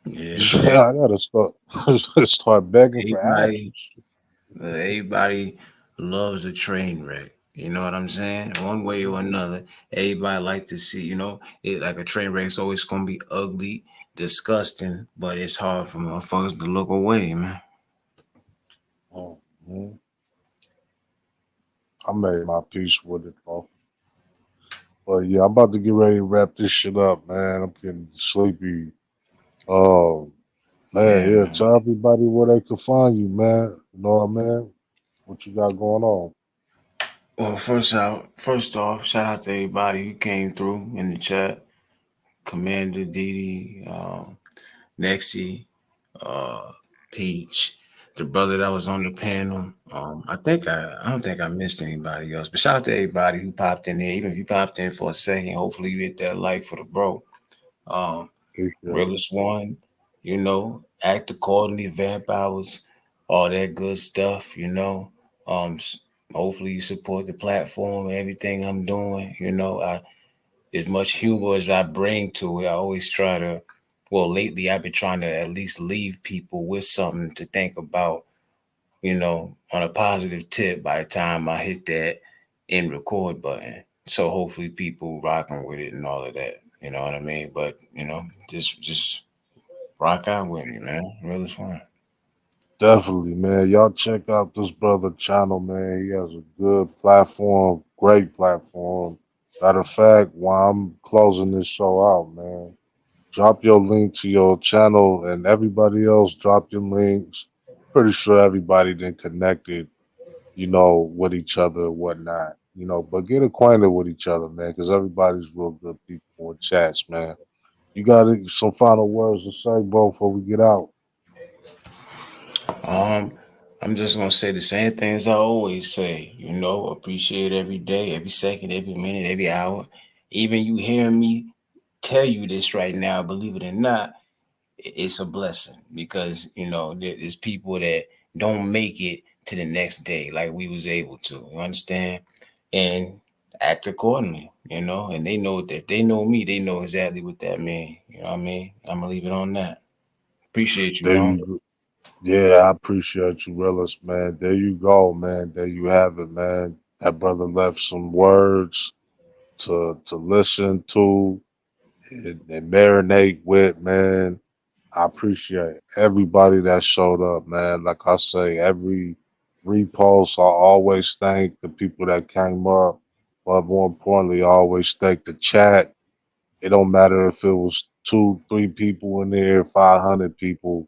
Yeah, I gotta start begging for apps. everybody, everybody loves a train wreck. You know what I'm saying? One way or another, everybody like to see. It like a train wreck is always gonna be ugly, disgusting, but it's hard for motherfuckers to look away, man. Mhm. I made my peace with it, bro. But yeah, I'm about to get ready to wrap this shit up, man. I'm getting sleepy. Oh man, Yeah, yeah. man. Tell everybody where they can find you, man. You know what I mean? What you got going on? Well, first off, shout out to everybody who came through in the chat. Commander Didi, Nexi, uh, Peach. the brother that was on the panel. I don't think I missed anybody else. But shout out to everybody who popped in there. Even if you popped in for a second, hopefully you hit that like for the bro. Um, Appreciate it. Realest one, act accordingly, vamp hours, all that good stuff. Um, s- Hopefully you support the platform and everything I'm doing. As much humor as I bring to it, I always try to. Well, lately I've been trying to at least leave people with something to think about, on a positive tip by the time I hit that end record button. So hopefully people rocking with it and all of that. You know what I mean? But just rock out with me, man. Real is fun. Definitely, man. Y'all check out this brother channel, man. He has a good platform, great platform. Matter of fact, while I'm closing this show out, man, drop your link to your channel and everybody else drop your links. Pretty sure everybody then connected, with each other and whatnot. But get acquainted with each other, man, because everybody's real good people in chats, man. You got some final words to say, bro, before we get out? Um, I'm just gonna say the same things I always say. Appreciate every day, every second, every minute, every hour. Even you hearing me tell you this right now, believe it or not, it's a blessing because there's people that don't make it to the next day like we was able to. You understand? And act accordingly. And they know that if they know me, they know exactly what that means. You know what I mean? I'm gonna leave it on that. Appreciate you, There bro. you go. Yeah, I appreciate you, Realist, man. There you go, man. There you have it, man. That brother left some words to listen to and marinate with, man. I appreciate everybody that showed up, man. Like I say, every repost, I always thank the people that came up. But more importantly, I always thank the chat. It don't matter if it was two, three people in there, 500 people.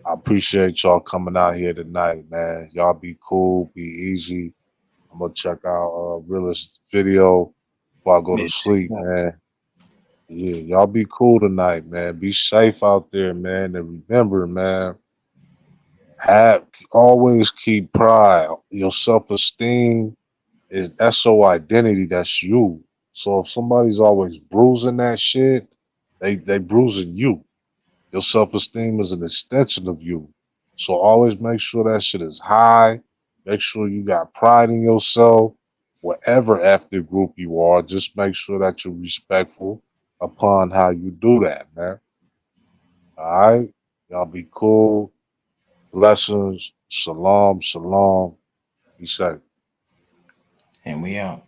I appreciate y'all coming out here tonight, man. Y'all be cool, be easy. I'm gonna check out realist video before I go to Yeah, check sleep, it out. man. Yeah, y'all be cool tonight, man. Be safe out there, man. And remember, man, have always keep pride. Your self-esteem that's your identity. That's you. So if somebody's always bruising that shit, they bruising you. Your self esteem is an extension of you. So always make sure that shit is high. Make sure you got pride in yourself. Whatever ethnic group you are, just make sure that you're respectful upon how you do that, man. All right? Y'all be cool. Blessings. Shalom, shalom. Be safe. And we out.